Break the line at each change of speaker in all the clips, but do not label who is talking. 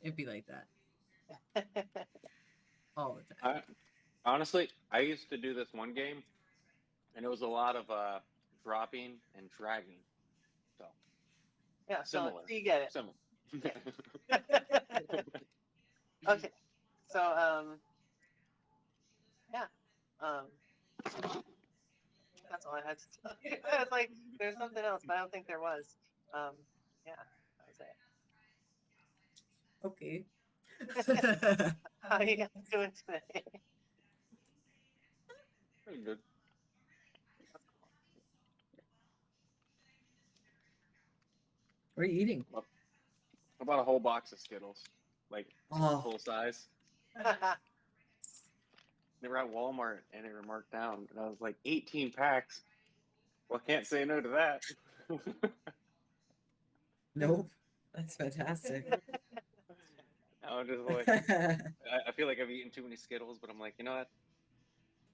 It'd be like that all the time.
Honestly, I used to do this one game, and it was a lot of dropping and dragging. So
Yeah, so
similar,
you get it.
similar.
Okay, so yeah, um, that's all I had to tell you. I was like, there's something else, but I don't think there was. Yeah, that was
Okay.
it. How you guys doing today?
Pretty good.
That's cool.
What are you eating?
I bought a whole box of Skittles, like
Oh,
full size. They were at Walmart and they were marked down, and I was like, 18 packs. Well, I can't say no to that.
nope. That's fantastic.
I was just like, I feel like I've eaten too many Skittles, but I'm like, you know what?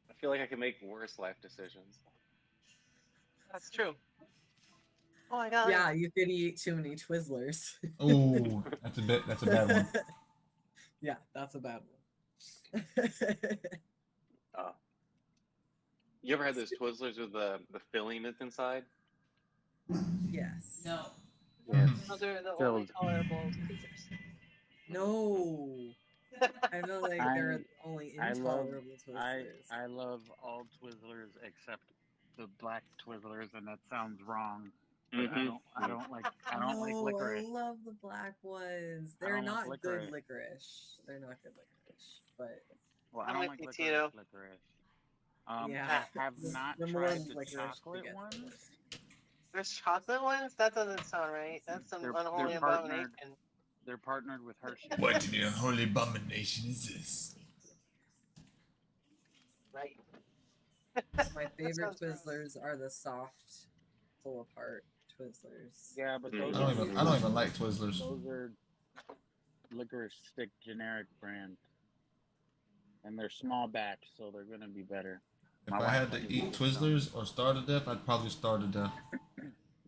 I feel like I can make worse life decisions.
That's true. Oh my god.
Yeah, you could eat too many Twizzlers.
Oh, that's a bad one.
Yeah, that's a bad one.
You ever had those Twizzlers with the filling that's inside?
Yes.
No.
Yes.
Those are the only tolerable tweezers.
No. I feel like they're only intolerable Twizzlers.
I love all Twizzlers except the black Twizzlers, and that sounds wrong. But I don't like licorice.
I love the black ones. They're not good licorice. They're not good licorice, but
well, I don't like licorice.
Yeah,
I have not tried the chocolate ones.
There's chocolate ones? That doesn't sound right. That's some unholy abomination.
They're partnered with Hershey.
What in the unholy abomination is this?
Right.
My favorite Twizzlers are the soft, pull apart Twizzlers.
Yeah, but
I don't even like Twizzlers.
Those are licorice stick generic brand, and they're small batch, so they're gonna be better.
If I had to eat Twizzlers or starve to death, I'd probably starve to death.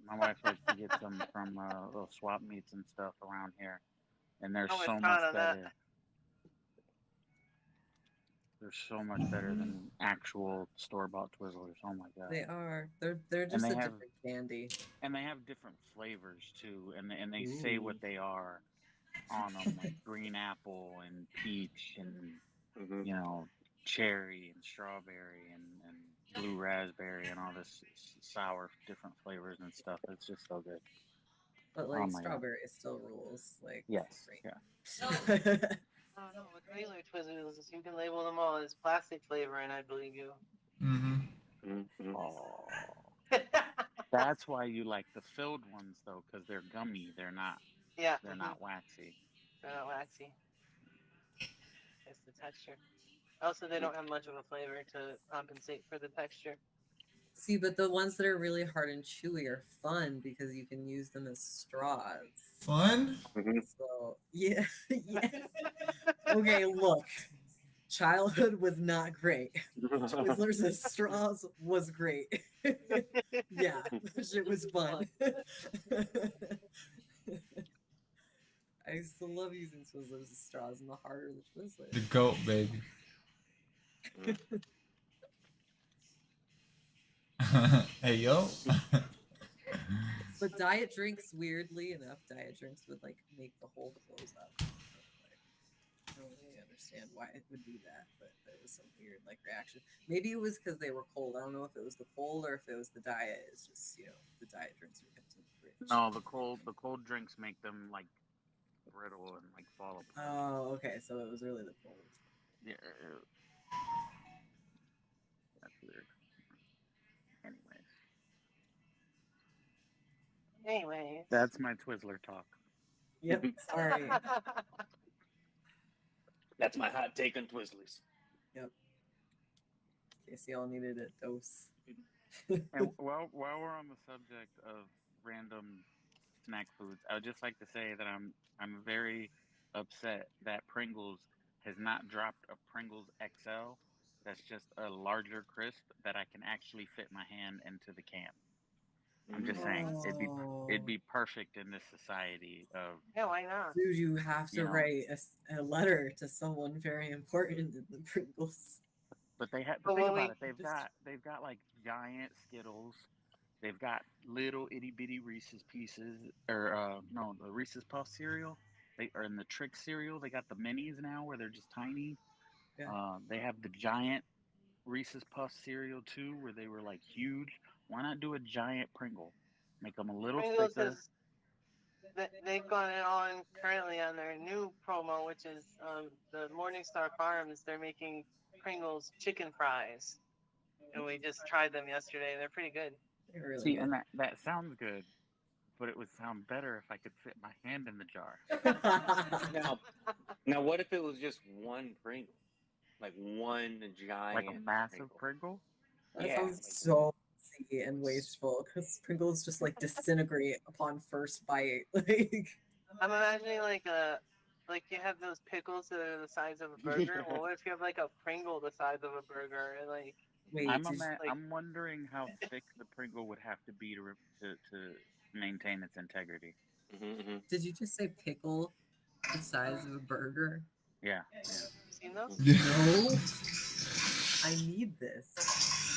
My wife likes to get some from little swap meets and stuff around here, and they're so much better. They're so much better than actual store-bought Twizzlers. Oh my god!
They are. They're just a different candy.
And they have different flavors too, and they say what they are on them, like green apple and peach and you know, cherry and strawberry and blue raspberry and all this sour different flavors and stuff. It's just so good.
But like strawberry still rules. Like
yes,
great.
yeah.
Oh no, with regular Twizzlers, you can label them all as plastic flavor, and I believe you.
Oh. That's why you like the filled ones though, because they're gummy. They're not.
Yeah.
They're not waxy.
They're not waxy. It's the texture. Also, they don't have much of a flavor to compensate for the texture.
See, but the ones that are really hard and chewy are fun because you can use them as straws.
Fun?
So, yeah. Yeah. Okay, look. Childhood was not great. Twizzlers as straws was great. Yeah, that shit was fun. I used to love using Twizzlers as straws, and the harder the Twizzler.
The goat, baby. Hey, yo.
But diet drinks, weirdly enough, diet drinks would like make the hole close up. Like, I don't really understand why it would do that, but there was some weird like reaction. Maybe it was because they were cold. I don't know if it was the cold or if it was the diet. It's just, you know, the diet drinks were kept in the fridge.
No, the cold drinks make them like brittle and like fall apart.
Oh, okay. So it was really the cold.
Yeah. That's weird.
Anyways.
That's my Twizzler talk.
Yep. Sorry.
That's my hot take on Twizzlers.
Yep. In case y'all needed a dose.
And while we're on the subject of random snack foods, I would just like to say that I'm very upset that Pringles has not dropped a Pringles XL. That's just a larger crisp that I can actually fit my hand into the can. I'm just saying it'd be
Oh.
perfect in this society of
Yeah, why not?
Dude, you have
you
to
know.
write a letter to someone very important in the Pringles.
But they have. But
But
think
when
about
we
it. They've got like giant Skittles. They've got little itty bitty Reese's Pieces, or no, the Reese's Puff cereal. They are in the Trick cereal. They got the minis now where they're just tiny.
Yeah.
They have the giant Reese's Puff cereal too, where they were like huge. Why not do a giant Pringle? Make them a little
Pringles
thicker.
is they've gone on currently on their new promo, which is the Morningstar Farms. They're making Pringles chicken fries, and we just tried them yesterday. They're pretty good.
They're really
See, and
good.
that sounds good, but it would sound better if I could fit my hand in the jar.
Now, what if it was just one Pringle, like one giant,
Like a massive Pringle?
That
Yeah,
sounds
like
so easy and wasteful because Pringles just like disintegrate upon first bite. Like,
I'm imagining like you have those pickles that are the size of a burger. Well, what if you have like a Pringle the size of a burger and like
wait,
like
I'm wondering how thick the Pringle would have to be to maintain its integrity.
did you just say pickle the size of a burger?
Yeah.
seen those?
No, I need this.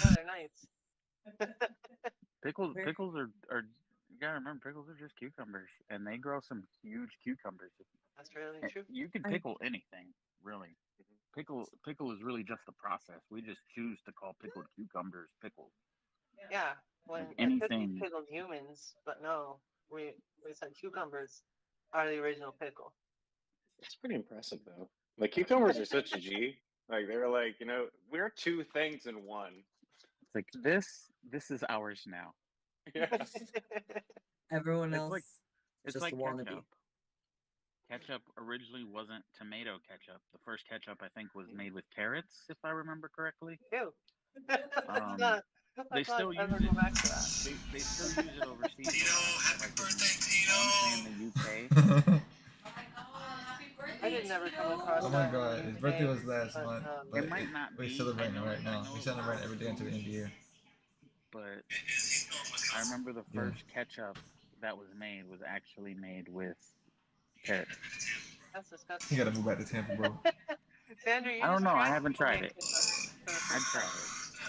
No, they're nice.
Pickles
Where-
pickles are you gotta remember pickles are just cucumbers, and they grow some huge cucumbers.
That's really true.
You can pickle anything, really. Pickle is really just the process. We just choose to call pickled cucumbers pickles.
Yeah, when
Like
it could be
anything.
pickled humans, but no, we said cucumbers are the original pickle.
It's pretty impressive though. Like cucumbers are such a G. Like they're like, we're two things in one.
It's like this is ours now.
Yeah.
Everyone
It's
else
like it's
just
like
wannabe.
ketchup. Ketchup originally wasn't tomato ketchup. The first ketchup I think was made with carrots, if I remember correctly.
Ew.
They still use
ever go
it.
back to that.
They still use it overseas. I want to say in the UK.
I did never come across
Oh my
that.
god, his birthday was last
but,
month,
um,
but
It might not
we're
be.
celebrating it
I
right now.
know
We
it
celebrate
was
every day until the end of the year.
But I remember the
Yeah.
first ketchup that was actually made with carrots.
That's
You
disgusting.
gotta move back to Tampa, bro.
Sandra, you
I don't
just
know. I
tried
haven't tried
homemade
it.
ketchup for the
I'd
first
try
time.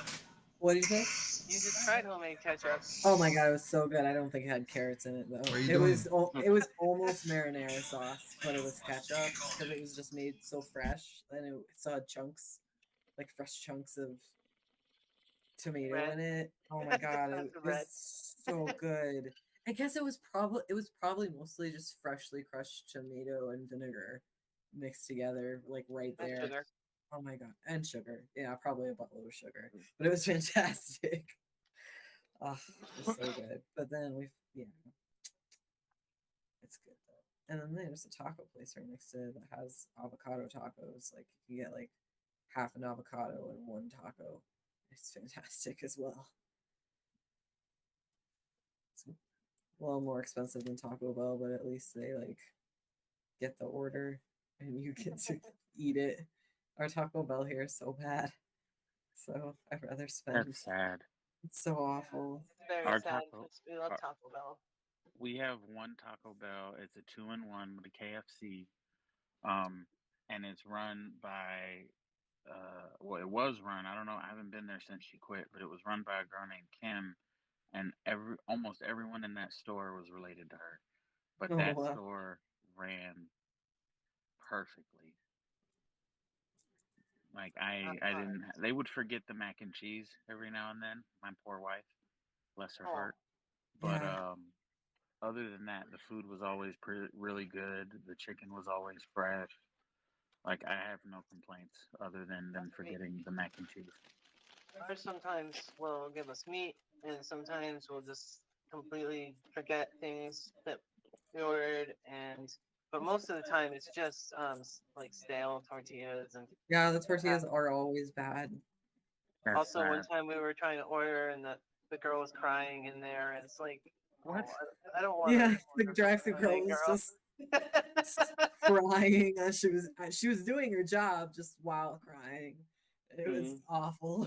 it.
What do you think?
You just tried homemade ketchup.
Oh my god, it was so good. I don't think it had carrots in it though.
What are you
It
doing?
was it was almost marinara sauce, but it was ketchup because it was just made so fresh, and it still had chunks, like fresh chunks of tomato
Red.
in it. Oh my god, it
Red.
was so good. I guess it was probably mostly just freshly crushed tomato and vinegar mixed together, like right
And
there.
sugar.
Oh my god, and sugar. Yeah, probably a buttload of sugar, but it was fantastic. Oh, it was so good. But then it's good though. And then there's a taco place right next to it that has avocado tacos. Like you can get like half an avocado and one taco. It's fantastic as well. It's a little more expensive than Taco Bell, but at least they like get the order and you get to eat it. Our Taco Bell here is so bad. So I'd rather spend.
That's sad.
It's so awful.
It's very
Our
sad.
taco-
We love
our-
Taco Bell.
We have one Taco Bell. It's a 2-in-1 with a KFC, and it's run by. Well, it was run. I don't know. I haven't been there since she quit, but it was run by a girl named Kim, and almost everyone in that store was related to her. But
Oh,
that
wow.
store ran perfectly. Like I didn't. They would forget the mac and cheese every now and then. My poor wife, bless her
Oh.
heart. But
Yeah.
other than that, the food was always really good. The chicken was always fresh. Like I have no complaints other than them forgetting the mac and cheese.
Or sometimes will give us meat, and sometimes we'll just completely forget things that we ordered. But most of the time, it's just like stale tortillas. And
Yeah, the tortillas are always bad.
That's
also, one
sad.
time we were trying to order, and the girl was crying in there, and it's like,
What?
oh, I don't want.
Yeah, the drive-through girl was just crying as she was doing her job just while crying. It was awful.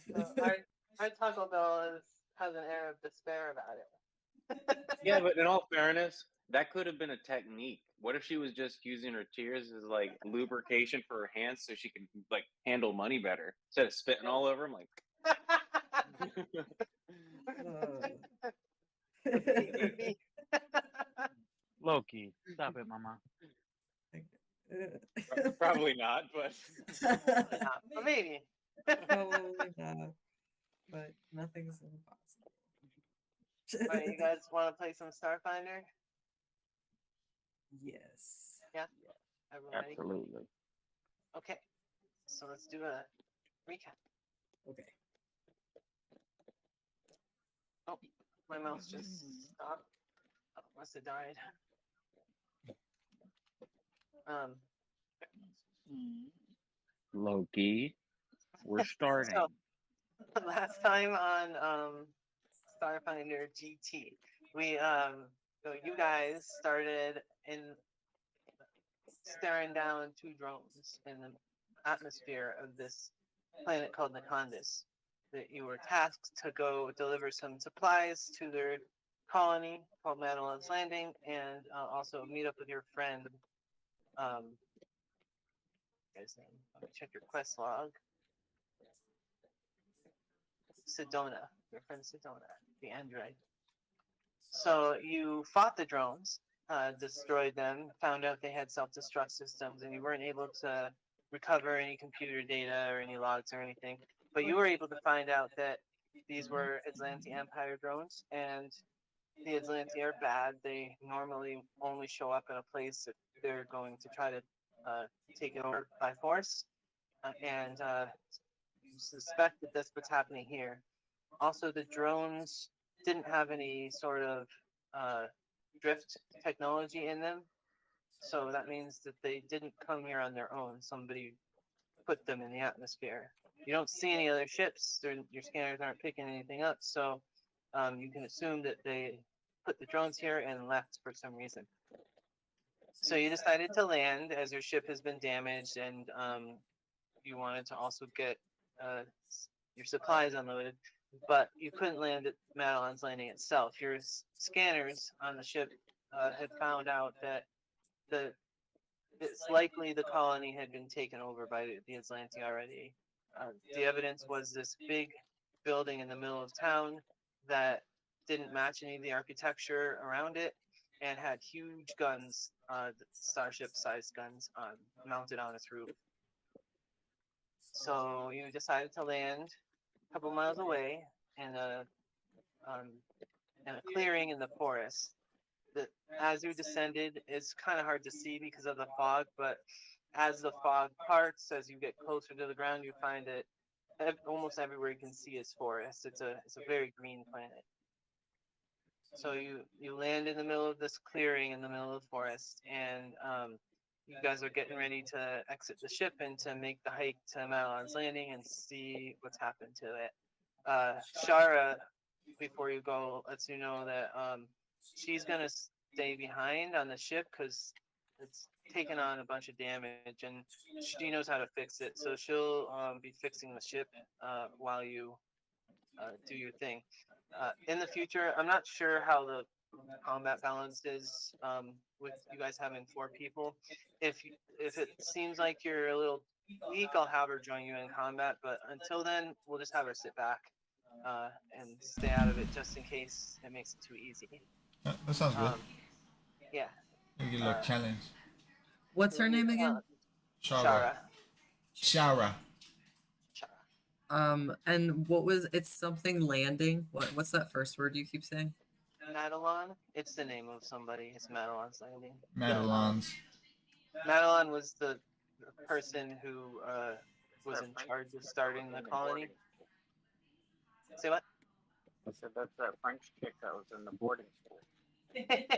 No.
our Taco Bell has an air of despair about it.
Yeah, but in all fairness, that could have been a technique. What if she was just using her tears as like lubrication for her hands so she can like handle money better instead of spitting all over them? Like,
Loki, stop it, mama.
probably not, but
Probably not, but maybe.
Probably not, but nothing's impossible.
Alright, you guys want to play some Starfinder?
Yes.
Yeah. Everyone ready?
Absolutely.
Okay. So let's do a recap.
Okay.
Oh, my mouse just stopped. Oh, must have died.
Loki, we're starting.
So last time on Starfinder GT, we so you guys started in staring down 2 drones in the atmosphere of this planet called Necondus. That you were tasked to go deliver some supplies to their colony called Madeline's Landing, and also meet up with your friend. Guy's name. Let me check your quest log. Sedona, your friend Sedona, the android. So you fought the drones, destroyed them, found out they had self-destruct systems, and you weren't able to recover any computer data or any logs or anything. But you were able to find out that these were Atlanti Empire drones, and the Atlanti are bad. They normally only show up in a place that they're going to try to take it over by force. And you suspect that that's what's happening here. Also, the drones didn't have any sort of drift technology in them. So that means that they didn't come here on their own. Somebody put them in the atmosphere. You don't see any other ships. Your scanners aren't picking anything up. So you can assume that they put the drones here and left for some reason. So you decided to land as your ship has been damaged, and you wanted to also get your supplies unloaded, but you couldn't land at Madeline's Landing itself. Your scanners on the ship had found out that it's likely the colony had been taken over by the Atlanti already. The evidence was this big building in the middle of town that didn't match any of the architecture around it and had huge guns, starship-sized guns, mounted on its roof. So you decided to land a couple miles away in a clearing in the forest. As you descended, it's kind of hard to see because of the fog, but as the fog parts, as you get closer to the ground, you find that almost everywhere you can see is forest. It's a very green planet. So you land in the middle of this clearing in the middle of the forest, and you guys are getting ready to exit the ship and to make the hike to Madeline's Landing and see what's happened to it. Shara, before you go, lets you know that she's gonna stay behind on the ship because it's taken on a bunch of damage, and she knows how to fix it. So she'll be fixing the ship while you do your thing. In the future, I'm not sure how the combat balance is with you guys having 4 people. If it seems like you're a little weak, I'll have her join you in combat. But until then, we'll just have her sit back and stay out of it just in case it makes it too easy.
That sounds good.
Yeah.
You get a little challenge.
What's her name again?
Shara. Shara.
And what was it's something landing? What's that first word you keep saying?
Madeline. It's the name of somebody. It's Madeline's Landing.
Madeline's.
Madeline was the person who was in charge of starting the colony. Say what?
I said that's that French chick that was in the boarding school.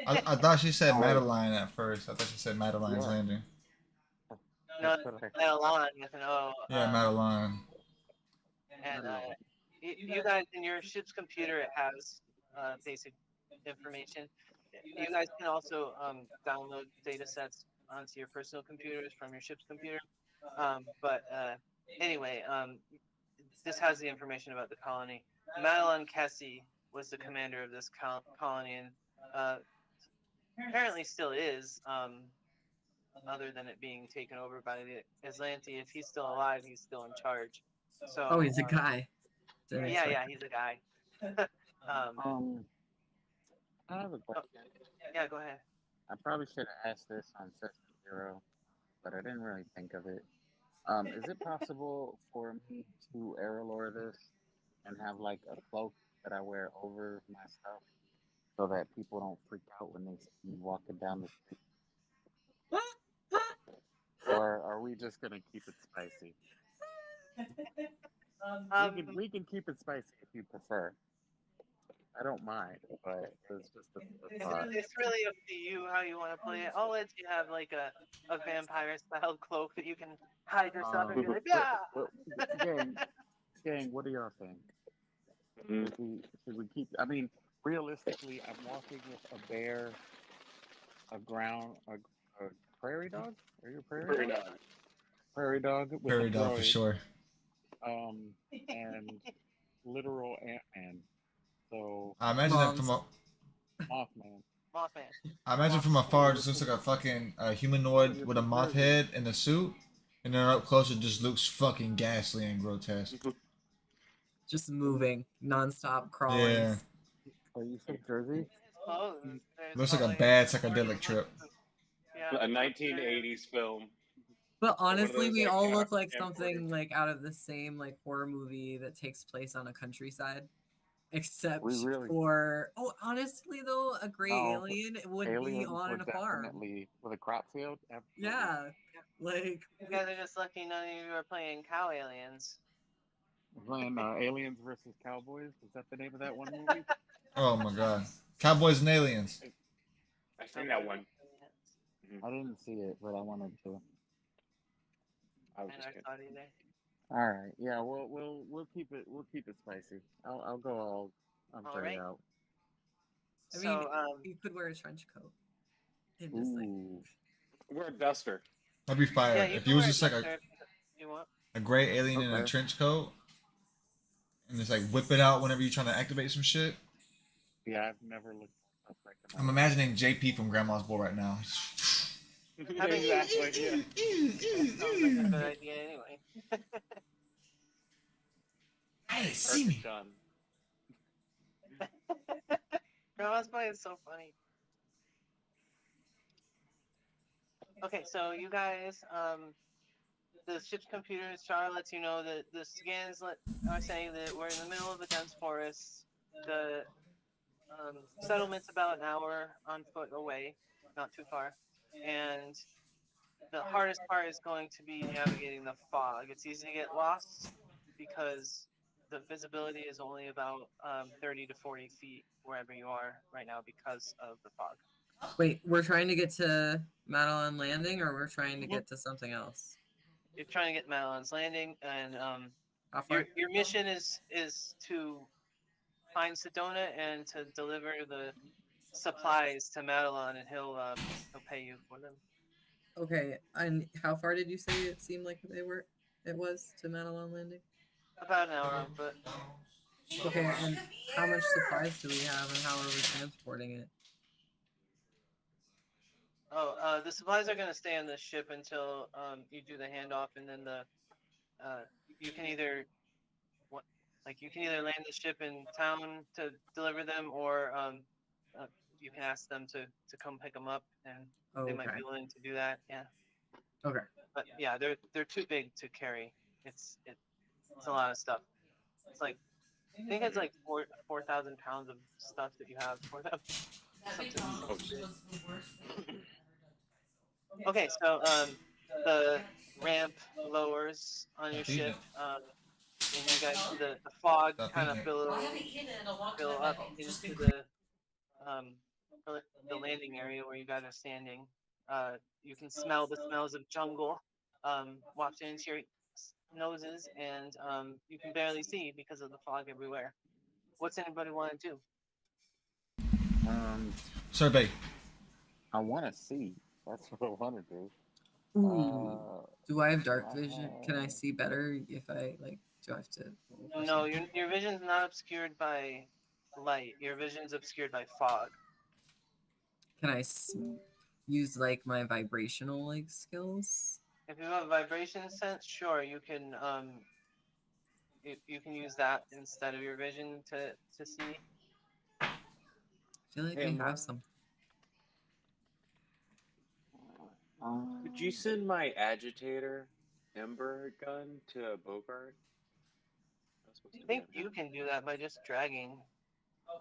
I thought she said Madeline at first. I thought she said Madeline's Landing.
No, Madeline with an O.
Yeah, Madeline.
And you guys, in your ship's computer, it has basic information. You guys can also download data sets onto your personal computers from your ship's computer. Anyway, this has the information about the colony. Madeline Kessie was the commander of this colony, and apparently still is. Other than it being taken over by the Aslanti, if he's still alive, he's still in charge. So.
Oh, he's a guy. Didn't
Yeah,
expect
he's a guy.
I have a question.
Yeah, go ahead.
I probably should have asked this on session 0, but I didn't really think of it. Is it possible for me to aerolore this and have like a cloak that I wear over my stuff so that people don't freak out when they see me walking down the street? Or are we just gonna keep it spicy? We can keep it spicy if you prefer. I don't mind, but it's just a thought.
It's really up to you how you want to play it. I'll let you have like a vampire style cloak that you can hide yourself and be like, yeah.
Gang, what do y'all think? Should we keep? I mean, realistically, I'm walking with a bear, a prairie dog. Are you a prairie dog? Prairie dog. With
Prairie
a
dog for
droid,
sure.
And literal Ant-Man. So
I imagine that from a.
Mothman.
I imagine from afar, it just looks like a fucking humanoid with a moth head and a suit, and then up close, it just looks fucking ghastly and grotesque.
Just moving, nonstop crawling.
Yeah.
Oh, you said Jersey?
Oh,
Looks like a bad psychedelic trip.
Yeah.
A 1980s film.
But honestly,
those,
we
like,
all look like
camcorders.
something like out of the same like horror movie that takes place on a countryside. Except
really-
for honestly though, a gray
No,
alien would be
Aliens
on
would
a farm.
definitely with a crop field. Absolutely.
Yeah, like
You guys are just lucky none of you are playing cow aliens.
Playing Aliens versus Cowboys. Is that the name of that one movie?
Oh my god. Cowboys and aliens.
I've seen that one.
I didn't see it, but I wanted to.
I was
I
just
never
kidding.
thought either.
All right, yeah, we'll keep it spicy. I'll go all
All right.
out.
I mean,
So,
you could wear a trench coat and just like
Ooh.
We're a duster.
That'd be fire.
yeah, you
If
can
you was
wear
just like
duster if you want.
a gray alien in a
Okay.
trench coat, and just like whip it out whenever you're trying to activate some shit.
Yeah, I've never looked up like that.
I'm imagining JP from Grandma's Boy right now.
Exactly. Yeah.
Sounds like a good idea anyway.
Hey, see me.
Done.
Grandma's Boy is so funny. Okay, so you guys, the ship's computer chart lets you know that the scans are saying that we're in the middle of a dense forest. The settlement's about an hour on foot away, not too far. And the hardest part is going to be navigating the fog. It's easy to get lost because the visibility is only about 30 to 40 feet wherever you are right now because of the fog.
wait, we're trying to get to Madeline Landing, or we're trying to get to something else.
You're trying to get Madeline's Landing, and
How far?
your mission is to find Sedona and to deliver the supplies to Madeline, and he'll pay you for them.
Okay, and how far did you say it seemed like it was to Madeline Landing?
About an hour on foot.
Okay, and how much supplies do we have, and how are we transporting it?
Oh, the supplies are gonna stay on the ship until you do the handoff, and then you can either land the ship in town to deliver them, or you can ask them to come pick them up, and
Oh,
they
okay.
might be willing to do that. Yeah,
Okay.
but yeah, they're too big to carry. It's a lot of stuff. It's like I think it's like 4,000 pounds of stuff that you have for them.
Oh, shit.
Okay, so the ramp lowers on your ship, and you guys see the fog kind of fill up into the landing area where you guys are standing. You can smell the smells of jungle wafting into your noses, and you can barely see because of the fog everywhere. What's anybody want to do?
Survey.
I want to see. That's what I want to do.
Ooh. Do I have dark vision? Can I see better if I like? Do I have to?
No, your vision's not obscured by light. Your vision's obscured by fog.
Can I use like my vibrational like skills?
If you have a vibration sense, sure, you can you can use that instead of your vision to see.
I feel like
Hey,
we
Mom.
have some.
Could you send my agitator ember gun to Bogart?
I think you can do that by just dragging.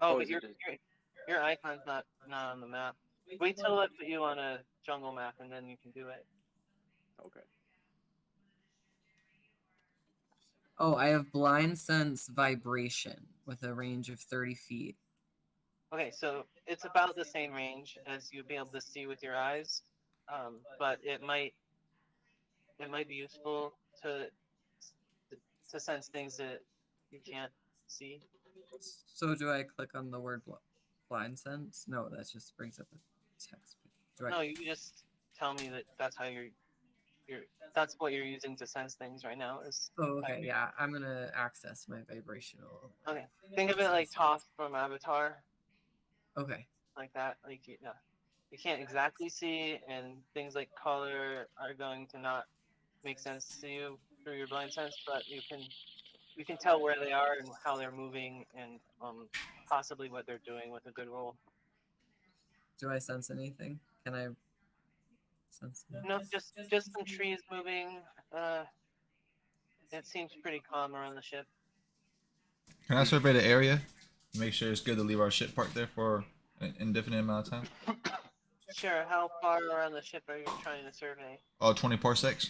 Oh, but
is it just-
your icon's not on the map. Wait till I put you on a jungle map and then you can do it.
okay.
Oh, I have blind sense vibration with a range of 30 feet.
Okay, so it's about the same range as you'll be able to see with your eyes, but it might be useful to sense things that you can't see.
So do I click on the word blind sense? No, that just brings up a text. Do I?
No, you just tell me that that's how you're that's what you're using to sense things right now. Is
Oh, okay. Yeah, I'm gonna access my vibrational.
okay. Think of it like Toph from Avatar,
Okay.
like that. Like you can't exactly see, and things like color are going to not make sense to you through your blind sense, but you can tell where they are and how they're moving, and possibly what they're doing with a good roll.
Do I sense anything? Can I sense?
No, just some trees moving. It seems pretty calm around the ship.
Can I survey the area? Make sure it's good to leave our ship parked there for an indefinite amount of time.
Sure. How far around the ship are you trying to survey?
Oh, 20 parsecs?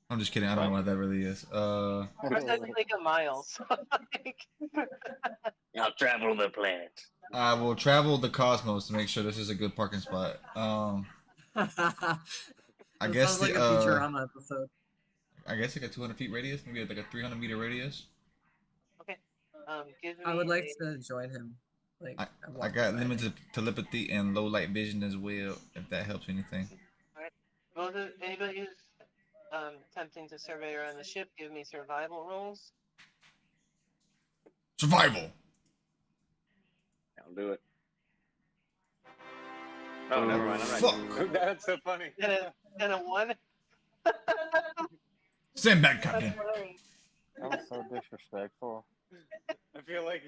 I'm just kidding. I don't know what that really is.
That's like a mile. So
I'll travel the planet.
I will travel the cosmos to make sure this is a good parking spot. I
That
guess
sounds like
the
a Futurama episode.
I guess like a 200 feet radius, maybe like a 300 meter radius.
okay. Give me.
I would like to join him. Like
I got limited telepathy and low light vision as well. If that helps anything.
Both of anybody who's attempting to survey around the ship, give me survival rolls.
Survival.
I'll do it. Oh, never mind. I'm not
Fuck.
doing it. That's so funny.
And a 1.
Stand back, Captain.
That was so disrespectful.
I feel like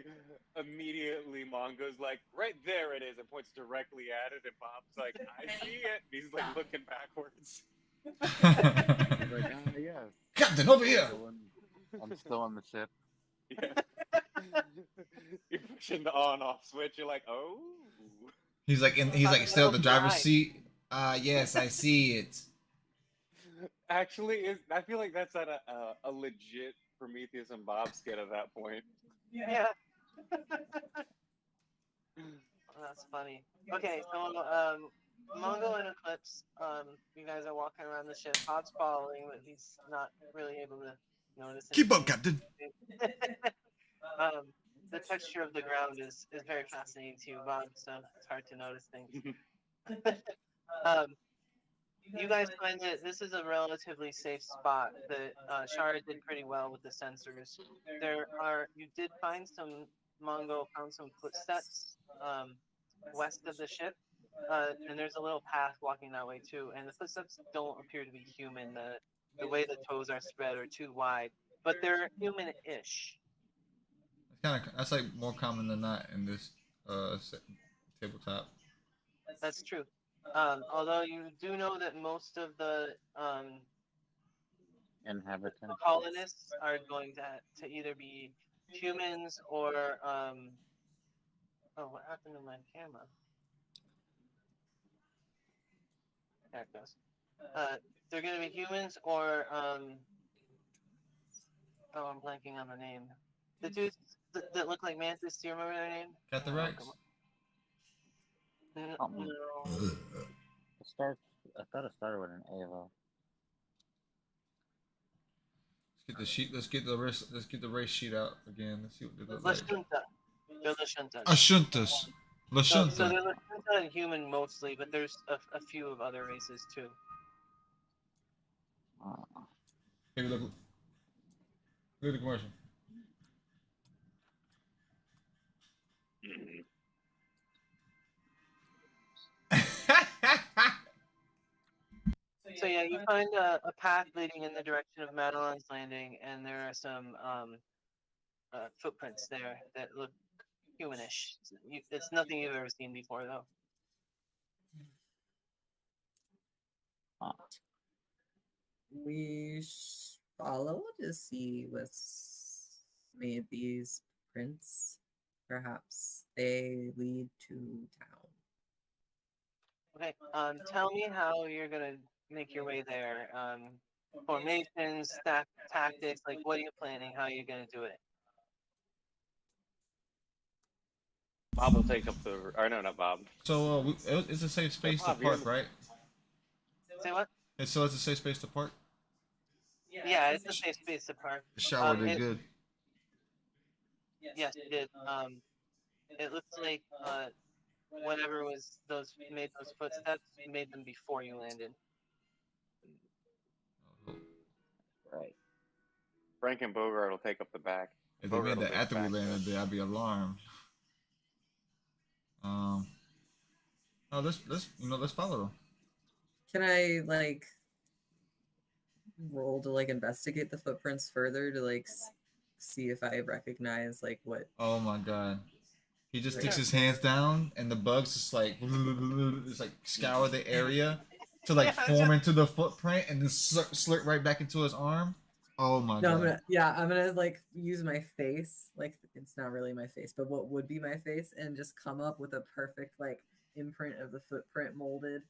immediately Mongo's like, right there it is, and points directly at it, and Bob's like, I see it. And he's like looking backwards.
He's like, yes.
Captain, over here.
I'm still on the ship.
Yeah. You're pushing the on-off switch. You're like, oh.
He's like still at the driver's seat. Yes, I see it.
Actually, I feel like that's at a legit Prometheus and Bob skit at that point.
Yeah. That's funny. Okay, so Mongo and Eclipse, you guys are walking around the ship. Bob's following, but he's not really able to notice
Keep up,
anything.
Captain.
The texture of the ground is very fascinating to you, Bob, so it's hard to notice things. You guys find that this is a relatively safe spot. That Shara did pretty well with the sensors. You did find Mongo found some footsteps west of the ship, and there's a little path walking that way too. And the footsteps don't appear to be human. The way the toes are spread are too wide, but they're human-ish.
That's like more common than not in this tabletop.
That's true. Although you do know that most of the
Inhabitants.
colonists are going to either be humans or oh, what happened to my camera? There it goes. They're going to be humans or oh, I'm blanking on the name. The dudes that look like mantis. Do you remember their name?
Got the Rex.
No.
I thought it started with an Ava.
Let's get the sheet. Let's get the race sheet out again. Let's see what they look like.
Lashunta. They're Lashunta.
Ashuntas.
So
Lashunta.
they're Lashunta and human mostly, but there's a few of other races too.
Hey, look at the commercial.
So yeah, you find a path leading in the direction of Madeline's Landing, and there are some footprints there that look humanish. It's nothing you've ever seen before, though.
We follow to see what's made these prints. Perhaps they lead to town.
Okay. Tell me how you're gonna make your way there. Formations, tactics. Like, what are you planning? How are you gonna do it?
Bob will take up the. Or no, not Bob.
So it's a safe space to
Bob, you're
park,
the-
right?
Say what?
It's a safe space to park.
Yeah, it's a safe space to park.
The shower did
it-
good.
Yes, it did. It looks like whatever was made those footsteps made them before you landed.
Right. Frank and Bogart will take up the back.
If they
Bogart
made
will
that
take
after we
back
landed,
the-
there, I'd be alarmed. No, let's follow them.
Can I like roll to like investigate the footprints further to like see if I recognize like what?
Oh my god. He just sticks
Yeah.
his hands down and the bugs just like just like scour the area to like
Yeah,
form into the footprint and then slurp right back into his arm. Oh my
No,
god.
I'm gonna like use my face, like it's not really my face, but what would be my face, and just come up with a perfect like imprint of the footprint molded,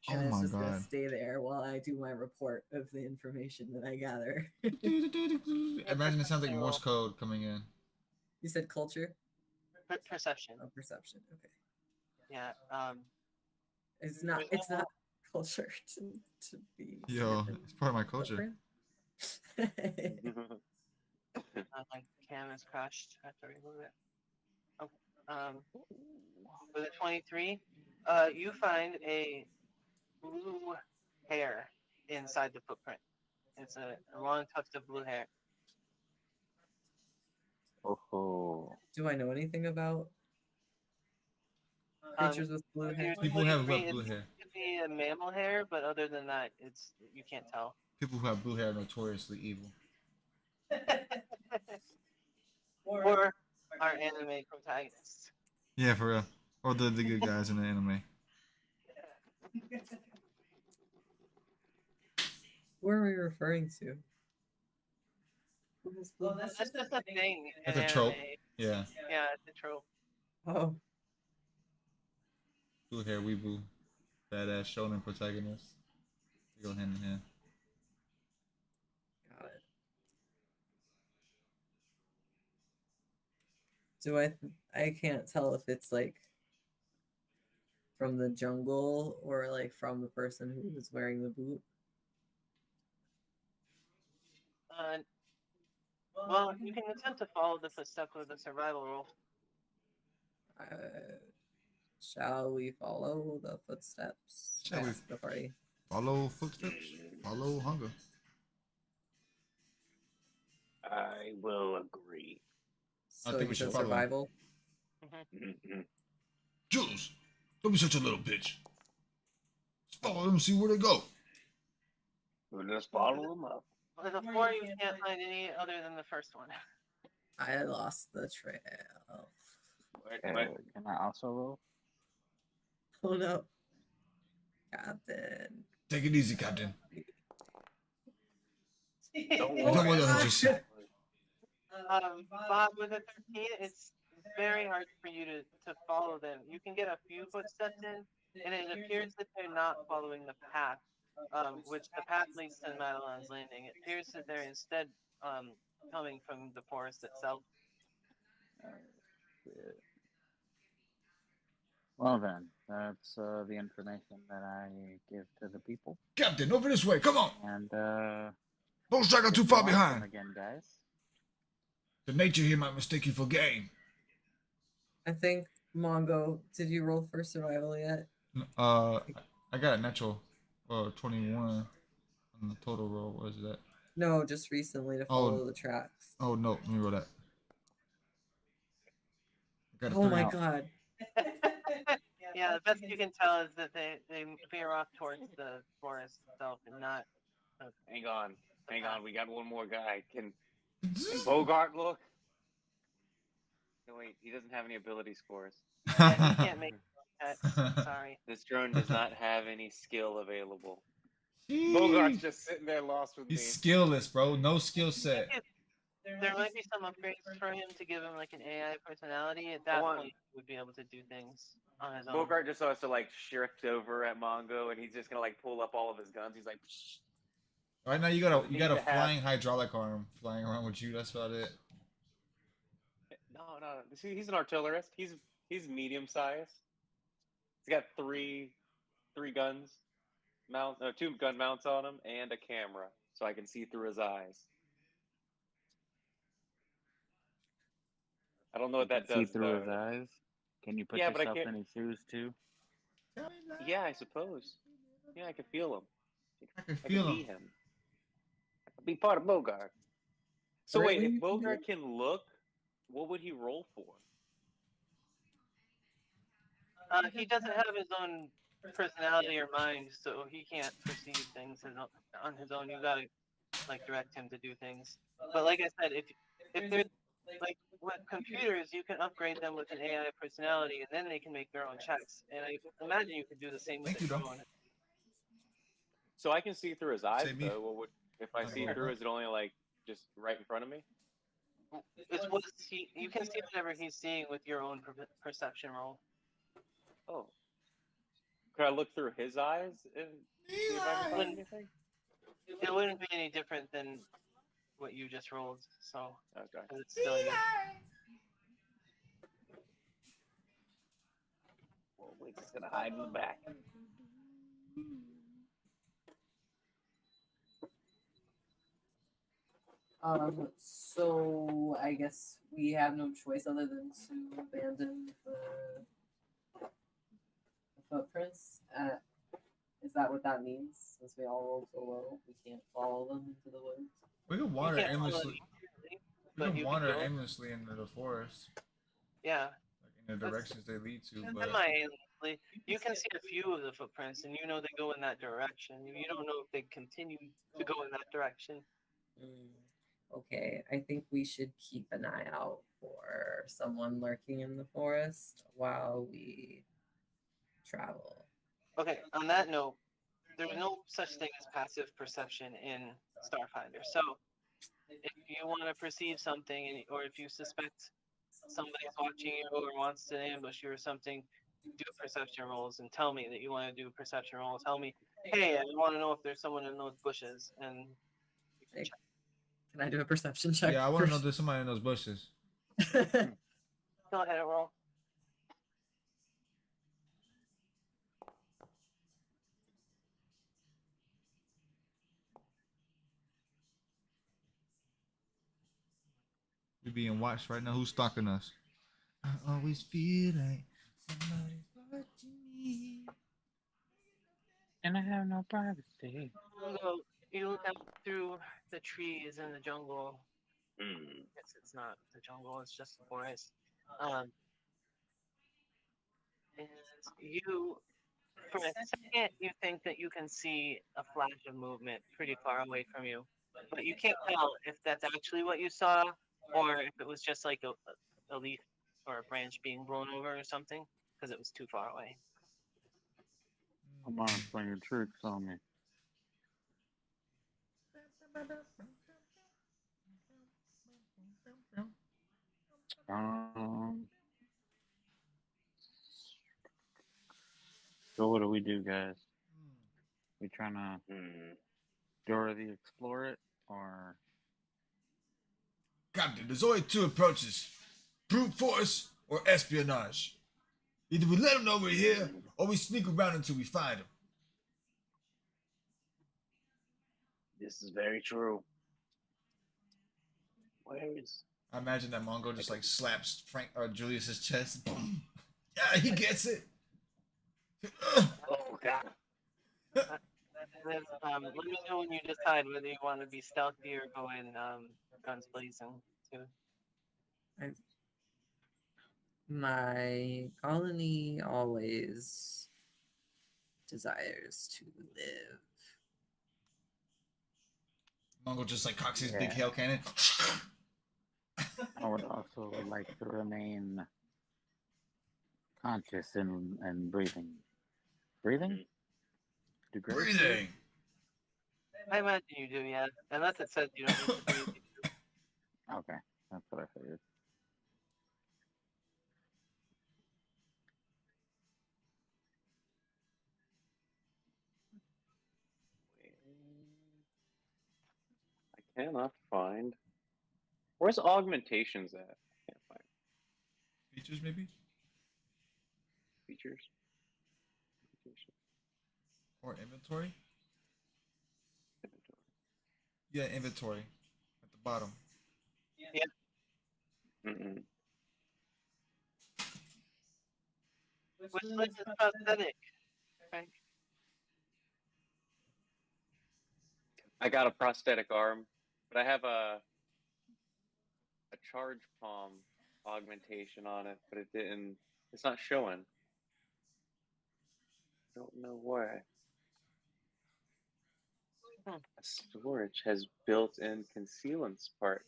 and
Oh
it's
my
just gonna
god.
stay there while I do my report of the information that I gather.
Imagine it sounds like Morse code coming in.
You said culture?
Perception.
Oh, perception. Okay,
Yeah.
it's not culture to be.
Yo,
skipping
it's part of my culture.
footprint.
My cam is crashed. I have to remove it. Okay. For the 23, you find a blue hair inside the footprint. It's a long tuft of blue hair.
Oh,
Do I know anything about creatures with blue hair?
People have blue
It
hair.
could be a mammal hair, but other than that, you can't tell.
People who have blue hair are notoriously evil.
Or our anime protagonists.
Yeah, for real. Or the good guys in the anime.
Who are we referring to? Who has blue hair?
That's just a thing.
It's
in
a trope.
anime.
Yeah.
Yeah, it's a trope.
Oh,
Blue hair, weeaboo. Badass shonen protagonist. They go hand in hand.
got it. Do I can't tell if it's like from the jungle or like from the person who was wearing the boot.
Well, you can attempt to follow the footsteps with a survival roll.
Shall we follow the footsteps?
Shall we?
Ask the party.
Follow footsteps. Follow hunger.
I will agree.
So
think
you
we should
said
follow.
survival.
Mhm.
Jules, don't be such a little bitch. Let's follow them and see where they go.
We'll just follow them up.
With a 4, you can't find any other than the first one.
I lost the trail.
can I also roll?
Oh no, Captain.
Take it easy, Captain.
Don't
I don't want
worry.
to hurt you.
Bob, with a 13, it's very hard for you to follow them. You can get a few footsteps in, and it appears that they're not following the path, which the path leads to Madeline's Landing. It appears that they're instead coming from the forest itself.
Well then, that's the information that I give to the people.
Captain, over this way. Come on.
And
Don't strike out too far behind.
again, guys.
The nature here might mistake you for game.
I think Mongo. Did you roll for survival yet?
I got a natural 21 on the total roll. What is that?
No, just recently to follow the tracks.
Oh no, let me roll that. I got a
Oh
three.
my god.
Yeah, the best you can tell is that they veer off towards the forest itself and not.
Hang on. Hang
path.
on. We got one more guy. Can Bogart look? No, wait. He doesn't have any ability scores.
Yeah, he can't make pets. Sorry.
This drone does not have any skill available. Bogart's
Sheesh.
just sitting there lost with me.
He's skillless, bro. No skill set.
There might be some upgrades for him to give him like an AI personality. At that point, he would be able to do things on his own.
Bogart just has to like shift over at Mongo, and he's just gonna like pull up all of his guns. He's like, psh.
Right now, you got a
Need to have-
flying hydraulic arm flying around with you. That's about it.
No. See, he's an artillerist. He's medium sized. He's got three guns, two gun mounts on him, and a camera, so I can see through his eyes. I don't know what that does.
See through his
though.
eyes. Can you put
Yeah, but I
yourself
can't-
in his shoes too?
Yeah, I suppose. Yeah, I can feel him.
I can
I
feel
can be
him.
him. I can be part of Bogart. So wait,
Really?
if Bogart can look, what would he roll for?
He doesn't have his own personality or mind, so he can't perceive things on his own. You gotta like direct him to do things. But like I said, if there's like with computers, you can upgrade them with an AI personality, and then they can make their own checks. And I imagine you could do the same with
Thank you,
a
Dom.
drone.
So I can see through his eyes,
Say me.
though. What would if I see
Okay.
through? Is it only like just right in front of me?
It's what you can see whatever he's seeing with your own perception roll.
Oh, could I look through his eyes and see if I can find anything?
It wouldn't be any different than what you just rolled. So
Okay.
'cause it's still you.
Well, we're just gonna hide in the back.
So I guess we have no choice other than to abandon the footprints. Is that what that means? Since we all rolled so low, we can't follow them into the woods.
We can wander
You can't follow
aimlessly.
it,
We
but
can
you can
wander
go.
aimlessly into the forest,
Yeah.
like in the directions they lead to. But
Semi-aimlessly. You can see a few of the footprints, and you know they go in that direction. You don't know if they continue to go in that direction.
Okay, I think we should keep an eye out for someone lurking in the forest while we travel.
Okay, on that note, there's no such thing as passive perception in Starfinder. So, if you want to perceive something, or if you suspect somebody's watching you or wants to ambush you or something, do perception rolls and tell me that you want to do a perception roll. Tell me, hey, I want to know if there's someone in those bushes, and you can check.
Can I do a perception check?
yeah, I want to know if there's somebody in those bushes.
Go ahead and roll.
We're being watched right now. Who's stalking us? I always feel like somebody's watching me.
And I have no privacy.
You look out through the trees in the jungle.
Hmm.
Guess it's not the jungle; it's just the forest. And you, for a second, you think that you can see a flash of movement pretty far away from you, but you can't tell if that's actually what you saw or if it was just like a leaf or a branch being blown over or something, because it was too far away.
Come on, playing tricks on me. So what do we do, guys? We trying to Dora the Explorer it, or
Captain, there's only two approaches: brute force or espionage. Either we let them know we're here, or we sneak around until we find them.
This is very true. Where is?
I imagine that Mongo just like slaps Frank or Julius's chest. Boom. Yeah, he gets it.
Oh God.
Let me know when you decide whether you want to be stealthy or go in guns blazing too.
My colony always desires to live.
Mongo just like cocks his big
Yeah.
hail cannon.
I would also like to remain conscious and breathing. Breathing? Do graves breathe?
Breathing.
I imagine you do, yeah. Unless it says you don't need to breathe. You do.
Okay, that's what I figured.
I cannot find. Where's augmentations at? Can't find
Features maybe?
features.
Or inventory?
Inventory.
Yeah, inventory. At the bottom.
Mm-mm.
Which list is prosthetic? Right.
I got a prosthetic arm, but I have a charge palm augmentation on it, but it didn't. It's not showing. Don't know why. Storage has built-in concealance part.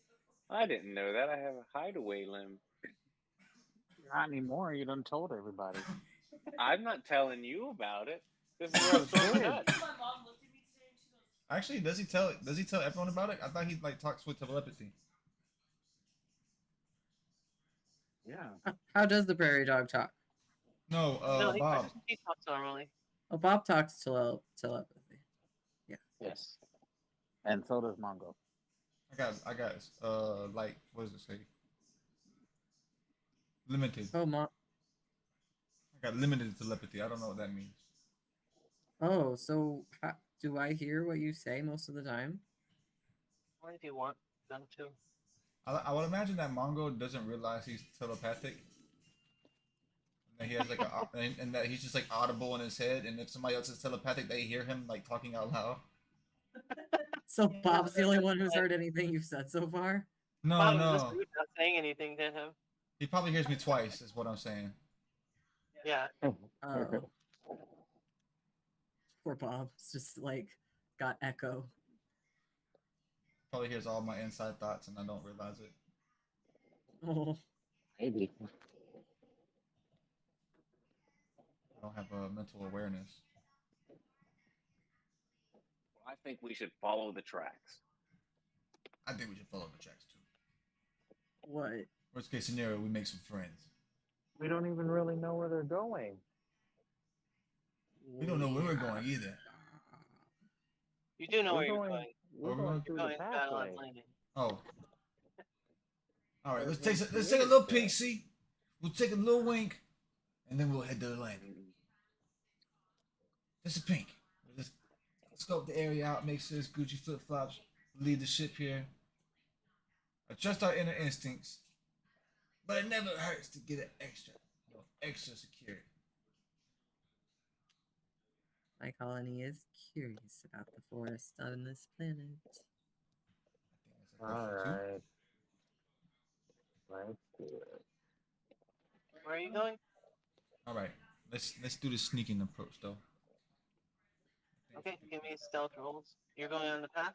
I didn't know that. I have a hideaway limb.
Not anymore. You done told everybody.
I'm not telling you about it. This is where I'm going nuts.
Actually, does he tell everyone about it? I thought he like talks with telepathy.
Yeah.
How does the prairie dog talk?
No,
No,
Bob.
he talks normally.
Oh, Bob talks telepathy.
Yes.
And so does Mongo.
I got like what does it say? Limited.
Oh,
I got limited telepathy. I don't know what that means.
Oh, so do I hear what you say most of the time?
What if you want them to?
I would imagine that Mongo doesn't realize he's telepathic. And that he has like and that he's just like audible in his head. And if somebody else is telepathic, they hear him like talking out loud.
So Bob's the only one who's heard anything you've said so far?
No,
Bob
no.
was just rude, not saying anything to him.
He probably hears me twice. Is what I'm saying.
Yeah.
Oh. Poor Bob. It's just like got echo.
Probably hears all my inside thoughts, and I don't realize it.
Oh.
Maybe.
I don't have a mental awareness.
I think we should follow the tracks.
I think we should follow the tracks too.
What?
Worst case scenario, we make some friends.
We don't even really know where they're going.
We don't know where we're going either.
You do know
We're
where you're
going-
going.
We're going through
You're
the
going to Battle on
pathway.
Landing.
Oh. All right, let's take a little peek. See, we'll take a little wink, and then we'll head to the landing. Just a pink. We'll just scope the area out, make sure it's Gucci flip flops. Leave the ship here. I trust our inner instincts, but it never hurts to get an extra security.
My colony is curious about the forest on this planet.
I think that's a
All
good one, too.
right. Let's do it.
Where are you going?
All right, let's do the sneaking approach though.
Okay, give me stealth rolls. You're going on the path?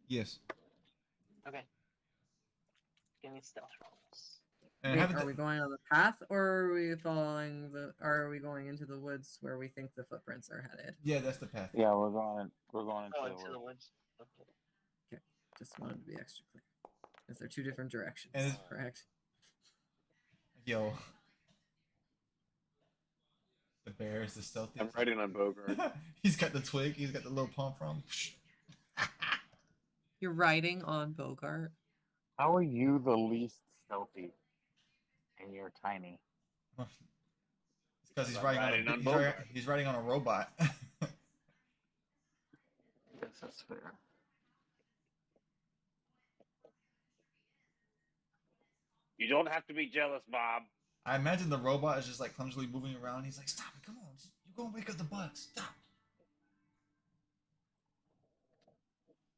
Yes.
Okay. Give me stealth rolls.
And
Wait,
haven't
are we going on the path, or are we following the? Or are we going into the woods where we think the footprints are headed?
Yeah, that's the path.
Yeah, we're going into
Oh,
the
into the
woods.
woods. Okay.
Just wanted to be extra clear, because they're two different directions.
And it's-
Correct.
Yo. The bear is the stealthy.
I'm riding on Bogart.
He's got the twig. He's got the little palm frond.
You're riding on Bogart.
How are you the least stealthy? And you're tiny.
It's because he's
I'm
riding
riding
on
on
a,
Bogart.
he's riding on a robot.
Guess that's fair.
You don't have to be jealous, Bob.
I imagine the robot is just like clumsily moving around. He's like, "Stop it! Come on! You're gonna wake up the bugs. Stop!"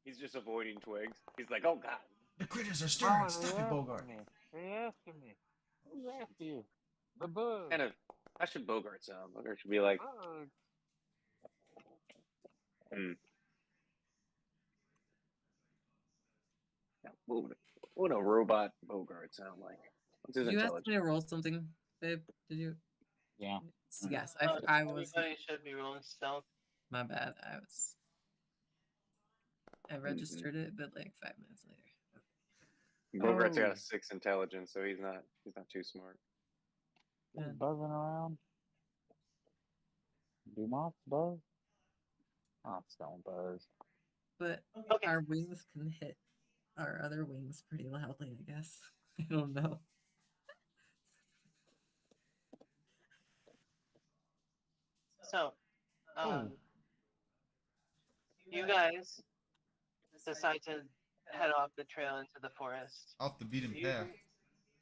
He's just avoiding twigs. He's like, oh god.
The critters are stirring. Stop it, Bogart.
Are you asking me? Who's after you? The bug.
Kind of. How should Bogart sound? Bogart should be like.
Bug.
What would a robot Bogart sound like? What's his
Did you ask
intelligence?
me to roll something, babe? Did you?
Yeah.
Yes, I was.
Everybody should be rolling stealth.
My bad. I registered it, but like 5 minutes later.
Bogart's got
Oh.
a 6 intelligence, so he's not too smart.
Just
Yeah.
buzzing around. Do moths buzz? Moths don't buzz.
But
Okay.
our wings can hit our other wings pretty loudly, I guess. I don't know.
So, you guys decide to head off the trail into the forest.
Off the beaten
You-
path.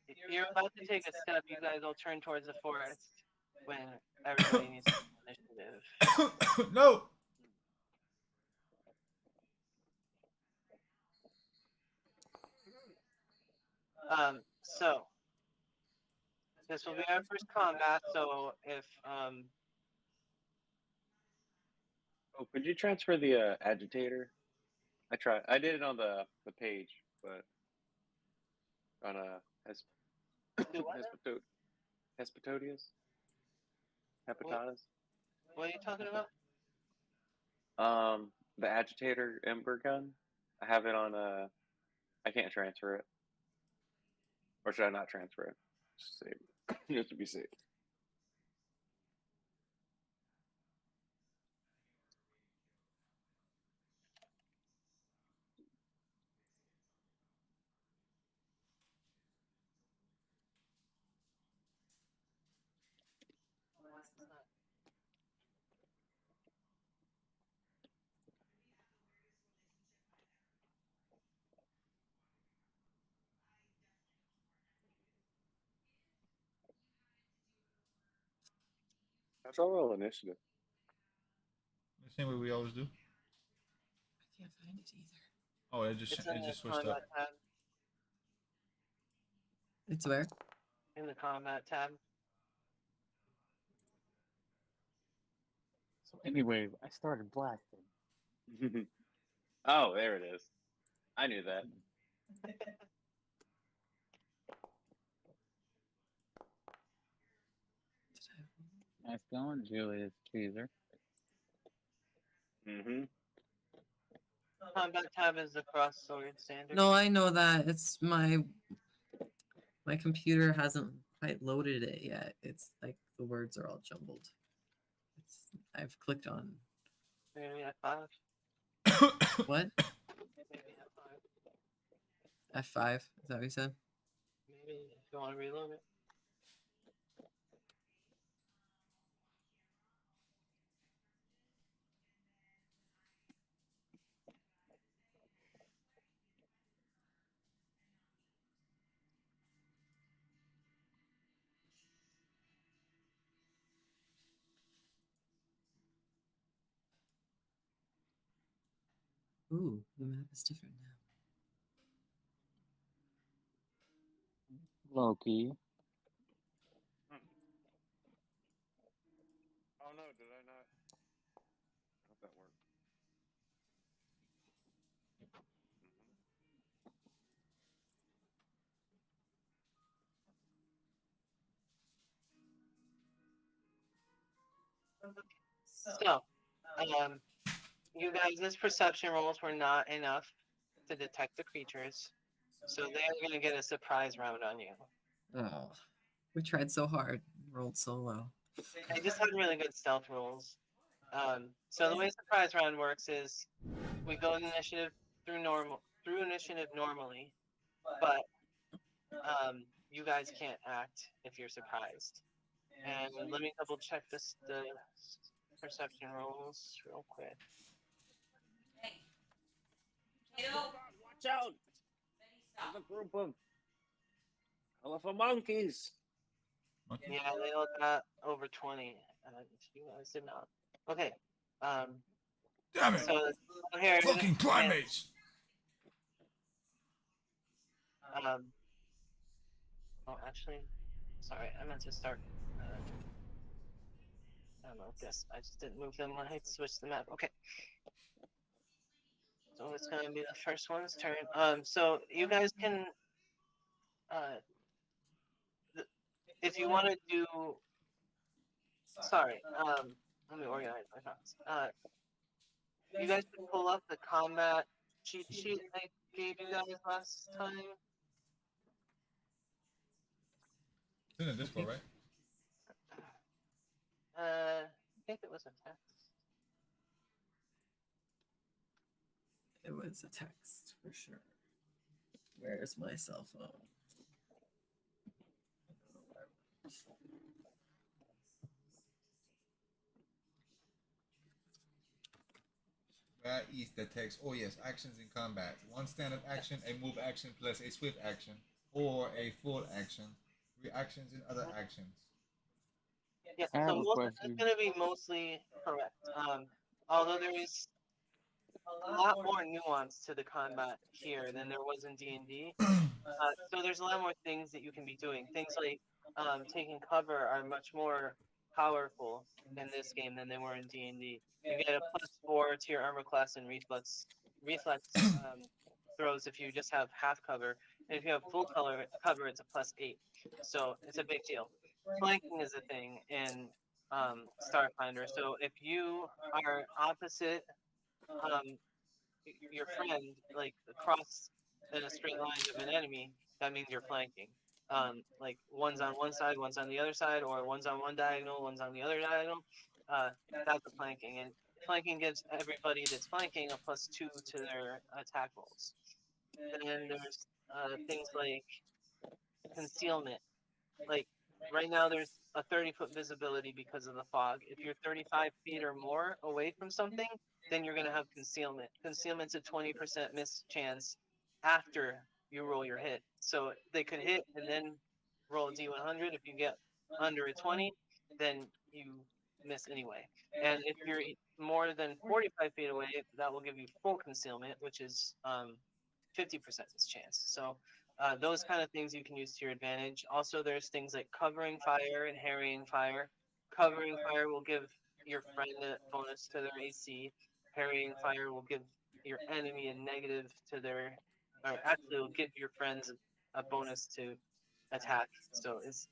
If you're about to take a step, you guys will turn towards the forest when everybody needs initiative.
No.
So this will be our first combat. So if
Oh, could you transfer the agitator? I tried. I did it on the page, but on
Do what?
Hespitodius? Hepatatis?
What are you talking about?
The agitator ember gun. I have it on I can't transfer it. Or should I not transfer it? Just save it. Just to be safe. That's all roll initiative.
The same way we always do.
I can't find it either.
Oh, it just
It's in the
switched
combat
up.
tab.
It's where?
In the combat tab.
So anyway, I started blasting.
Oh, there it is. I knew that.
Nice going, Julius Caesar.
Combat tab is the cross sword standard.
No, I know that. It's my computer hasn't quite loaded it yet. It's like the words are all jumbled. I've clicked on
Maybe F5.
what?
Maybe F5.
F5. Is that what you said?
Maybe if you want to reload it.
Ooh, the map is different now.
Loki.
Oh no, did I not? How'd that work?
So, you guys' perception rolls were not enough to detect the creatures, so they're gonna get a surprise round on you.
Oh, we tried so hard, rolled so low.
I just had really good stealth rolls. So the way surprise round works is we go initiative through initiative normally, but you guys can't act if you're surprised. And let me double check the perception rolls real quick.
Watch out! There's a group of colorful monkeys.
Yeah, they all got over 20. You guys did not. Okay.
Damn it!
So here.
Fucking primates!
Oh, actually. Sorry, I meant to start. I don't know. Guess I just didn't move them when I switched the map. Okay. So it's gonna be the first one's turn. So you guys can, uh, if you want to do. Sorry. Let me organize my thoughts. You guys can pull up the combat cheat sheet I gave you guys last time.
It's in the Discord, right?
I think it was a text.
It was a text for sure. Where's my cell phone?
Where is the text? Oh yes, actions in combat. One standard action, a move action plus a swift action, or a full action. Reactions and other actions.
Yeah,
I have
so
a
it's
question.
going to be mostly correct. Although there is a lot more nuance to the combat here than there was in D&D. So there's a lot more things that you can be doing. Things like taking cover are much more powerful in this game than they were in D&D. You get a +4 to your armor class and reflex throws if you just have half cover, and if you have full cover, it's a +8. So it's a big deal. Flanking is a thing in Starfinder. So if you are opposite your friend, like across in a straight line of an enemy, that means you're flanking. Like one's on one side, one's on the other side, or one's on one diagonal, one's on the other diagonal. That's a flanking, and flanking gives everybody that's flanking a +2 to their attack rolls. Then there's things like concealment. Like right now, there's a 30-foot visibility because of the fog. If you're 35 feet or more away from something, then you're going to have concealment. Concealment's a 20% miss chance after you roll your hit. So they could hit and then roll a D100. If you get under a 20, then you miss anyway. And if you're more than 45 feet away, that will give you full concealment, which is 50% miss chance. So those kind of things you can use to your advantage. Also, there's things like covering fire and harrying fire. Covering fire will give your friend a bonus to their AC. Harrying fire will give your enemy a negative to their, or actually will give your friends a bonus to attack. So it's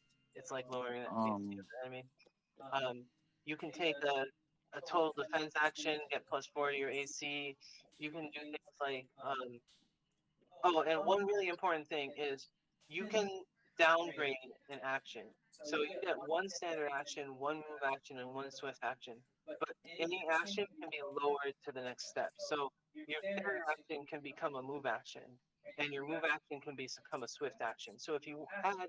like lowering the AC of the enemy. You can take a total defense action, get +4 to your AC. You can do things like oh, and one really important thing is you can downgrade an action. So you get one standard action, one move action, and one swift action. But any action can be lowered to the next step. So your standard action can become a move action, and your move action can become a swift action. So if you had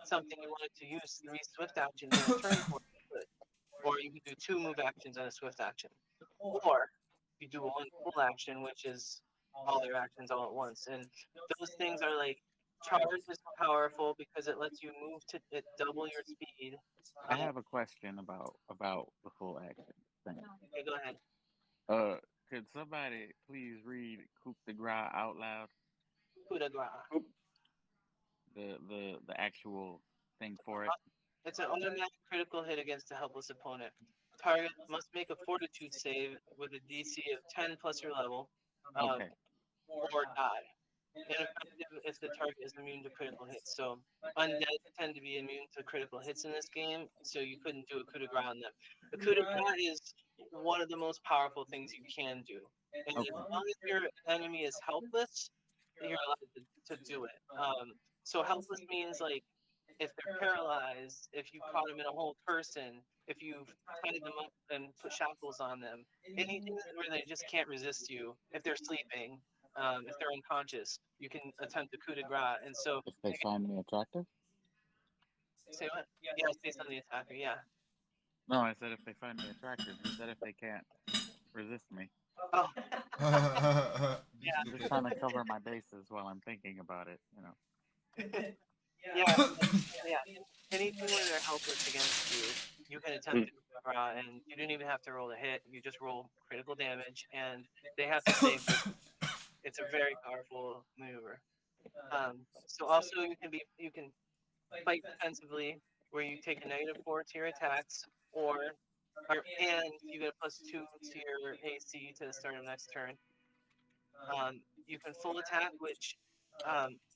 something you wanted to use 3 swift actions in a turn for, you could. Or you could do 2 move actions and a swift action. Or you do one full action, which is all their actions all at once. And those things are like charge is powerful because it lets you move to it double your speed.
I have a question about the full action thing.
Okay, go ahead.
Could somebody please read coup de grace out loud?
Coup de grace.
The actual thing for it.
It's an automatic critical hit against a helpless opponent. Target must make a fortitude save with a DC of 10 plus your level,
Okay.
or die. Ineffective if the target is immune to critical hits. So undead tend to be immune to critical hits in this game, so you couldn't do a coup de grace on them. The coup de grace is one of the most powerful things you can do. And as long as your enemy is helpless, you're allowed to do it. So helpless means like if they're paralyzed, if you caught them in a whole person, if you've tied them up and put shackles on them, anything where they just can't resist you, if they're sleeping, if they're unconscious, you can attempt a coup de grace. And so,
If they find me attractive?
say what? Yeah, it's based on the attacker. Yeah.
No, I said if they find me attractive. You said if they can't resist me.
Oh,
Yeah.
I'm just trying to cover my bases while I'm thinking about it. You know.
yeah. Anything where they're helpless against you, you can attempt to coup de grace, and you don't even have to roll a hit. You just roll critical damage, and they have to save. It's a very powerful maneuver. So also you can fight defensively, where you take a -4 to your attacks, and you get a +2 to your AC to the start of next turn. You can full attack, which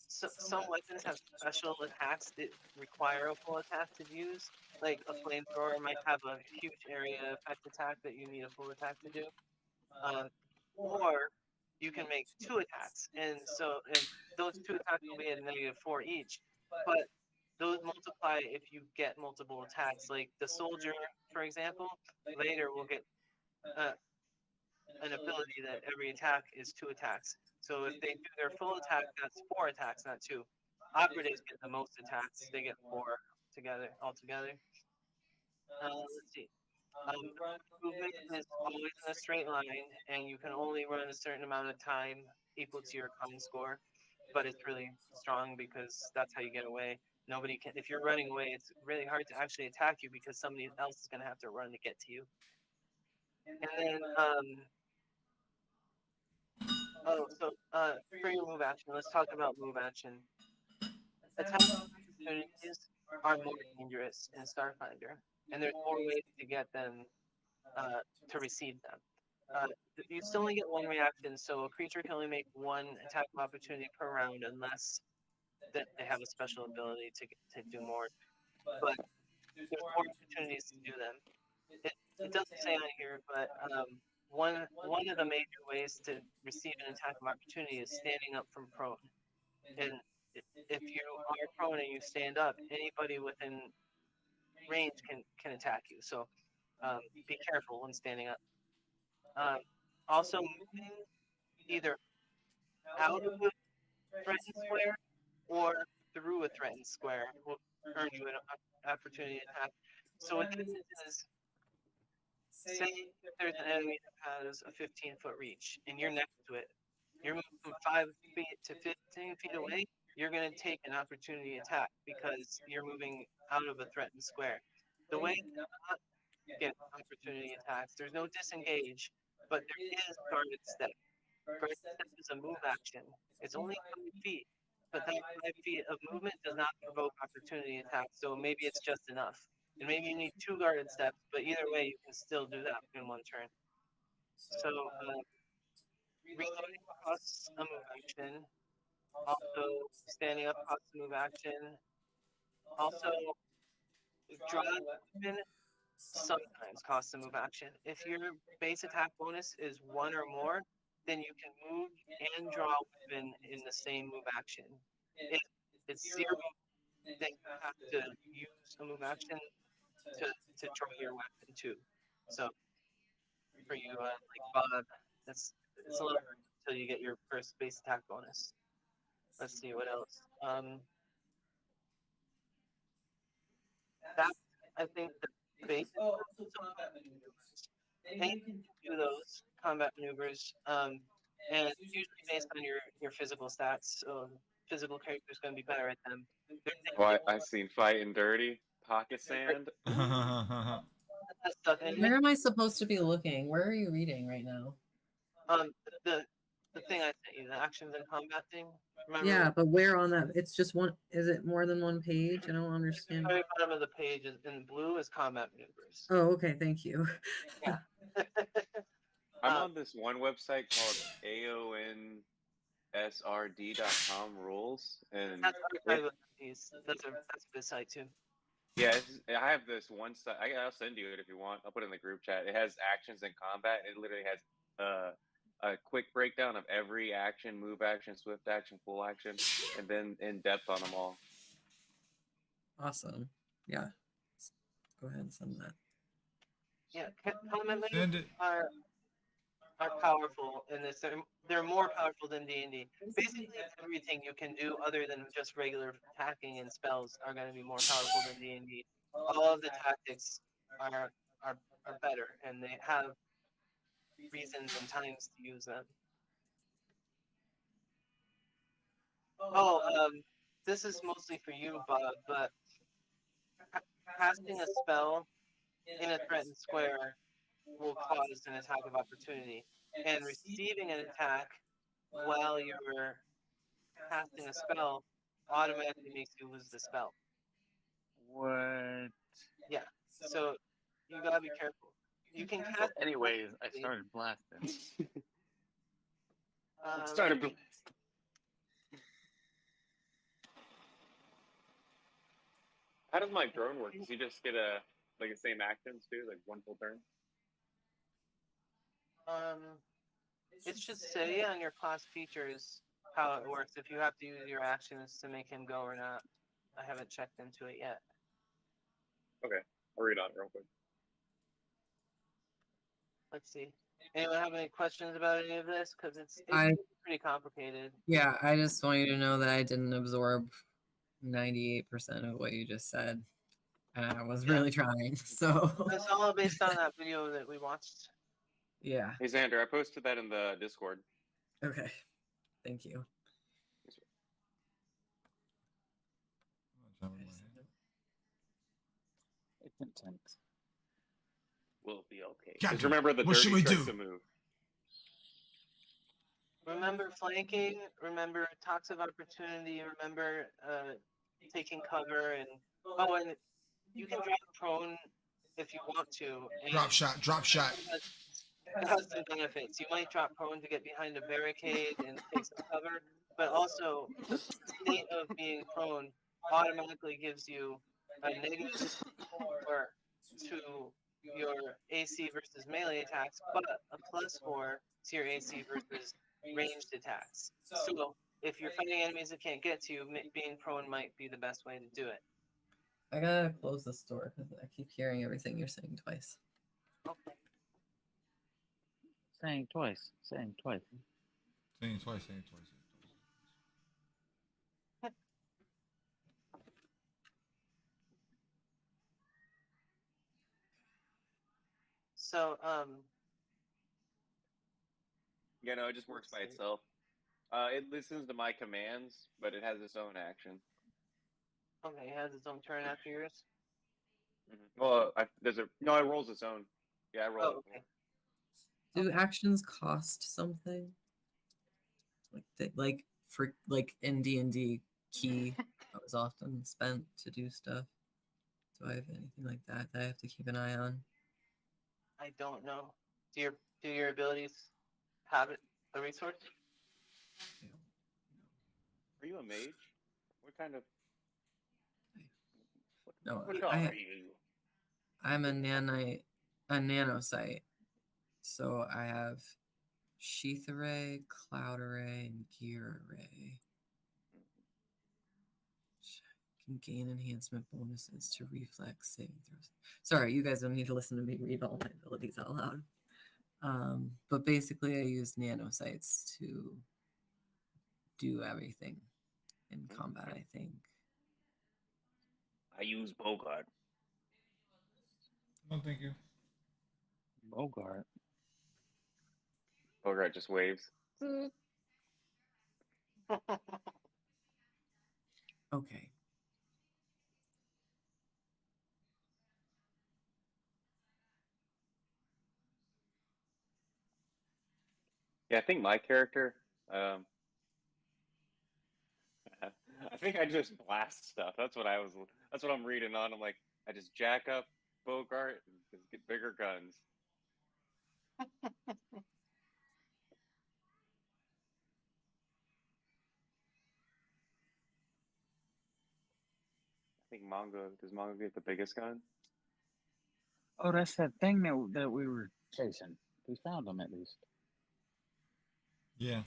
some weapons have special attacks that require a full attack to use. Like a flamethrower might have a huge area effect attack that you need a full attack to do. Or you can make 2 attacks, and those 2 attacks will be at -4 each. But those multiply if you get multiple attacks. Like the soldier, for example, later will get an ability that every attack is 2 attacks. So if they do their full attack, that's 4 attacks, not 2. Operatives get the most attacks; they get 4 altogether. Let's see. Movement is always in a straight line, and you can only run a certain amount of time equal to your con score. But it's really strong because that's how you get away. Nobody can. If you're running away, it's really hard to actually attack you because somebody else is going to have to run to get to you. And then, for your move action, let's talk about move action. Attack opportunities are more dangerous in Starfinder, and there's more ways to get them to receive them. You still only get 1 reaction, so a creature can only make 1 attack of opportunity per round unless that they have a special ability to do more. But there's more opportunities to do them. It doesn't say on here, but one of the major ways to receive an attack of opportunity is standing up from prone. And if you are prone and you stand up, anybody within range can attack you. So be careful when standing up. Also, moving either out of a threatened square or through a threatened square will earn you an opportunity attack. So what this is, say if there's an enemy that has a 15-foot reach and you're next to it, you're moving from 5 feet to 15 feet away, you're going to take an opportunity attack because you're moving out of a threatened square. The way to not get opportunity attacks, there's no disengage, but there is guarded step. Guarded step is a move action. It's only 5 feet, but that 5 feet of movement does not provoke opportunity attacks, so maybe it's just enough. And maybe you need 2 guarded steps, but either way, you can still do that in 1 turn. So, reloading costs a move action. Also, standing up costs a move action. Also, draw weapon sometimes costs a move action. If your base attack bonus is 1 or more, then you can move and draw a weapon in the same move action. If it's 0, then you have to use a move action to draw your weapon too. So for you, like Bob, it's a little hard until you get your first base attack bonus. Let's see what else. That I think the base. And you can do those combat maneuvers, and it's usually based on your physical stats. So physical character's going to be better at them.
Well, I seen Fighting Dirty, Pocket Sand.
Where am I supposed to be looking? Where are you reading right now?
The thing I sent you, the actions and combat thing. Remember?
Yeah, but where on that? It's just one. Is it more than 1 page? I don't understand.
The very bottom of the page in blue is combat maneuvers.
Oh, okay. Thank you.
Yeah.
I'm on this one website called aonsrd.com rules, and
that's a good site too.
Yeah, I have this one site. I'll send you it if you want. I'll put it in the group chat. It has actions and combat. It literally has a quick breakdown of every action, move action, swift action, full action, and then in depth on them all.
Awesome. Yeah. Go ahead and send that.
Yeah, combat maneuvers are powerful in this. They're more powerful than D&D. Basically, everything you can do other than just regular attacking and spells are going to be more powerful than D&D. All of the tactics are better, and they have reasons and times to use them. Oh, this is mostly for you, Bob, but casting a spell in a threatened square will cause an attack of opportunity, and receiving an attack while you're casting a spell automatically makes you lose the spell.
What?
Yeah. So you gotta be careful. You can cast.
Anyways, I started blasting.
Started blast. How does my drone work? Does he just get the same actions too, like one full turn?
It should say on your class features how it works. If you have to use your actions to make him go or not. I haven't checked into it yet.
Okay, I'll read on it real quick.
Let's see. Anyone have any questions about any of this? Because it's pretty complicated.
Yeah, I just want you to know that I didn't absorb 98% of what you just said. And I was really trying, so.
It's all based on that video that we watched.
Yeah.
Hey Xander, I posted that in the Discord.
Okay. Thank you.
It's intense.
We'll be okay.
Captain,
Just remember the
what should
dirty
we
tricks
do?
to move.
Remember flanking, remember talks of opportunity, remember taking cover, and you can drop prone if you want to. And
Drop shot, drop shot.
It has some benefits. You might drop prone to get behind a barricade and take some cover, but also the state of being prone automatically gives you a negative 4 to your AC versus melee attacks, but a +4 to your AC versus ranged attacks. So if you're fighting enemies that can't get to you, being prone might be the best way to do it.
I gotta close this door because I keep hearing everything you're saying twice.
Okay.
Saying twice. Saying twice.
Saying twice.
So,
Yeah, no, it just works by itself. It listens to my commands, but it has its own action.
okay, it has its own turn after yours.
Well, it rolls its own. Yeah, I roll.
Oh, okay.
Do actions cost something? Like in D&D, key that was often spent to do stuff. Do I have anything like that I have to keep an eye on?
I don't know. Do your abilities have a resource?
Are you a mage? What kind of?
No,
What are you?
I'm a nanosite. So I have sheath array, cloud array, and gear array. Can gain enhancement bonuses to reflex saving throws. Sorry, you guys don't need to listen to me read all my abilities out loud. But basically, I use nanosites to do everything in combat, I think.
I use Bogart.
No, thank you.
Bogart.
Bogart just waves.
Okay.
Yeah, I think my character. I think I just blast stuff. That's what I'm reading on. I'm like, I just jack up Bogart and just get bigger guns. I think does Mongo get the biggest gun?
Oh, that's that thing that we were chasing. We found them at least.
Yeah.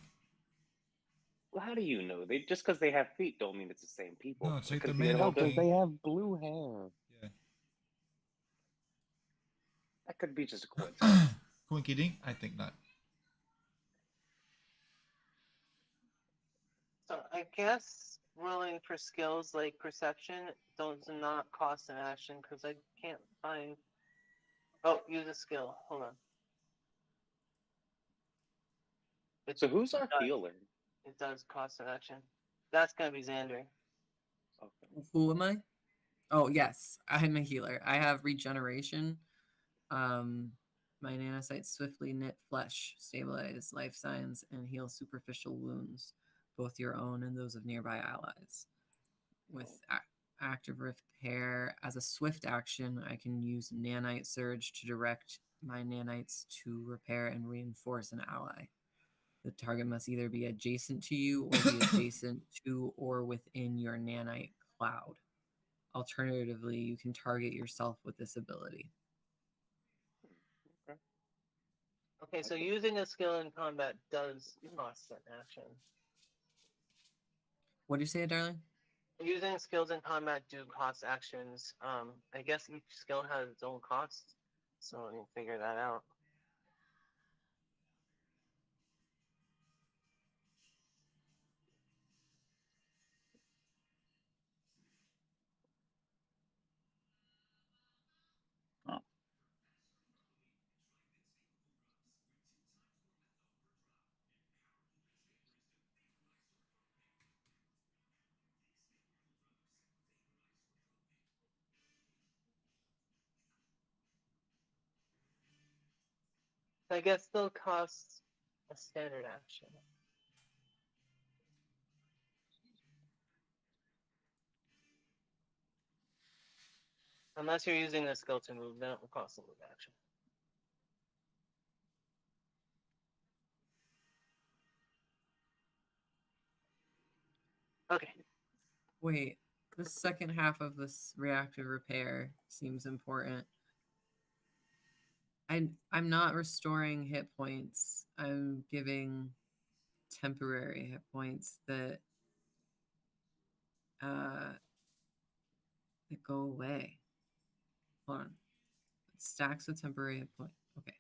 Well, how do you know? Just because they have feet don't mean it's the same people.
No, take
It
the
could be
man
all
out
Because
different.
they have blue hair.
Yeah.
That could be just a coincidence.
Quinky Dink? I think not.
So I guess rolling for skills like perception does not cost an action because I can't find. Oh, use a skill. Hold on.
So who's our healer?
It does cost an action. That's gonna be Xander.
Okay.
Who am I? Oh, yes. I'm a healer. I have regeneration. My nanosites swiftly knit flesh, stabilize life signs, and heal superficial wounds, both your own and those of nearby allies. With active repair. As a swift action, I can use Nanite Surge to direct my nanites to repair and reinforce an ally. The target must either be adjacent to you or be adjacent to or within your nanite cloud. Alternatively, you can target yourself with this ability.
Okay, so using a skill in combat does cost an action.
What do you say, darling?
Using skills in combat do cost actions. I guess each skill has its own cost, so let me figure that out.
Oh.
I guess still costs a standard action. Unless you're using a skill to move, then it will cost a move action. Okay.
Wait, the second half of this reactive repair seems important. I'm not restoring hit points. I'm giving temporary hit points that go away. Hold on. Stacks of temporary hit point. Okay.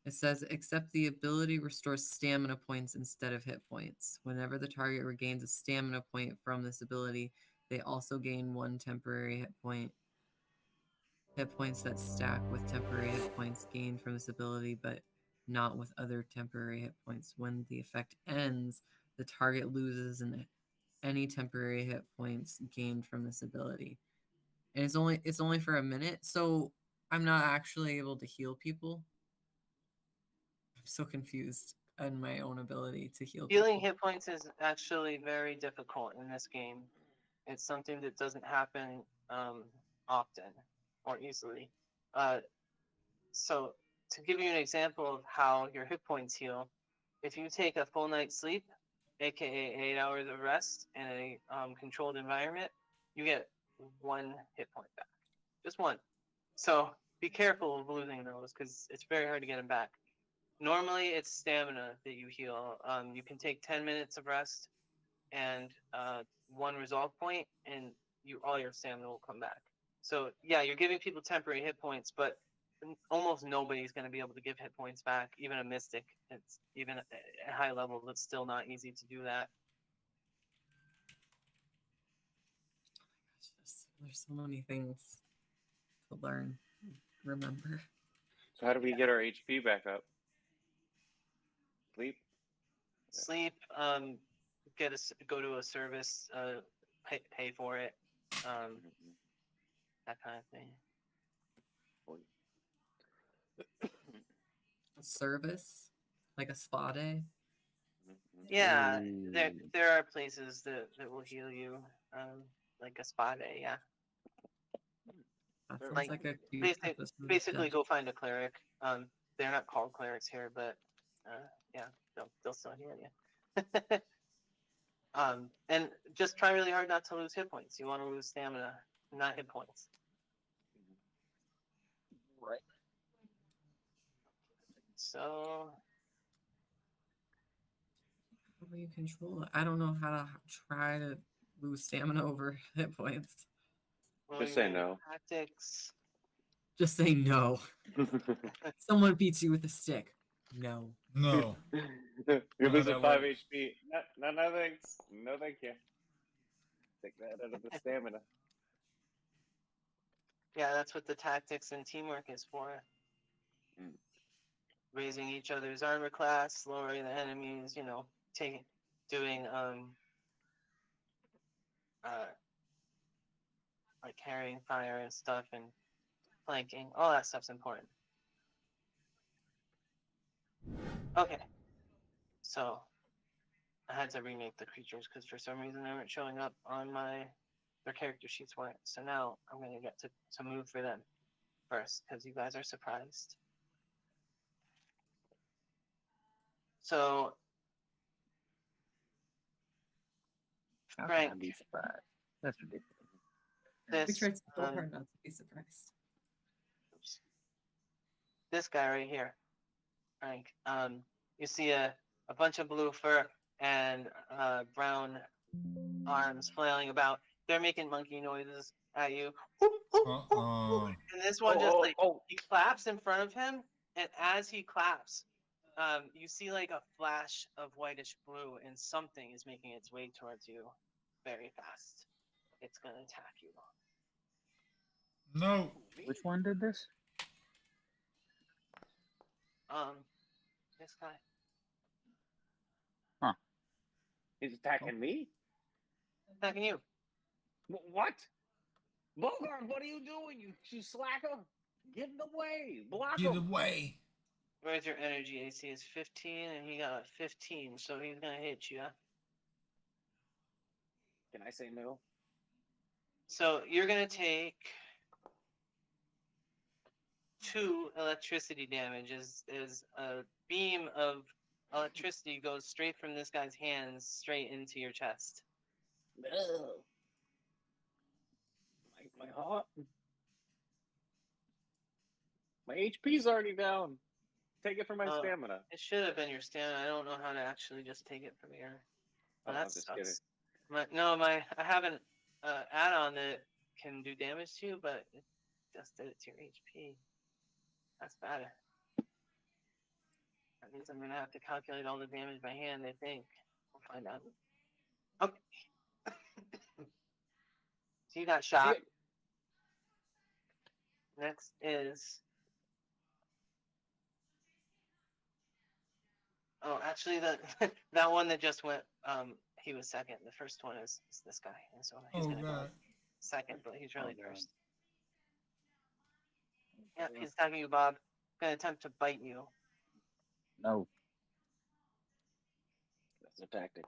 It says, except the ability restores stamina points instead of hit points. Whenever the target regains a stamina point from this ability, they also gain 1 temporary hit point. Hit points that stack with temporary hit points gained from this ability, but not with other temporary hit points. When the effect ends, the target loses any temporary hit points gained from this ability. And it's only for a minute, so I'm not actually able to heal people. I'm so confused on my own ability to heal
Healing
people.
hit points is actually very difficult in this game. It's something that doesn't happen often or easily. So to give you an example of how your hit points heal, if you take a full night's sleep, aka 8 hours of rest in a controlled environment, you get 1 hit point back. Just 1. So be careful of losing those because it's very hard to get them back. Normally, it's stamina that you heal. You can take 10 minutes of rest and 1 resolve point, and all your stamina will come back. So yeah, you're giving people temporary hit points, but almost nobody's going to be able to give hit points back. Even a mystic, it's even at high level, it's still not easy to do that.
There's so many things to learn, remember.
So how do we get our HP back up? Sleep.
Sleep. Go to a service. Pay for it. That kind of thing.
A service, like a spa day.
Yeah, there are places that will heal you, like a spa day. Yeah.
That sounds
Like,
like a cute episode.
basically go find a cleric. They're not called clerics here, but yeah, they'll still heal you. And just try really hard not to lose hit points. You want to lose stamina, not hit points.
Right.
So
How do you control it? I don't know how to try to lose stamina over hit points.
well,
Just
you
say
mean
no.
Tactics.
Just say no. Someone beats you with a stick. No.
No.
You're losing
that
5
works.
HP. No thanks. No thank you. Take that out of the stamina.
Yeah, that's what the tactics and teamwork is for.
Mm.
Raising each other's armor class, lowering the enemies. Doing like carrying fire and stuff and flanking. All that stuff's important. Okay. So I had to remake the creatures because for some reason they weren't showing up on my their character sheets weren't. So now I'm gonna get to move for them first because you guys are surprised. So
How can I
Frank,
be surprised? That's ridiculous.
We
this
tried so hard not to be surprised.
this guy right here, Frank. You see a bunch of blue fur and brown arms flailing about. They're making monkey noises at you. And this one just like he claps in front of him, and as he claps, you see like a flash of whitish blue, and something is making its way towards you very fast. It's gonna attack you.
No.
Which one did this?
This guy.
He's attacking me.
Attacking you.
What? Bogart, what are you doing? You slacker! Get in the way! Block
Get
him!
away.
Where's your energy? AC is 15, and he got a 15, so he's gonna hit you.
Can I say no?
So you're gonna take 2 electricity damage. Is a beam of electricity goes straight from this guy's hands straight into your chest.
No. My heart. My HP's already down. Take it from my
Oh.
stamina.
It should have been your stamina. I don't know how to actually just take it from here.
Oh,
That
I'm just kidding.
sucks. I have an add-on that can do damage to you, but it just did it to your HP. That's bad. That means I'm gonna have to calculate all the damage by hand. I think we'll find out. Okay. So you got shot. Next is. Oh, actually, that one that just went. He was second. The first one is this guy, and so he's
Oh
gonna go
God.
second, but he's really
God.
first. Yep, he's attacking you, Bob. Gonna attempt to bite you.
No.
That's a tactic.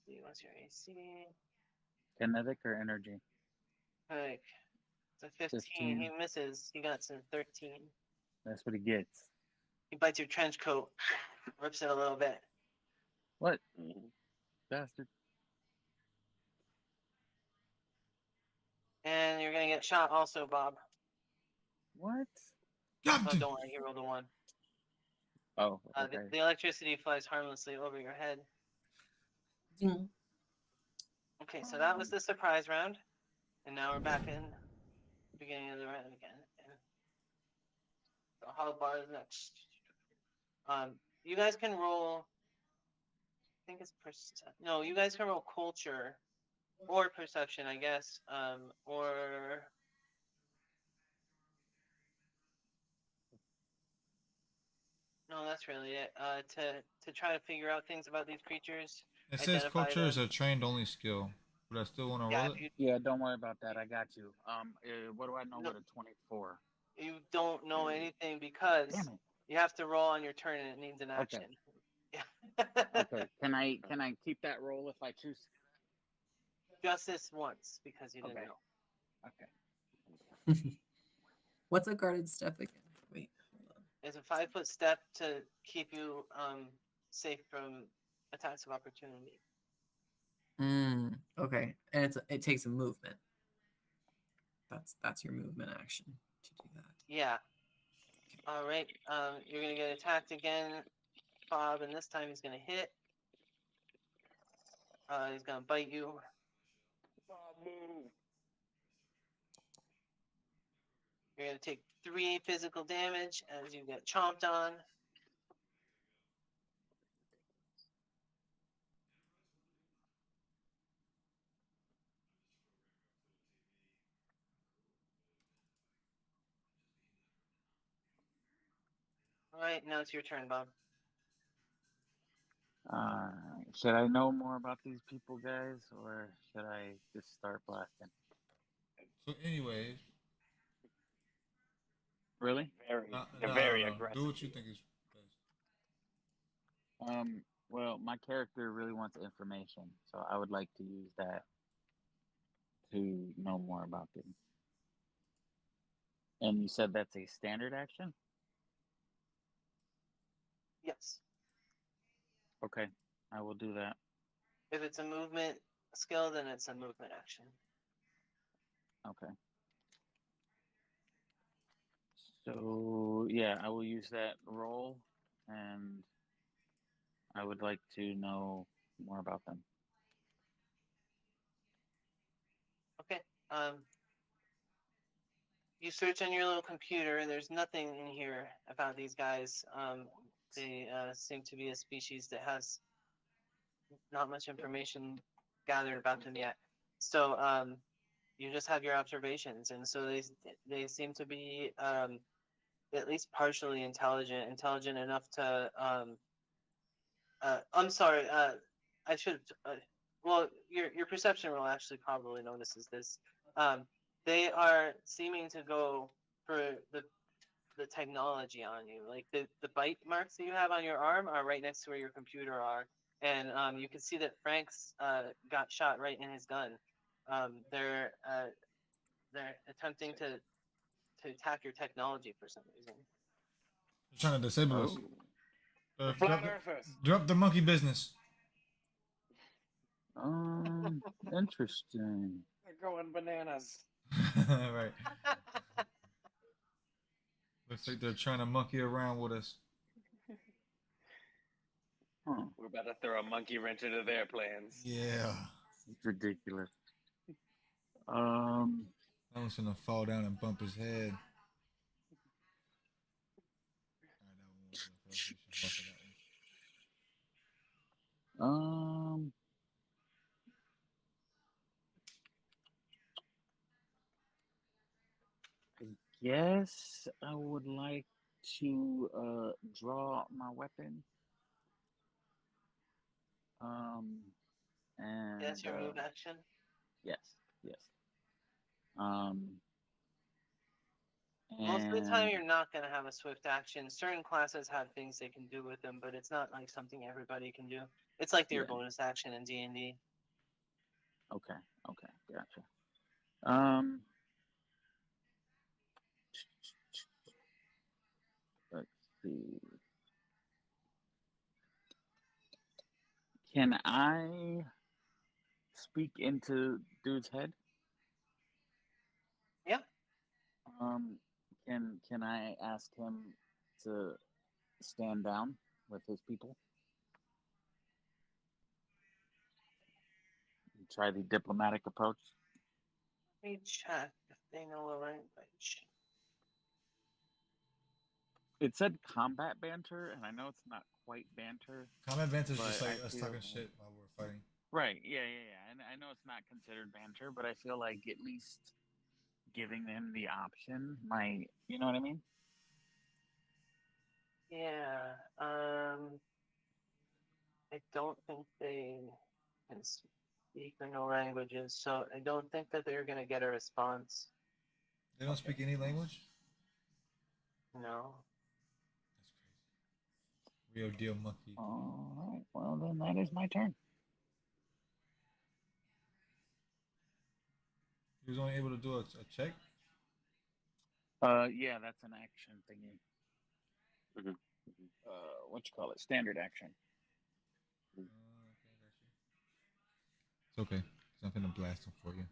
See, what's your AC?
Kinetic or energy?
Like, it's a 15.
15.
He misses. He got some 13.
That's what he gets.
He bites your trench coat, rips it a little bit.
What?
Mm-hmm.
Bastard.
And you're gonna get shot also, Bob.
What?
Oh,
Captain.
don't worry, he rolled a 1.
Oh, okay.
The electricity flies harmlessly over your head.
Mm.
Okay, so that was the surprise round. And now we're back in the beginning of the round again. And the hollow bar is next. You guys can roll. I think it's no. You guys can roll culture or perception, I guess. Or no, that's really it. To try to figure out things about these creatures.
It says
identify
culture is
them.
a trained only skill. But I still want to
Yeah,
roll
if
it.
Yeah, don't worry about that. I got you. What do I know
No.
with a 24?
you don't know anything because
Damn it.
you have to roll on your turn and it needs an action.
Okay. Can I keep that roll if I choose?
Just this once because you didn't
Okay.
know.
Okay.
What's a guarded step again? Wait, hold on.
It's a 5-foot step to keep you safe from attacks of opportunity.
Okay, and it takes a movement. That's your movement action to do that.
Yeah. All right. You're gonna get attacked again, Bob, and this time he's gonna hit. He's gonna bite you.
Bob, move.
You're gonna take 3 physical damage as you get chomped on. All right, now it's your turn, Bob.
Should I know more about these people, guys, or should I just start blasting?
So, anyways,
Really?
Very,
no,
they're very
no.
aggressive.
Do what you think is best.
Well, my character really wants information, so I would like to use that to know more about them. And you said that's a standard action?
Yes.
Okay, I will do that.
If it's a movement skill, then it's a movement action.
Okay. So, yeah, I will use that roll, and I would like to know more about them.
Okay. You search on your little computer, and there's nothing in here about these guys. They seem to be a species that has not much information gathered about them yet. So you just have your observations, and so they seem to be at least partially intelligent enough to. I'm sorry. I should. Well, your perception roll actually probably notices this. They are seeming to go for the technology on you. Like the bite marks that you have on your arm are right next to where your computer are, and you can see that Frank's got shot right in his gun. They're attempting to attack your technology for some reason.
They're trying to disable us.
Flat Earthers.
Drop the monkey business.
Interesting.
They're going bananas.
Right. Looks like they're trying to monkey around with us.
Huh.
We're about to throw a monkey wrench into their plans.
Yeah.
It's ridiculous.
That one's gonna fall down and bump his head.
I guess I would like to draw my weapon. And
That's your move action.
yes. And
Most of the time, you're not going to have a swift action. Certain classes have things they can do with them, but it's not like something everybody can do. It's like their
Yeah.
bonus action in D&D.
Okay, gotcha. Let's see. Can I speak into dude's head?
Yeah.
Can I ask him to stand down with his people? Try the diplomatic approach.
Let me check if they know a language.
It said combat banter, and I know it's not quite banter.
Combat banter is just
But
like
I
us
feel
talking
like-
shit while we're fighting.
Right, yeah. And I know it's not considered banter, but I feel like at least giving them the option might, you know what I mean?
Yeah. I don't think they can speak or know languages, so I don't think that they're going to get a response.
They don't speak any language?
No.
That's crazy. Real deal monkey.
All right, well, then that is my turn.
He was only able to do a check?
Yeah, that's an action thingy.
Mhm.
What you call it? Standard action.
It's okay. 'Cause I'm gonna blast him for you.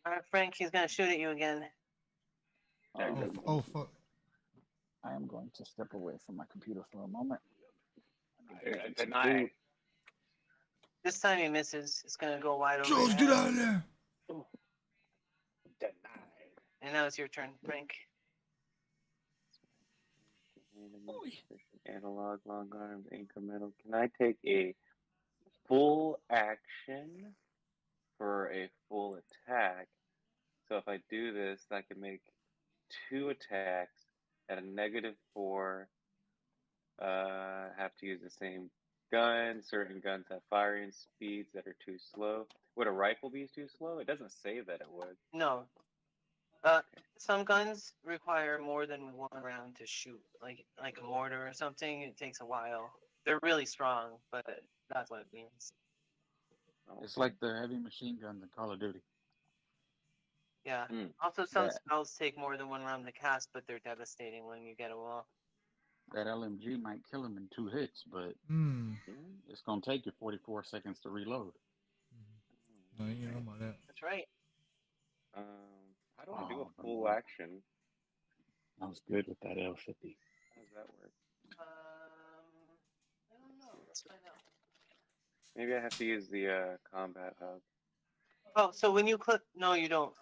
All right, Frank, he's going to shoot at you again.
Oh fuck.
I am going to step away from my computer for a moment.
I deny.
This time he misses. It's going to go wide over.
George,
your
get
head.
out of there!
Denied.
And now it's your turn, Frank.
Analog, long arms, incremental. Can I take a full action for a full attack? So if I do this, I can make 2 attacks at a -4. Have to use the same gun. Certain guns have firing speeds that are too slow. Would a rifle be too slow? It doesn't say that it would.
No. Some guns require more than one round to shoot, like a mortar or something. It takes a while. They're really strong, but that's what it means.
It's like the heavy machine guns in Call of Duty.
Yeah.
Mm.
Also, some
That
spells take more than one round to cast, but they're devastating when you get them off.
that LMG might kill him in 2 hits, but
Hmm.
it's gonna take you 44 seconds to reload.
No, you know about that.
That's right.
How do I do a
Oh,
full
man.
action?
I was good with that L50.
How does that work?
I don't know. Let's find out.
Maybe I have to use the combat hub.
Oh, so when you click, no, you don't.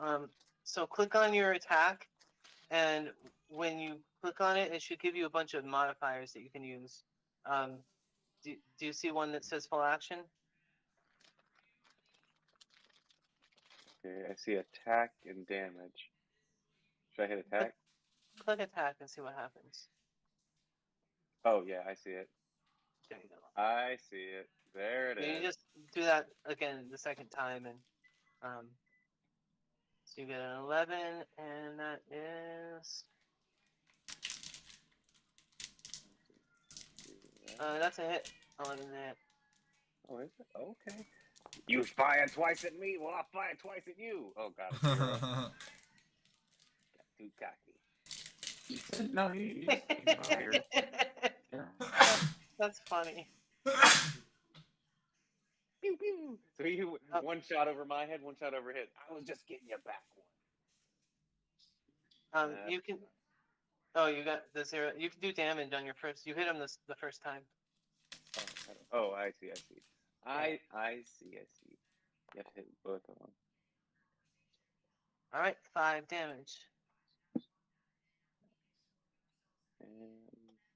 So click on your attack, and when you click on it, it should give you a bunch of modifiers that you can use. Do you see one that says full action?
Okay, I see attack and damage. Should I hit attack?
Click attack and see what happens.
Oh yeah, I see it.
There you go.
I see it. There it
You
is.
just do that again the second time, and so you get an 11, and that is that's a hit. 11 hit.
Oh, is it? Okay. You fired twice at me. Well, I fired twice at you. Oh god, it's zero. Got too cocky.
No, he's fired. Yeah.
That's funny.
Pew pew. So you one shot over my head, one shot over his. I was just getting you back one.
You can. Oh, you got the 0. You can do damage on your first. You hit him the first time.
Oh, I see. I see. You have to hit both of them.
All right, 5 damage.
And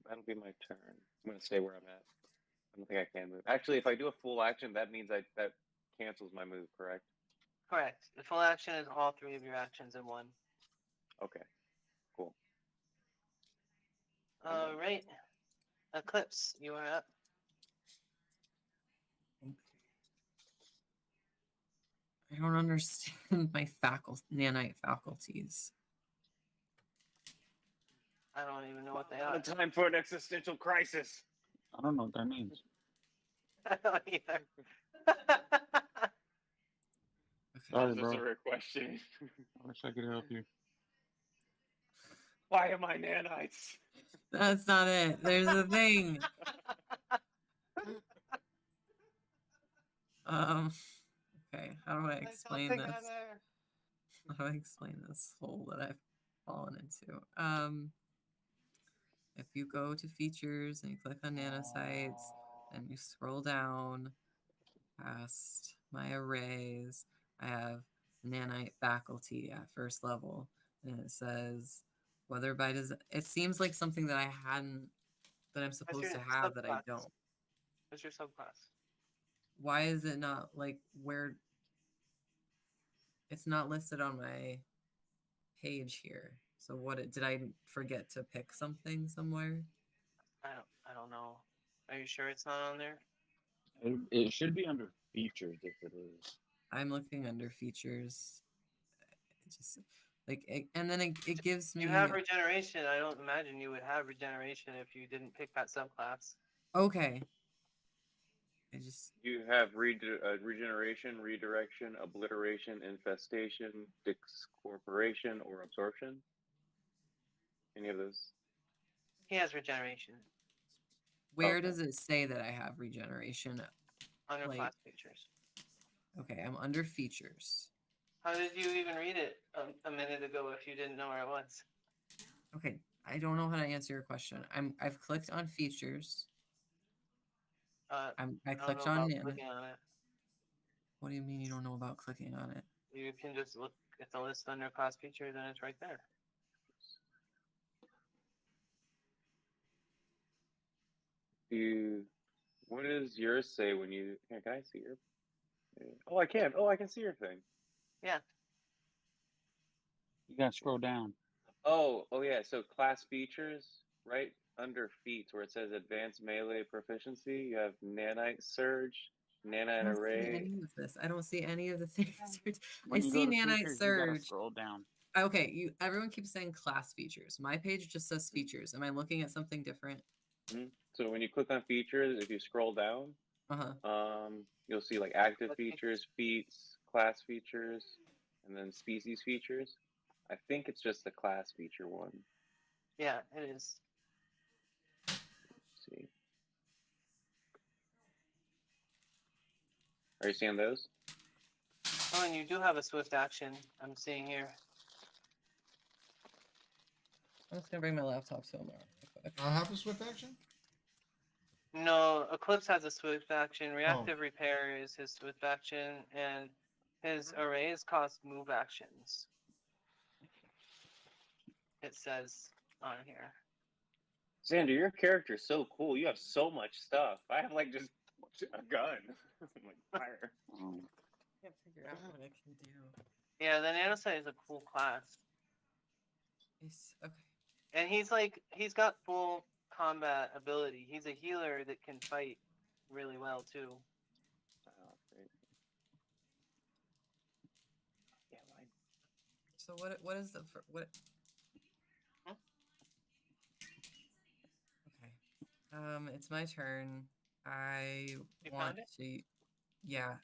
that'll be my turn. I'm gonna stay where I'm at. I don't think I can move. Actually, if I do a full action, that means that cancels my move, correct?
Correct. The full action is all 3 of your actions in one.
Okay. Cool.
All right. Eclipse, you are up.
I don't understand my nanite faculties.
I don't even know what they
Not
are.
a time for an existential crisis.
I don't know what that means.
I don't either.
Sorry,
That's
bro.
a rare question.
I wish I could help you.
Why am I nanites?
That's not it. There's a thing. Okay, how do I explain this? How do I explain this hole that I've fallen into? If you go to features and you click on nanosites and you scroll down past my arrays, I have nanite faculty at first level, and it says whether by design. It seems like something that I'm supposed to have that I don't.
What's your subclass?
Why is it not like where? It's not listed on my page here. So did I forget to pick something somewhere?
I don't know. Are you sure it's not on there?
It should be under features if it is.
I'm looking under features. Just like and then it gives me.
You have regeneration. I don't imagine you would have regeneration if you didn't pick that subclass.
Okay.
You have regeneration, redirection, obliteration, infestation, discorporation, or absorption. Any of those?
He has regeneration.
Where does it say that I have regeneration?
Under class features.
Okay, I'm under features.
How did you even read it a minute ago if you didn't know where it was?
Okay, I don't know how to answer your question. I've clicked on features. I clicked on it.
Clicking on it.
What do you mean you don't know about clicking on it?
You can just look at the list under class features and it's right there.
What does yours say when you? Can I see your? Oh, I can. Oh, I can see your thing.
Yeah.
You gotta scroll down.
Oh yeah. So class features, right under feats where it says advanced melee proficiency, you have nanite surge, nanite array.
Any of this. I don't see any of the things. I
When you
see
go to
nanite
features,
surge.
you gotta scroll down.
Okay, everyone keeps saying class features. My page just says features. Am I looking at something different?
So when you click on features, if you scroll down, you'll see like active
What
features, feats, class features, and then species features. I think it's just the class feature one.
Yeah, it is.
Let's see. Are you seeing those?
Oh, and you do have a swift action. I'm seeing here.
I'm just gonna bring my laptop so I'm not real quick.
I have a swift action.
No, Eclipse has a swift action. Reactive Repair is his swift action, and his arrays cost move actions. It says on here.
Xander, your character is so cool. You have so much stuff. I have like just a gun. Like fire.
Oh.
I can't figure out what I can do.
Yeah, the Nanosite is a cool class,
Okay.
and he's got full combat ability. He's a healer that can fight really well too.
Oh, great. Yeah, mine.
So what is the what?
Huh?
Okay. It's my turn. I
You
want
found it?
to. Yeah.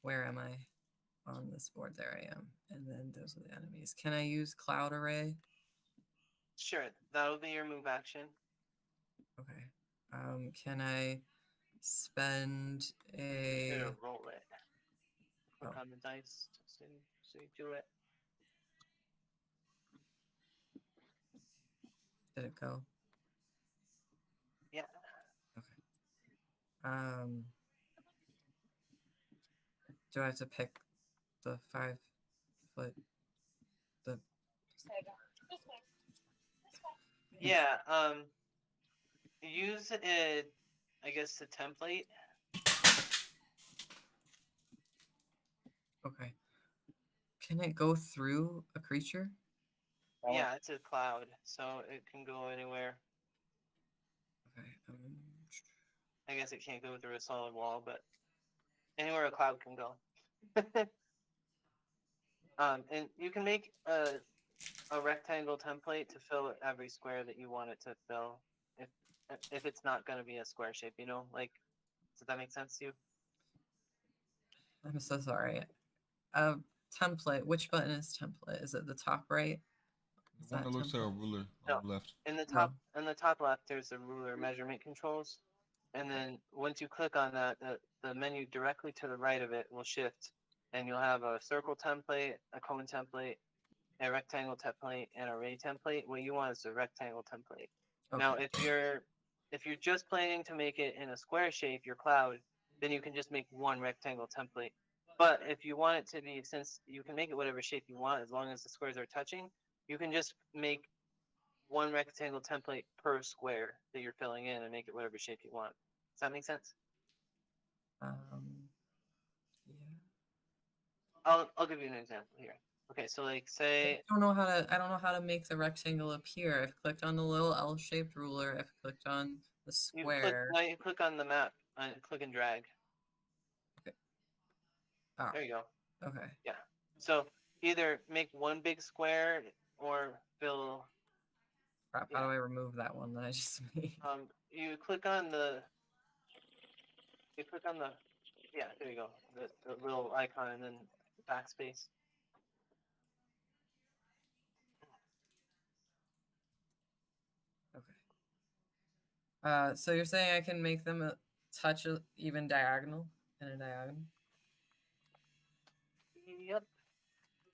Where am I? On this board, there I am. And then those are the enemies. Can I use Cloud Array?
Sure, that'll be your move action.
Okay. Can I spend
You're
a?
gonna roll it. Click
Oh.
on the dice so you do it.
Did it go?
Yeah.
Okay. Do I have to pick the 5 foot? The
Yeah. Use it. I guess the template.
Okay. Can it go through a creature?
Yeah, it's a cloud, so it can go anywhere.
Okay.
I guess it can't go through a solid wall, but anywhere a cloud can go. And you can make a rectangle template to fill every square that you want it to fill. If it's not going to be a square shape, you know, like, does that make sense to you?
I'm so sorry. Template. Which button is template? Is it the top right?
The one that looks like a ruler
No.
on the left.
In the
Oh.
top, in the top left, there's the ruler measurement controls, and then once you click on that, the menu directly to the right of it will shift, and you'll have a circle template, a cone template, a rectangle template, and a ray template. What you want is a rectangle template.
Okay.
Now, if you're just planning to make it in a square shape, your cloud, then you can just make one rectangle template. But if you want it to be, since you can make it whatever shape you want as long as the squares are touching, you can just make one rectangle template per square that you're filling in and make it whatever shape you want. Does that make sense?
Yeah.
I'll give you an example here. Okay, so like say
I don't know how to make the rectangle appear. I've clicked on the little L-shaped ruler. I've clicked on the square.
you click on the map and click and drag.
Okay. Oh,
There you go.
okay.
Yeah. So either make one big square or fill.
Crap, how do I remove that one that I just made?
You click on the. You click on the. Yeah, there you go. The little icon and then backspace.
Okay. So you're saying I can make them touch even diagonal in a diagonal?
Yep.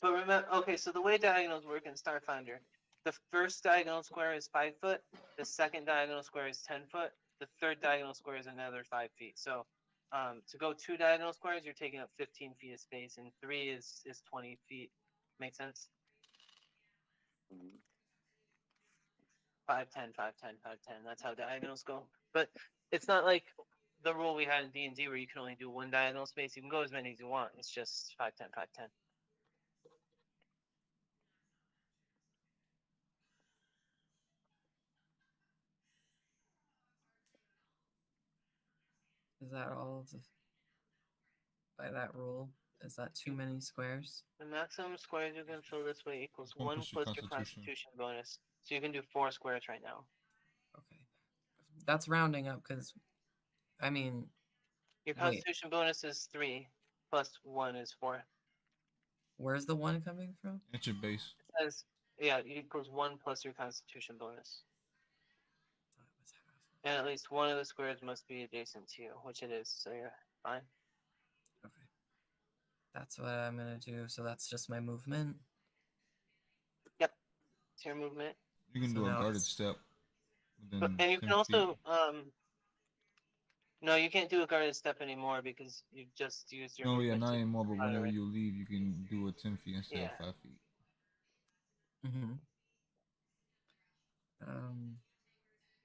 But remember, okay, so the way diagonals work in Starfinder, the first diagonal square is 5 foot, the second diagonal square is 10 foot, the third diagonal square is another 5 feet. So to go 2 diagonal squares, you're taking up 15 feet of space, and 3 is 20 feet. Make sense? 5, 10, 5, 10, 5, 10. That's how diagonals go. But it's not like the rule we had in D&D where you can only do 1 diagonal space. You can go as many as you want. It's just 5, 10, 5, 10.
Is that all by that rule? Is that too many squares?
The maximum squares you can fill this way equals
One
1
plus your
plus your
constitution.
constitution bonus. So you can do 4 squares right now.
Okay. That's rounding up because, I mean,
Your
wait,
constitution bonus is 3 plus 1 is 4.
where's the one coming from?
At your base.
It says, yeah, it equals 1 plus your constitution bonus.
I thought it was half.
And at least one of the squares must be adjacent to you, which it is, so you're fine.
Okay. That's what I'm gonna do. So that's just my movement.
It's your movement.
You can
So
do a
now
guarded
it's-
step.
But, and you can also, no, you can't do a guarded step anymore because you just used your
No, yeah,
movement
not
to
anymore. But
fire
whenever
it.
you leave, you can do a 10 feet instead
Yeah.
of 5 feet.
Mm-hmm.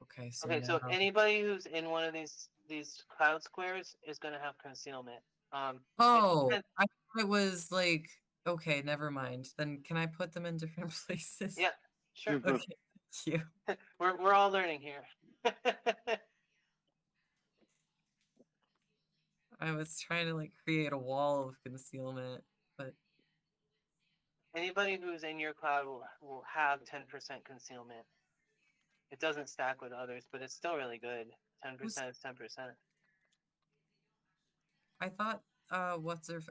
Okay, so
Okay, so
now
anybody who's in one of these cloud squares is gonna have concealment. it
oh,
depends-
I thought it was like, okay, never mind. Then can I put them in different places?
Yeah, sure.
Okay, thank you.
we're all learning here.
I was trying to like create a wall of concealment, but
Anybody who's in your cloud will have 10% concealment. It doesn't stack with others, but it's still really good. 10% is 10%.
I thought what's her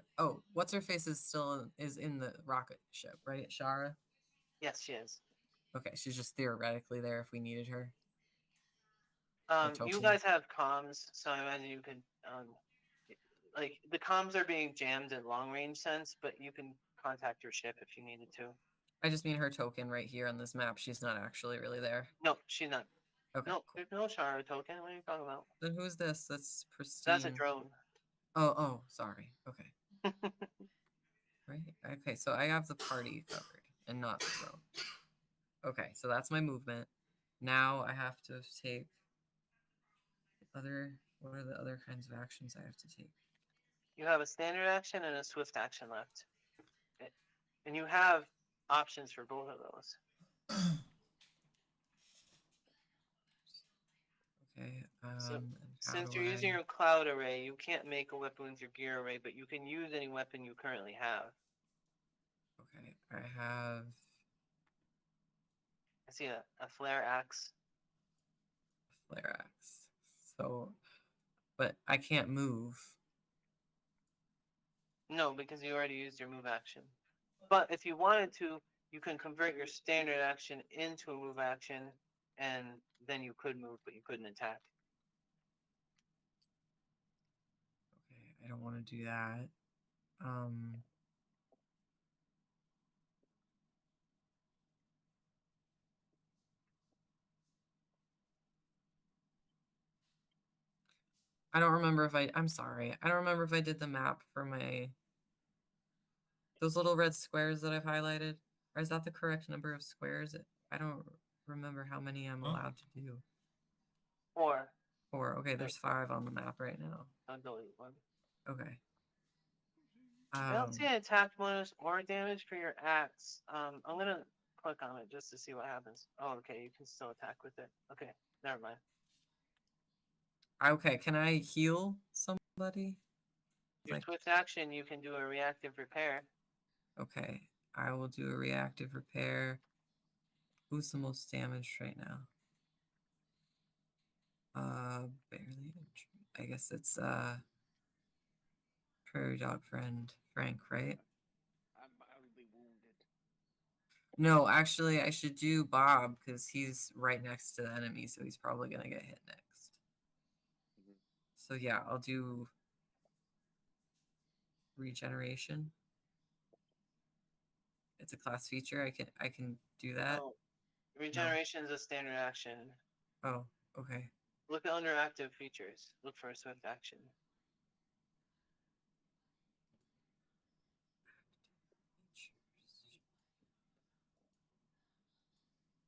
what's her face is still is in the rocket ship, right? Shara?
Yes, she is.
Okay, she's just theoretically there if we needed her.
You
token.
guys have comms, so I imagine you could like the comms are being jammed in long range sense, but you can contact your ship if you needed to.
I just mean her token right here on this map. She's not actually really there.
No, she's not.
Okay,
No,
cool.
there's no Shara token. What are you talking about?
Then who's this? That's pristine.
That's a drone.
Oh, sorry. Okay. Right. Okay, so I have the party covered and not the drone. Okay, so that's my movement. Now I have to take other. What are the other kinds of actions I have to take?
You have a standard action and a swift action left. And you have options for both of those.
Okay.
So,
and how
Since
do
you're using
I-
your cloud array, you can't make a weapon with your gear array, but you can use any weapon you currently have.
Okay, I have
I see a flare axe.
a flare axe. So, but I can't move.
No, because you already used your move action. But if you wanted to, you can convert your standard action into a move action, and then you could move, but you couldn't attack.
Okay, I don't want to do that. I don't remember if I'm sorry. I don't remember if I did the map for those little red squares that I've highlighted. Or is that the correct number of squares? I don't remember how many I'm allowed to do.
Or
Okay, there's 5 on the map right now.
I'll delete one.
Okay.
I don't see an attack bonus or damage for your axe. I'm gonna click on it just to see what happens. Oh, okay, you can still attack with it. Okay, never mind.
Okay, can I heal somebody?
Your
Like,
swift action, you can do a reactive repair.
okay, I will do a reactive repair. Who's the most damaged right now? Barely injured. I guess it's Prairie Dog Friend Frank, right?
I'm mildly wounded.
No, actually, I should do Bob because he's right next to the enemy, so he's probably gonna get hit next.
Mhm.
So yeah, I'll do regeneration. It's a class feature. I can do that.
Oh, regeneration is a standard action.
Oh, okay.
Look at under active features. Look for a swift action.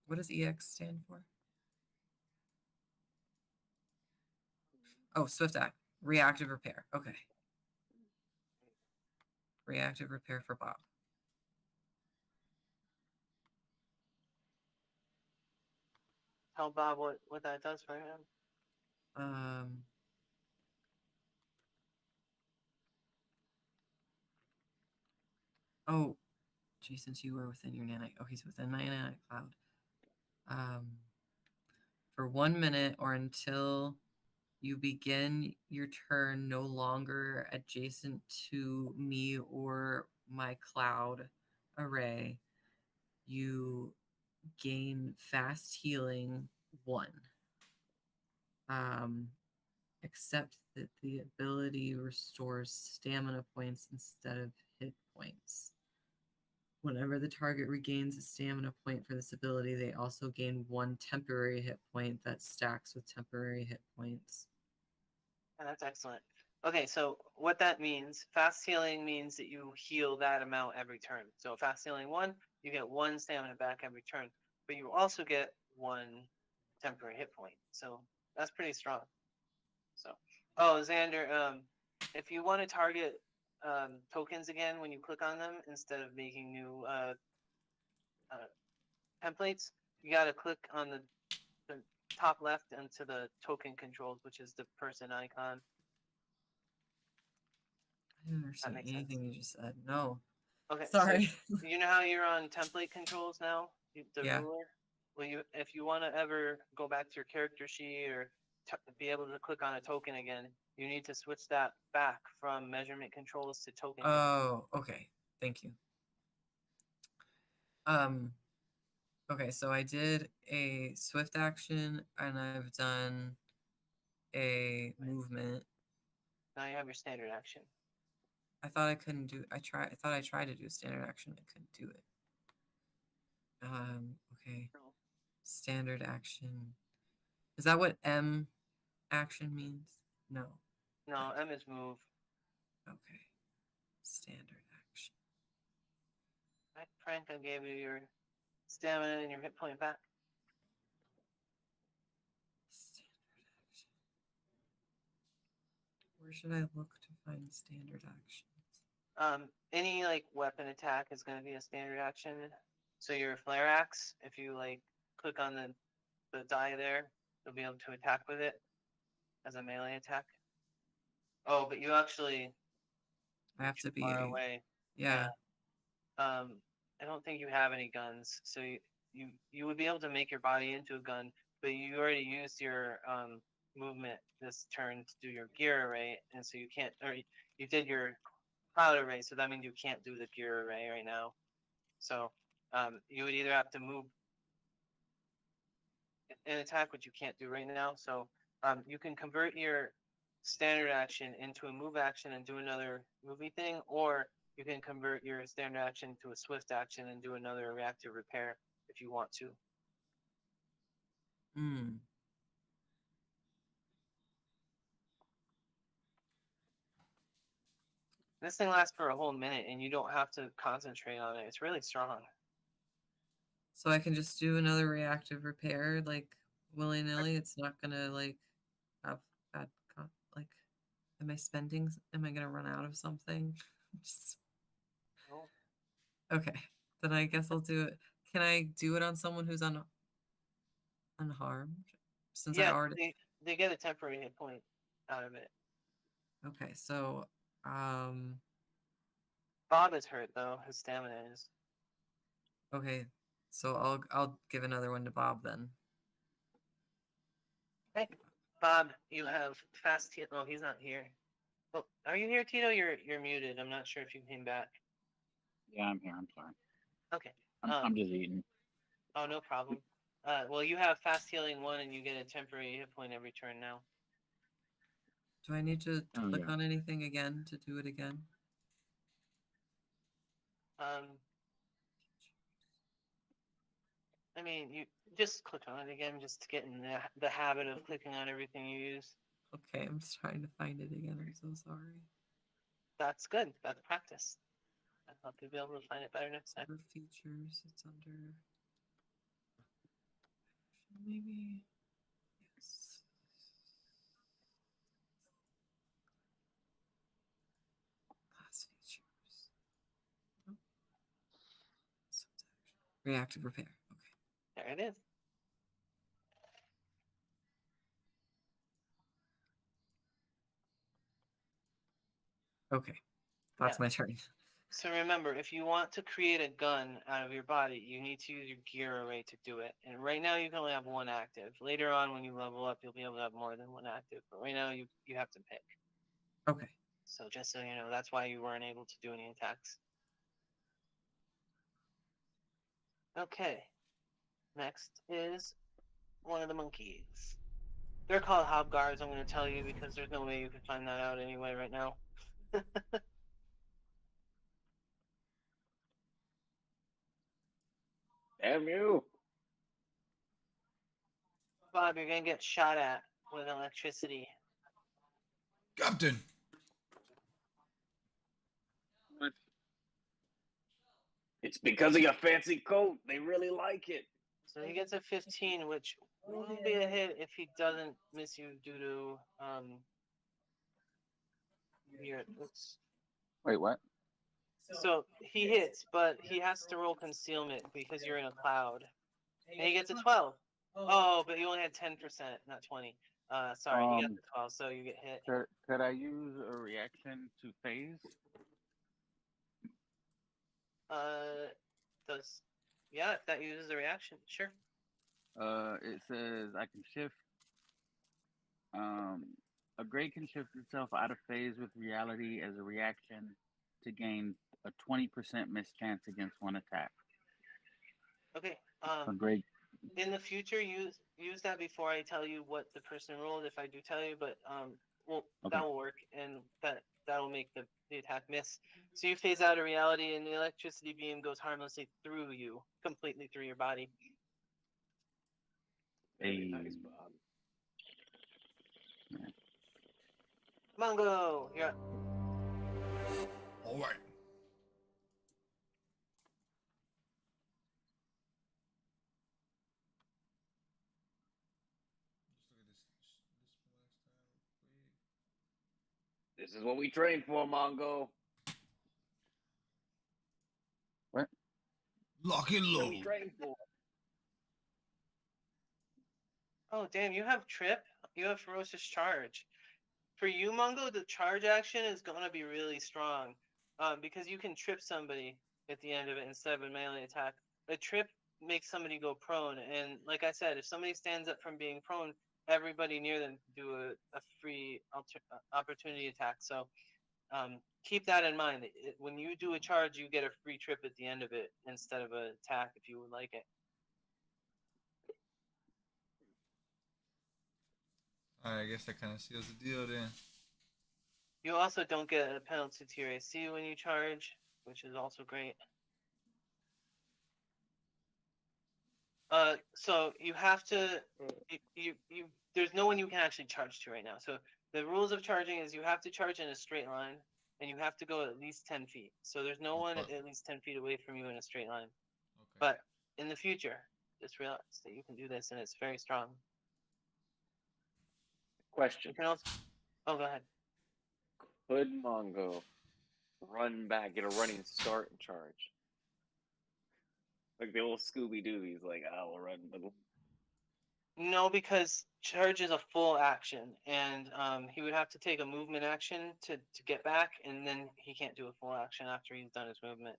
What does EX stand for? Oh, swift act. Reactive repair. Okay. Reactive repair for Bob.
Tell Bob what that does for him.
Oh, Jason, you are within your nanite. Oh, he's within my nanite cloud. For 1 minute or until you begin your turn no longer adjacent to me or my cloud array, you gain fast healing 1. Except that the ability restores stamina points instead of hit points. Whenever the target regains a stamina point for this ability, they also gain 1 temporary hit point that stacks with temporary hit points.
And that's excellent. Okay, so what that means, fast healing means that you heal that amount every turn. So fast healing 1, you get 1 stamina back every turn, but you also get 1 temporary hit point. So that's pretty strong. So, oh, Xander, if you want to target tokens again when you click on them instead of making new templates, you got to click on the top left into the token controls, which is the person icon.
I didn't understand
makes
anything
sense.
you just said. No.
Okay,
Sorry.
So you know how you're on template controls now, the
Yeah.
ruler. Well, if you want to ever go back to your character sheet or be able to click on a token again, you need to switch that back from measurement controls to token.
Oh, okay. Thank you. Okay, so I did a swift action and I've done a movement.
Now you have your standard action.
I thought I couldn't do I thought I tried to do a standard action. I couldn't do it. Okay. Standard action. Is that what M action means? No.
No, M is move.
Okay. Standard action.
Right, Frank, I gave you your stamina and your hit point back.
Standard action. Where should I look to find standard actions?
Any like weapon attack is going to be a standard action. So your flare axe, if you like click on the die there, you'll be able to attack with it as a melee attack. Oh, but you actually
I have to be
far away.
Yeah.
I don't think you have any guns, so you would be able to make your body into a gun, but you already used your movement this turn to do your gear array, and so you can't, or you did your cloud array, so that means you can't do the gear array right now. So you would either have to move an attack, which you can't do right now. So you can convert your standard action into a move action and do another movie thing, or you can convert your standard action to a swift action and do another reactive repair if you want to. This thing lasts for a whole minute and you don't have to concentrate on it. It's really strong.
So I can just do another reactive repair like willy-nilly. It's not gonna like have bad like am I gonna run out of something? Just...
No.
Okay, then I guess I'll do it. Can I do it on someone who's unharmed? Since I already
they get a temporary hit point out of it.
Okay, so
Bob is hurt though, his stamina is.
okay, so I'll give another one to Bob then.
Hey, Bob, you have fast hit. Oh, he's not here. Well, are you here, Tito? You're muted. I'm not sure if you came back.
Yeah, I'm here. I'm sorry.
Okay.
I'm just eating.
Oh, no problem. Well, you have fast healing 1, and you get a temporary hit point every turn now.
Do I need to
Oh,
click
yeah.
on anything again to do it again?
I mean, you just click on it again, just to get in the habit of clicking on everything you use.
Okay, I'm just trying to find it again. I'm so sorry.
That's good. That's practice. I hope you'll be able to find it better next time.
For features, it's under maybe yes. Class features. Oh. Reactive repair. Okay.
There it is.
Okay, that's my turn.
So remember, if you want to create a gun out of your body, you need to use your gear array to do it. And right now you can only have one active. Later on when you level up, you'll be able to have more than one active. But right now you have to pick.
Okay.
So just so you know, that's why you weren't able to do any attacks. Okay. Next is one of the monkeys. They're called hobguards, I'm going to tell you, because there's no way you can find that out anyway right now.
Damn you!
Bob, you're going to get shot at with electricity.
Captain.
It's because of your fancy coat. They really like it.
So he gets a 15, which will be a hit if he doesn't miss you due to your oops.
Wait, what?
So he hits, but he has to roll concealment because you're in a cloud. And he gets a 12. Oh, but you only had 10%, not 20. Sorry, you got the 12, so you get hit.
Could I use a reaction to phase?
Yeah, if that uses a reaction, sure.
It says I can shift. A grade can shift itself out of phase with reality as a reaction to gain a 20% miss chance against one attack.
Okay.
A grade.
In the future, use that before I tell you what the person rolled. If I do tell you, but well,
Okay.
that will work, and that'll make the attack miss. So you phase out of reality, and the electricity beam goes harmlessly through you, completely through your body.
Very nice, Bob.
Mongo, you're up.
All right.
This is what we train for, Mongo.
What?
Lock and
This is what
load.
we train for.
Oh, damn, you have trip. You have ferocious charge. For you, Mongo, the charge action is gonna be really strong, because you can trip somebody at the end of it instead of a melee attack. A trip makes somebody go prone, and like I said, if somebody stands up from being prone, everybody near them do a free opportunity attack. So keep that in mind. When you do a charge, you get a free trip at the end of it instead of an attack if you would like it.
All right, I guess that kind of seals the deal then.
You also don't get a penalty to your AC when you charge, which is also great. So you have to, there's no one you can actually charge to right now. So the rules of charging is you have to charge in a straight line, and you have to go at least 10 feet. So there's no one at least 10 feet away from you in a straight line.
Okay.
But in the future, just realize that you can do this, and it's very strong.
Question.
You can also, oh, go ahead.
Could Mongo run back, get a running start, and charge? Like the old Scooby Doobies, like, I'll run.
No, because charge is a full action, and he would have to take a movement action to get back, and then he can't do a full action after he's done his movement.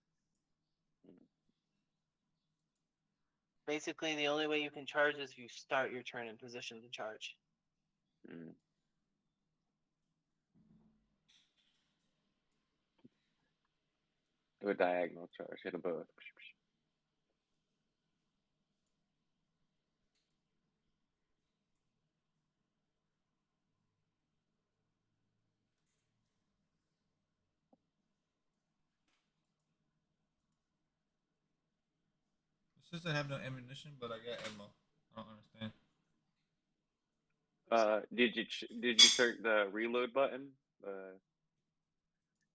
Basically, the only way you can charge is if you start your turn in position to charge.
Do a diagonal charge, hit them both.
It says I have no ammunition, but I got ammo. I don't understand.
Did you check the reload button?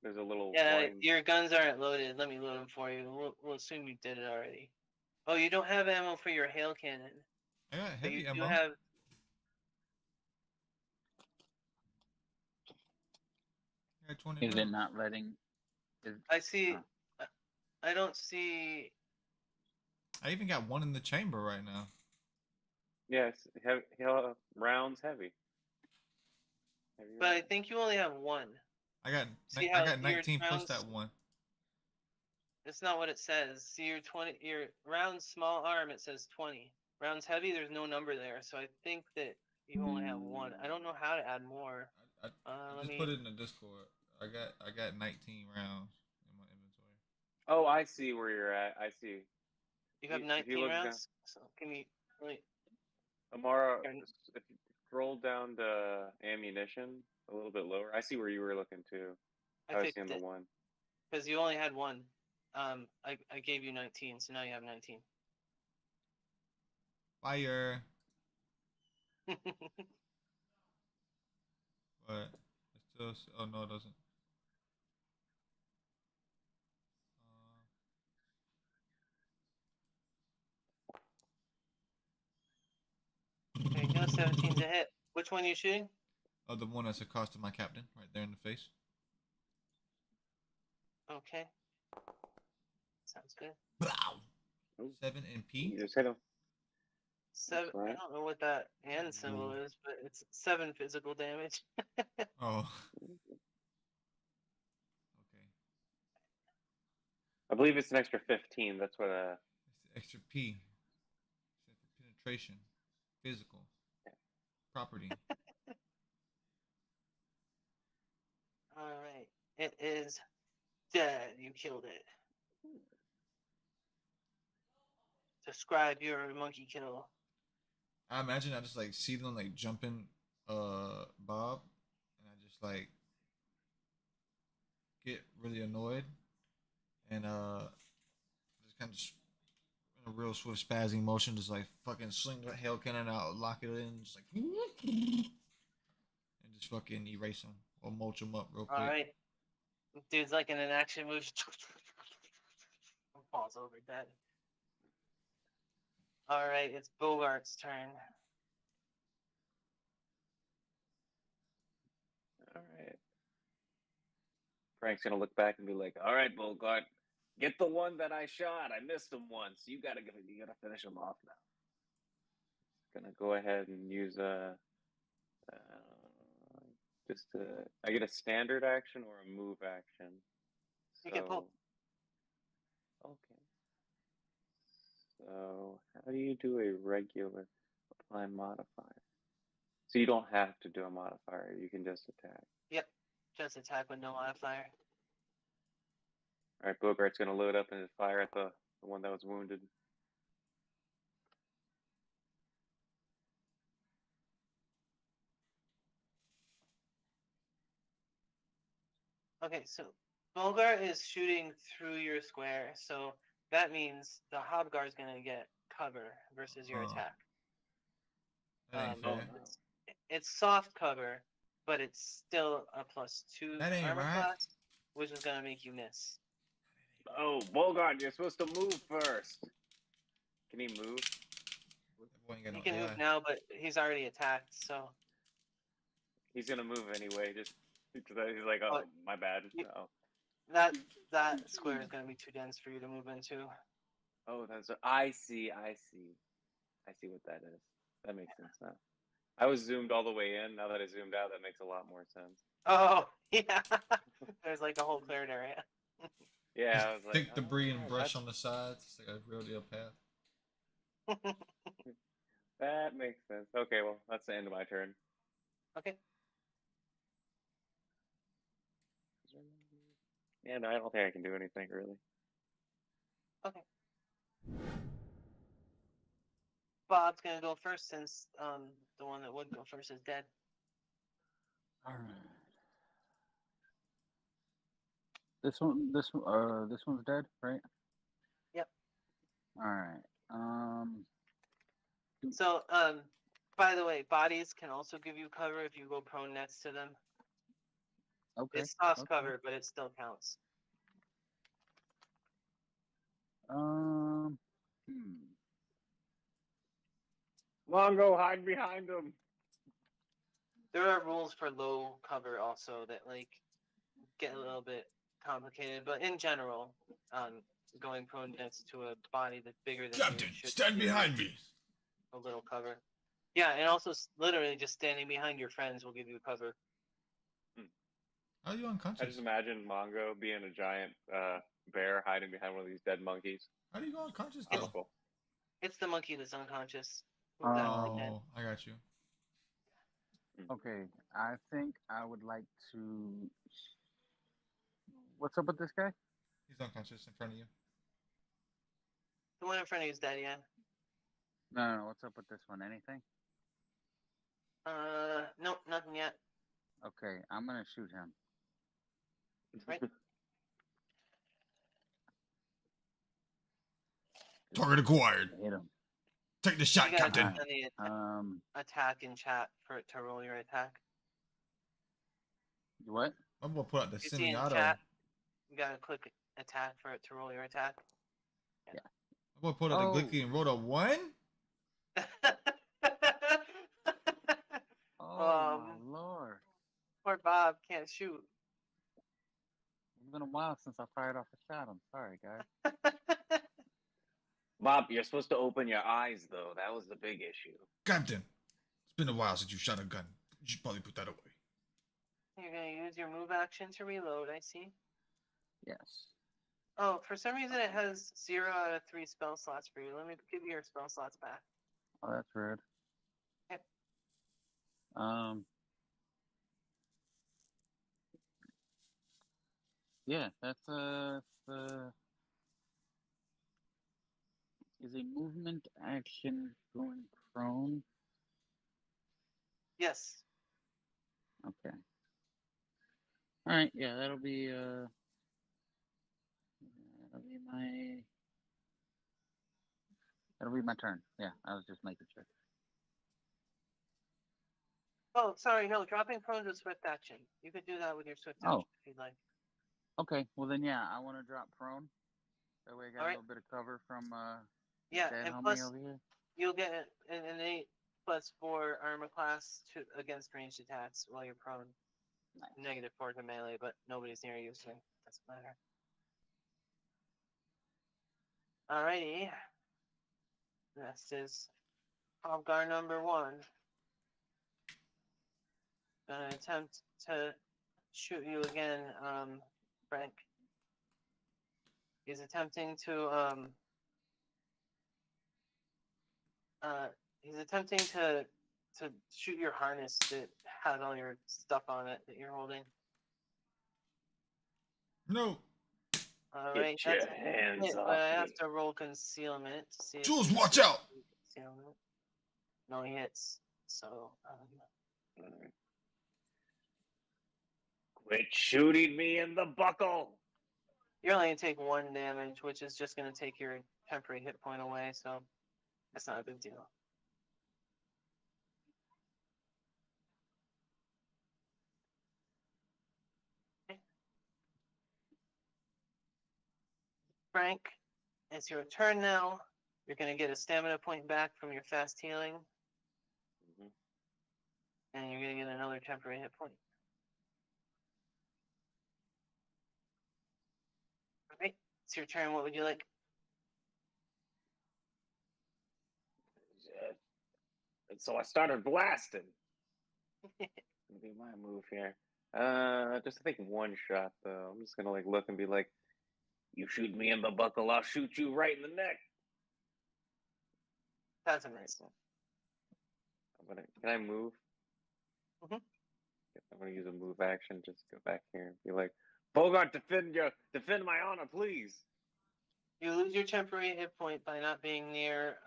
There's a little
Yeah,
line.
your guns aren't loaded. Let me load them for you. We'll assume you did it already. Oh, you don't have ammo for your hail cannon.
I got
But
heavy
you
ammo.
do have.
I got 20
Is it
rounds.
not letting?
I see. I don't see.
I even got one in the chamber right now.
Yes, rounds heavy.
But I think you only have one.
I got
See
I
how
got
your
19 plus
rounds-
that one.
It's not what it says. See your 20, your round small arm. It says 20. Rounds heavy. There's no number there, so I think that you only have one. I don't know how to add more.
I
Let
just
me.
put it in the Discord. I got 19 rounds in my inventory.
Oh, I see where you're at. I see.
You have
If you
19
look down,
rounds. So can you? Wait.
Amara,
Can-
if you scroll down to ammunition a little bit lower, I see where you were looking too.
I
I was
fixed
seeing the
it
one.
because you only had one. I gave you 19, so now you have 19.
Fire. But it still. Oh no, it doesn't.
Okay, go 17 to hit. Which one are you shooting?
The one that's across to my captain, right there in the face.
Okay. Sounds good.
Blow. 7 MP.
You just hit him.
7.
right.
I don't know what that and symbol is, but it's 7 physical damage.
Oh. Okay.
I believe it's an extra 15. That's what.
It's the extra P. It's for penetration, physical, property.
All right. It is dead. You killed it. Describe your monkey kill.
I imagine I just like see them like jumping Bob, and I just like get really annoyed, and just kind of in a real swift spazzing motion, just like fucking sling the hell cannon out, lock it in, just like and just fucking erase them or mulch them up real quick.
All right. Dude's like in an action move. Falls over dead. All right, it's Bogart's turn.
All right. Frank's gonna look back and be like, "All right, Bogart, get the one that I shot. I missed him once. You gotta finish him off now." Gonna go ahead and use I get a standard action or a move action.
You get both.
Okay. So how do you do a regular apply modifier? So you don't have to do a modifier. You can just attack.
Yep. Just attack with no modifier.
All right, Bogart's gonna load up and fire at the one that was wounded.
Okay, so Bogart is shooting through your square, so that means the Hobgar is gonna get cover versus your attack.
That ain't fair.
It's soft cover, but it's still a +2
That ain't
armor
right.
class, which is gonna make you miss.
Oh, Bogart, you're supposed to move first. Can he move?
He can move now, but he's already attacked, so
He's gonna move anyway, just because he's like, oh, my bad. Oh,
that square is gonna be too dense for you to move into.
oh, I see what that is. That makes sense now. I was zoomed all the way in. Now that I zoomed out, that makes a lot more sense.
Oh yeah, there's like a whole cleared area.
Yeah, I was like,
thick debris and
oh,
brush on the sides. It's like a real deal path.
that makes sense. Okay, well, that's the end of my turn.
Okay.
Yeah, no, I don't think I can do anything really.
Okay. Bob's gonna go first since the one that would go first is dead.
All right. This one's dead, right?
Yep.
All right.
So by the way, bodies can also give you cover if you go prone next to them.
Okay.
It's soft
okay.
cover, but it still counts.
Hmm.
Mongo, hide behind him.
There are rules for low cover also that like get a little bit complicated, but in general, going prone next to a body that's bigger than
Captain,
you should
stand
give you
behind me.
a little cover. Yeah, and also literally just standing behind your friends will give you cover.
How are you
I
unconscious?
just imagine Mongo being a giant bear hiding behind one of these dead monkeys.
How do you go unconscious though?
Typical.
It's the monkey that's unconscious. Who's actually dead.
Oh, I got you.
Okay, I think I would like to. What's up with this guy?
He's unconscious in front of you.
The one in front of you is dead, yeah.
No. What's up with this one? Anything?
Nope, nothing yet.
Okay, I'm gonna shoot him.
Right.
Target acquired.
Hit him.
Take the shot,
You guys
Captain.
have the attack in chat for it to roll your attack.
What?
I'm gonna put out the
You see in
semi-auto.
chat, you gotta click attack for it to roll your attack.
Yeah.
I'm gonna put out the Glicky and roll a 1.
Oh my lord!
Poor Bob can't shoot.
It's been a while since I fired off a shot. I'm sorry, guys.
Bob, you're supposed to open your eyes though. That was the big issue.
Captain, it's been a while since you shot a gun. You should probably put that away.
You're gonna use your move action to reload, I see.
Yes.
Oh, for some reason it has 0 out of 3 spell slots for you. Let me give you your spell slots back.
Oh, that's weird.
Yep.
Yeah, that's is a movement action going prone?
Yes.
Okay. All right. Yeah, that'll be my turn. Yeah, I was just making sure.
Oh, sorry, no, dropping prone is a swift action. You could do that with your swift action if you'd like.
Okay. Well then, yeah, I want to drop prone. That way I got a little bit of cover from
yeah,
dead
and
homie
plus
over here.
you'll get an innate +4 armor class to against ranged attacks while you're prone.
Nice.
-4 to melee, but nobody's near you, so it doesn't matter. Alrighty. Next is Hobgar number 1. Gonna attempt to shoot you again, Frank. He's attempting to shoot your harness that has all your stuff on it that you're holding.
No.
Alright,
Get your
that's
hands
it,
off
but I have
me.
to roll concealment to see if
Jules,
he
watch
hits
out!
concealment. No, he hits. So
Quit shooting me in the buckle.
you're only gonna take 1 damage, which is just gonna take your temporary hit point away, so that's not a big deal. Frank, it's your turn now. You're going to get a stamina point back from your fast healing. And you're going to get another temporary hit point. Alright, it's your turn. What would you like?
And so I started blasting. Gonna be my move here. Just I think 1 shot though. I'm just gonna like look and be like, "You shoot me in the buckle, I'll shoot you right in the neck."
That's a miss.
Can I move?
Mm-hmm.
I'm gonna use a move action. Just go back here and be like, "Bogart, defend my honor, please."
You lose your temporary hit point by not being near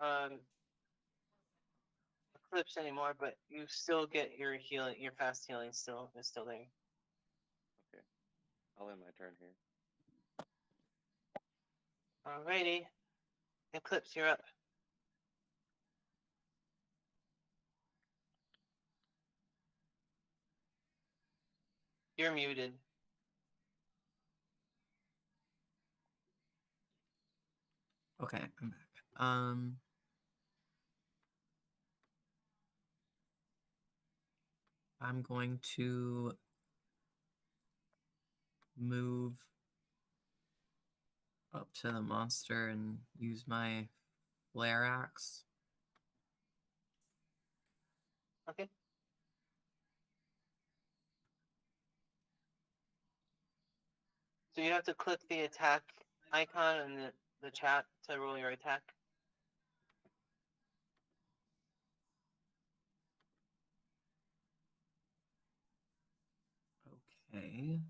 Eclipse anymore, but you still get your healing. Your fast healing is still there.
Okay, I'll end my turn here.
Alrighty, Eclipse, you're up. You're muted.
Okay, I'm back. I'm going to move up to the monster and use my flare axe.
Okay. So you have to click the attack icon in the chat to roll your attack.
Okay.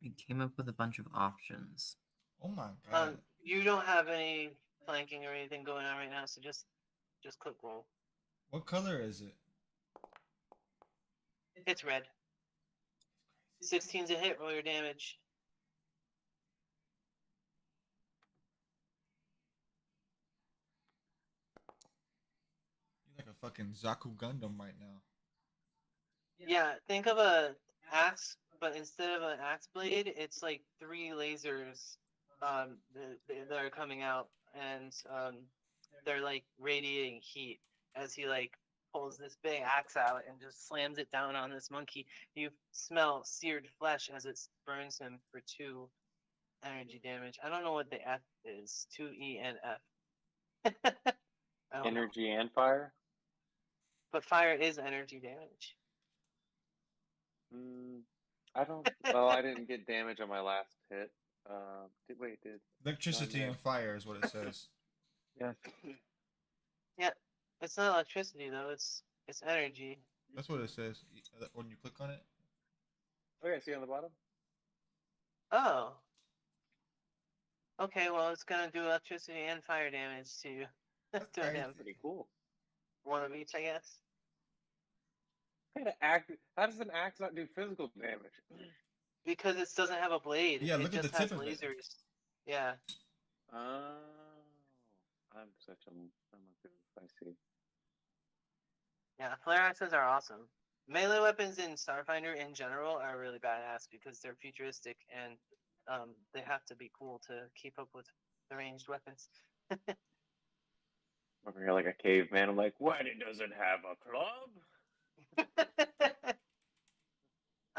We came up with a bunch of options.
Oh my god.
You don't have any flanking or anything going on right now, so just click roll.
What color is it?
It's red. 16's a hit. Roll your damage.
You're like a fucking Zaku Gundam right now.
Yeah, think of a axe, but instead of an axe blade, it's like 3 lasers that are coming out, and they're like radiating heat as he like pulls this big axe out and just slams it down on this monkey. You smell seared flesh as it burns him for 2 energy damage. I don't know what the F is. 2 E and F. I don't know.
Energy and fire.
But fire is energy damage.
I don't. Well, I didn't get damage on my last hit. Did
Electricity
Not
and fire is what it says.
Yes.
Yeah, it's not electricity though. It's energy.
That's what it says when you click on it.
Okay, see on the bottom.
Oh. Okay, well it's gonna do electricity and fire damage to you.
That's
to
crazy.
him.
Pretty cool.
One of each, I guess.
How does an axe not do physical damage?
Because it doesn't have a blade.
Yeah,
it
look at
just
the
has
tip of it.
lasers. Yeah.
Oh, I'm I see.
Yeah, flare axes are awesome. Melee weapons in Starfinder in general are really badass because they're futuristic and they have to be cool to keep up with the ranged weapons.
Over here like a caveman. I'm like, what? It doesn't have a club?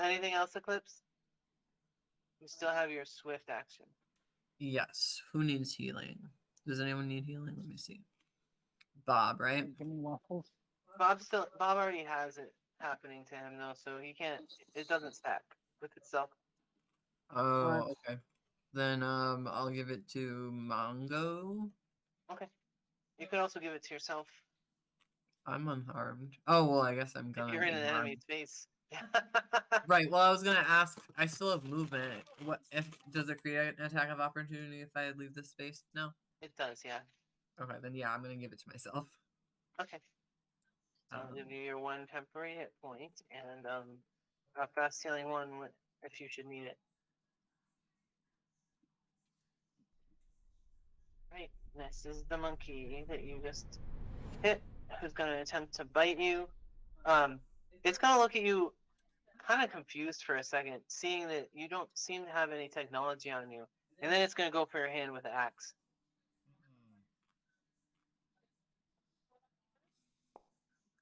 Anything else, Eclipse? You still have your swift action.
Yes. Who needs healing? Does anyone need healing? Let me see. Bob, right?
Give me waffles.
Bob already has it happening to him though, so he can't. It doesn't stack with itself.
Oh, okay. Then I'll give it to Mongo.
Okay. You could also give it to yourself
I'm unharmed. Oh well, I guess I'm
if
gonna
you're in
be
an
harmed.
enemy's face.
Right. Well, I was gonna ask. I still have movement. What if does it create an attack of opportunity if I leave this space? No.
It does, yeah.
Okay, then yeah, I'm gonna give it to myself.
Okay. So I'll give you your 1 temporary hit point and a fast healing 1 if you should need it. Right. This is the monkey that you just hit, who's gonna attempt to bite you. It's gonna look at you kind of confused for a second, seeing that you don't seem to have any technology on you. And then it's going to go for your hand with the axe.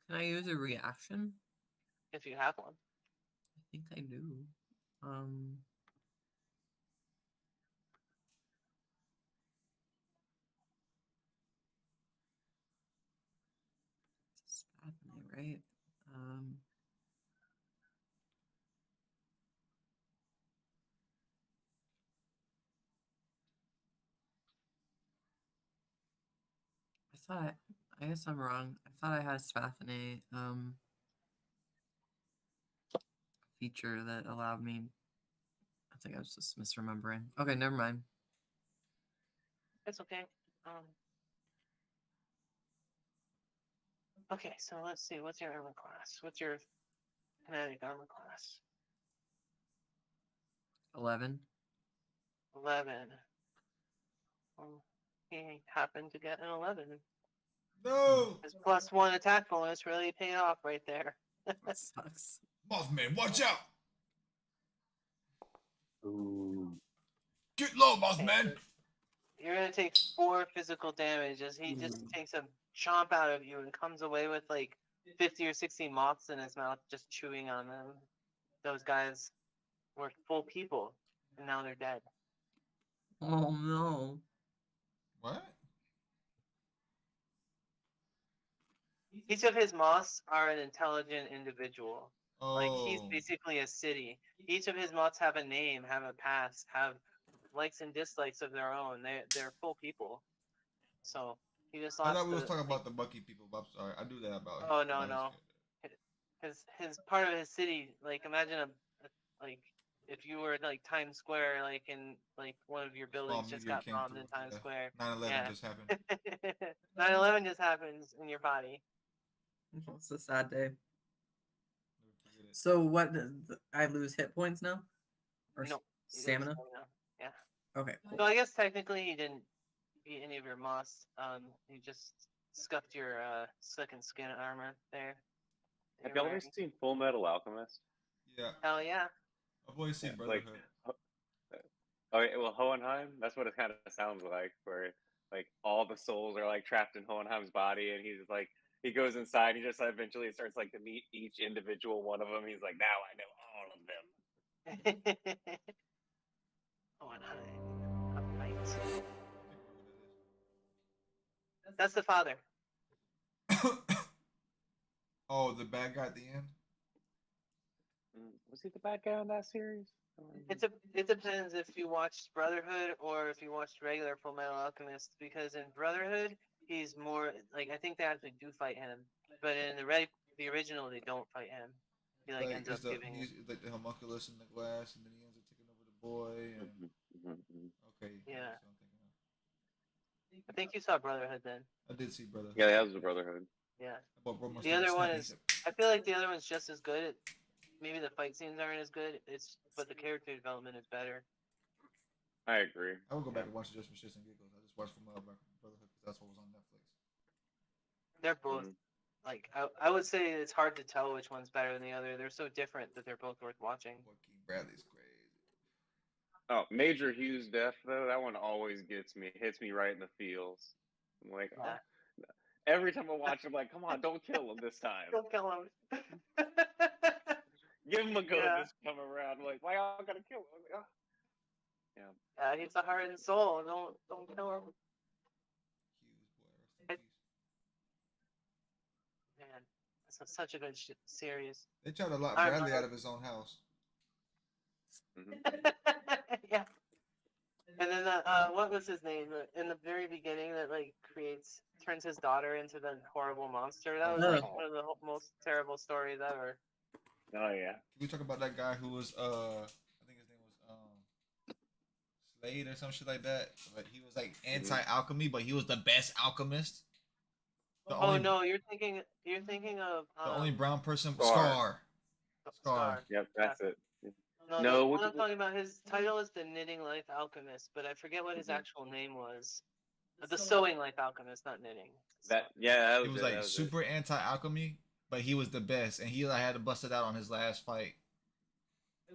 Can I use a reaction?
If you have one.
I think I do. It's happening, right? I guess I'm wrong. I thought I had a Spathane feature that allowed me. I think I was just misremembering. Okay, never mind.
It's okay. Okay, so let's see. What's your armor class? What's your kinetic armor class?
11.
11. He happened to get an 11.
No!
His +1 attack bonus really paid off right there.
That sucks.
Mothman, watch out!
Ooh.
Get low, Mothman!
You're gonna take 4 physical damage as he just takes a chomp out of you and comes away with like 50 or 60 moths in his mouth, just chewing on them. Those guys were full people, and now they're dead.
Oh no.
What?
Each of his moths are an intelligent individual. Like he's
Oh,
basically a city. Each of his mods have a name, have a past, have likes and dislikes of their own. They're full people. So he just
I
lost
thought we was
the
talking
like,
about the Bucky people. But I'm sorry, I do that about
oh no
his
no.
character.
His part of his city, like imagine like if you were like Times Square, like in like one of your
Small
buildings just
meteor
got
came
bombed
through.
in Times
Yeah,
Square.
9/11
Yeah.
just happened.
9/11 just happens in your body.
It's a sad day.
Never forget it.
So what? I lose hit points now, or
No,
stamina?
Yeah.
Okay, cool.
So I guess technically he didn't beat any of your moss. He just scuffed your second skin armor there.
Have
You're
y'all ever
wearing.
seen Full Metal Alchemist?
Yeah,
Hell yeah.
I've always seen
Yeah, like,
Brotherhood.
okay, well, Hohenheim, that's what it kind of sounds like, where like all the souls are like trapped in Hohenheim's body, and he's just like he goes inside, he just eventually starts like to meet each individual one of them. He's like, now I know all of them.
Oh, and hi. Right.
I can't
That's the father.
remember who that is. Oh, the bad guy at the end.
Was he the bad guy on that series?
It depends if you watched Brotherhood or if you watched regular Full Metal Alchemist, because in Brotherhood he's more like I think they actually do fight him, but in the original they don't fight him. He like ends up giving.
He's like the homunculus in the glass, and then he ends up taking over the boy. And okay,
Yeah.
that's what I'm thinking of.
I think you saw Brotherhood then.
I did see Brotherhood.
Yeah, that was the Brotherhood.
Yeah.
The
The other one is. I feel like the other one's just as good. Maybe the fight scenes aren't as good. But the character development is better.
I agree.
I will go back and watch it just for shits and giggles. I just watched from Brotherhood because that's what was on Netflix.
They're both like I would say it's hard to tell which one's better than the other. They're so different that they're both worth watching.
Joaquin Bradley's crazy.
Oh, Major Hugh's death though, that one always hits me right in the feels. I'm like,
Yeah.
oh. Every time I watch, I'm like, come on, don't kill him this time.
Don't kill him.
Give him a go
Yeah.
this time around. I'm like, why y'all gotta kill him? I'm like, oh. Yeah.
He's a heart and soul. Don't kill him.
Hughes, boy, rest in peace.
Man, that's such a good series.
They tried to lock
Alright,
Bradley
Mama.
out of his own house.
Yeah. And then what was his name in the very beginning that like turns his daughter into the horrible monster? That was like one of the most terrible stories ever.
Oh yeah.
Can we talk about that guy who was I think his name was Slade or some shit like that? But he was like anti-alchemy, but he was the best alchemist.
No, you're thinking of
the only brown person,
Scar.
Scar.
Yep, that's it.
No,
No,
the
what
one I'm talking about, his title is the Knitting Life Alchemist, but I forget what his actual name was. The Sewing Life Alchemist, not knitting.
That
He was like super anti-alchemy, but he was the best, and he like, had to bust it out on his last fight.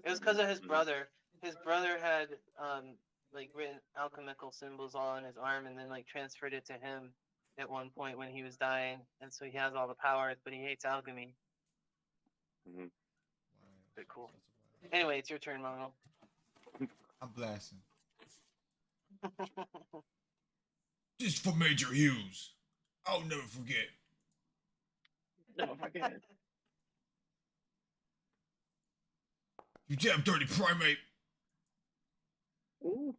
It was because of his brother. His brother had like written alchemical symbols on his arm, and then like transferred it to him at one point when he was dying, and so he has all the powers, but he hates alchemy.
Mm-hmm.
Pretty cool. Anyway, it's your turn, Mono.
I'm blasting. Just for Major Hughes. I'll never forget.
Never forget it.
You damn dirty primate.
Ooh.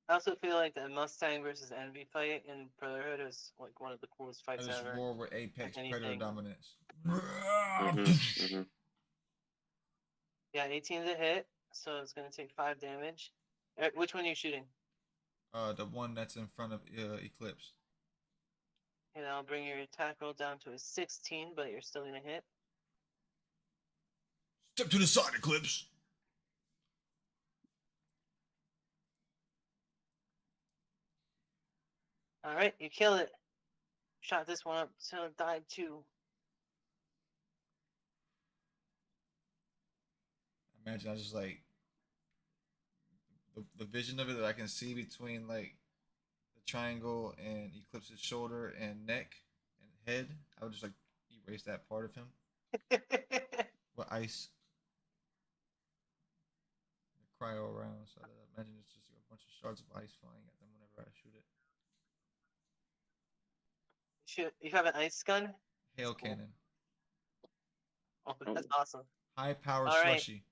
I also feel like the Mustang versus Envy fight in Brotherhood is like one of the coolest fights
This
ever.
war with Apex Predator
Anything.
dominance.
Yeah, 18's a hit, so it's gonna take 5 damage. Which one are you shooting?
The one that's in front of Eclipse.
And I'll bring your attack roll down to a 16, but you're still gonna hit.
Step to the side, Eclipse.
All right, you kill it. Shot this one up till it died too.
Imagine I just like the vision of it that I can see between like the triangle and Eclipse's shoulder and neck and head. I would just like erase that part of him with ice. The cryo around, so I imagine it's just a bunch of shards of ice flying at them whenever I shoot it.
You have an ice gun?
Hail
Cool.
cannon.
Oh, that's awesome.
High power
All right.
slushy.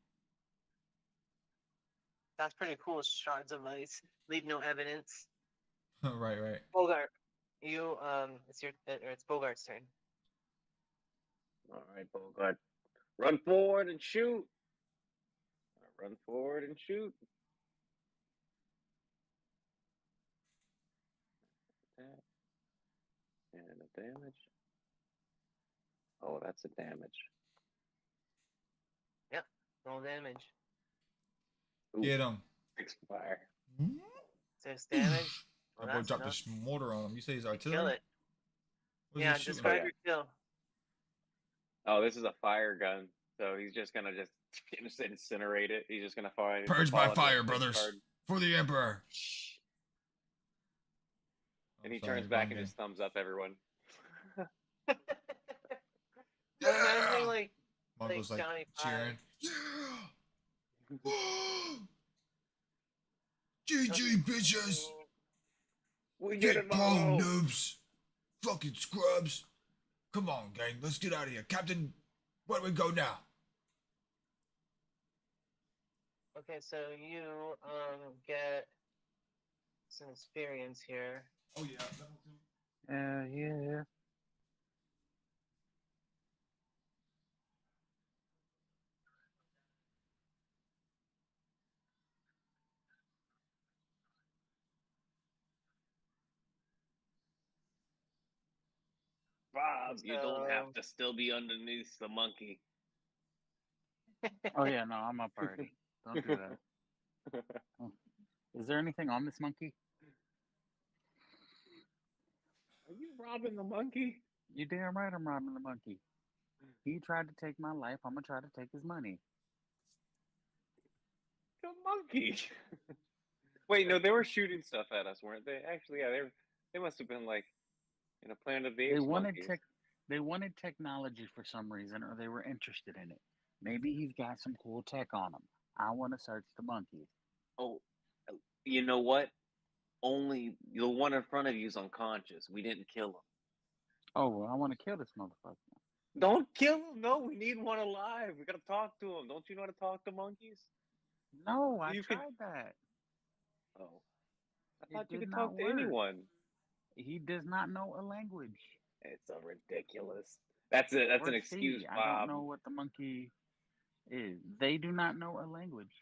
That's pretty cool. Shards of ice. Leave no evidence.
Right.
Bogart, you it's Bogart's turn.
All right, Bogart. Run forward and shoot. Run forward and shoot. Attack. And a damage. Oh, that's a damage.
Yep. Roll damage.
Ooh,
Get him.
6 fire.
6 damage. Well,
That boy
that's
dropped
enough.
this mortar on him. You say he's
Kill
artillery?
it.
What is
Yeah,
he shooting?
describe
Oh,
your kill.
Oh, this is a fire gun. So he's just gonna just incinerate it. He's just gonna fire.
Purge by
fall into
fire,
a
brothers.
discard.
For the Emperor.
And he
Oh, sorry,
turns back
wrong
and
game.
just thumbs up everyone.
I'm imagining like
Mongo's like
Johnny
cheering.
Five.
Yeah! GG, bitches!
We did
Get
it,
blown,
Mongo!
noobs! Fucking scrubs! Come on, gang, let's get out of here. Captain, where do we go now?
Okay, so you get some experience here.
Oh, yeah.
Yeah.
Bob, you don't have
So-
to still be underneath the monkey.
Oh yeah, no, I'm up already. Don't do that. Oh. Is there anything on this monkey?
Are you robbing the monkey?
You damn right I'm robbing the monkey. He tried to take my life. I'm gonna try to take his money.
The monkey. Wait, no, they were shooting stuff at us, weren't they? Actually, yeah, they must have been like in a Planet of the Apes.
They wanted technology for some reason, or they were interested in it. Maybe he's got some cool tech on him. I want to search the monkey.
Oh, you know what? Only the one in front of you is unconscious. We didn't kill him.
Oh, well, I want to kill this motherfucker.
Don't kill him. No, we need one alive. We gotta talk to him. Don't you know how to talk to monkeys?
No, I
You could-
tried that.
Oh, I
It
thought you
did
could
not
talk to
work.
anyone.
He does not know a language.
It's a ridiculous. That's an
Or
excuse,
see, I
Bob.
don't know what the monkey is. They do not know a language.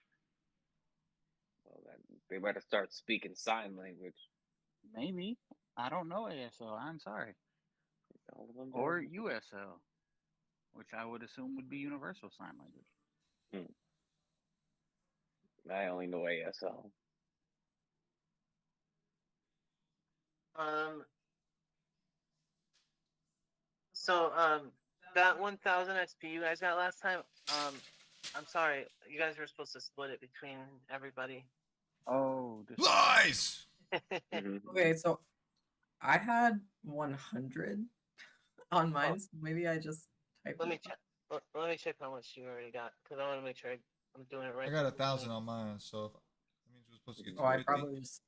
Well, then they better start speaking sign language.
Maybe. I don't know ASL. I'm sorry.
All of them
Or
do.
USL, which I would assume would be Universal Sign Language.
I only know ASL.
So that 1,000 XP you guys got last time, I'm sorry, you guys were supposed to split it between everybody.
Oh, this
Lies!
Mhm.
Okay, so I had 100 on mine. So maybe I just typed.
Let me
it
check. Let me check how much you already got, because I want to make sure I'm doing it right.
I got 1,000 on mine, so that means we're supposed to get
Oh, I
250.
probably just.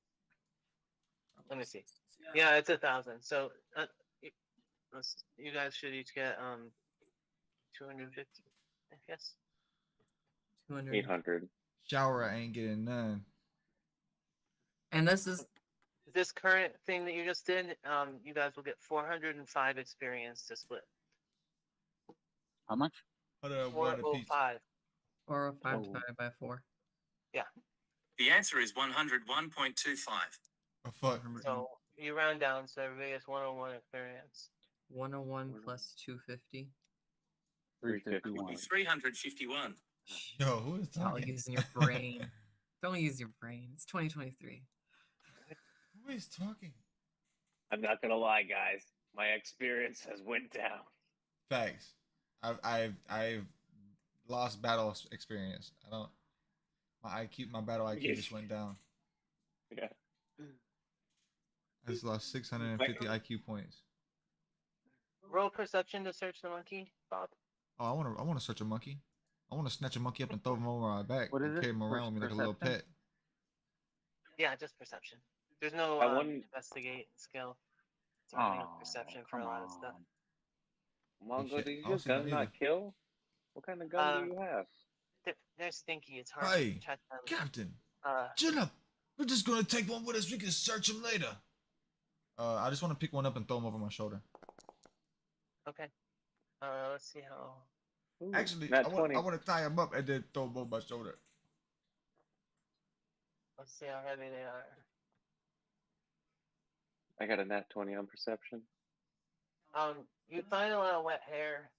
Let me see. Yeah, it's 1,000. So you guys should each get 250, I guess.
200.
800.
Shower, I ain't getting none.
And this is
This current thing that you just did, you guys will get 405 experience to split.
How much?
What a piece.
405.
405
Oh.
divided by 4.
The answer is 101.25.
Oh, fuck.
So you round down, so everybody gets 101 experience.
101 plus 250.
351.
351.
Yo, who is
It's all
talking?
using your brain. Don't use your brain. It's 2023.
Who is talking?
I'm not gonna lie, guys. My experience has went down.
Facts. I've lost battle experience. I don't. My battle IQ just went down.
Yeah.
I just lost 650 IQ points.
Roll perception to search the monkey, Bob.
Oh, I wanna search a monkey. I wanna snatch a monkey up and throw him over my back
What is
and
it?
carry him around with me like a little
Perception?
pet.
Yeah, just perception. There's no
I won-
investigate skill. It's only
Oh,
perception for
come
a lot of stuff.
on.
Mongo,
shit.
did
I don't
your
see that
gun not
either.
kill? What kind of gun do you have?
They're stinky. It's hard
Hey,
to check them.
Captain,
Uh,
chill up. We're just gonna take one with us. We can search them later. I just want to pick one up and throw them over my shoulder.
okay. Let's see how.
Ooh,
Actually,
nat
I
20.
want to tie them up and then throw them over my shoulder.
Let's see how heavy they are.
I got a nat 20 on perception.
You find a lot of wet hair.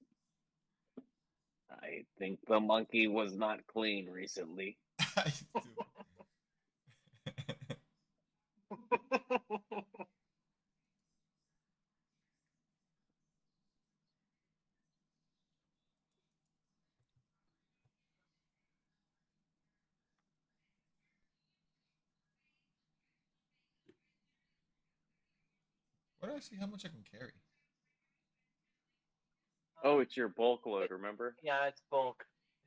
I think the monkey was not clean recently.
I do. Where do I see how much I can carry?
Oh, it's your bulk load, remember?
Yeah, it's bulk.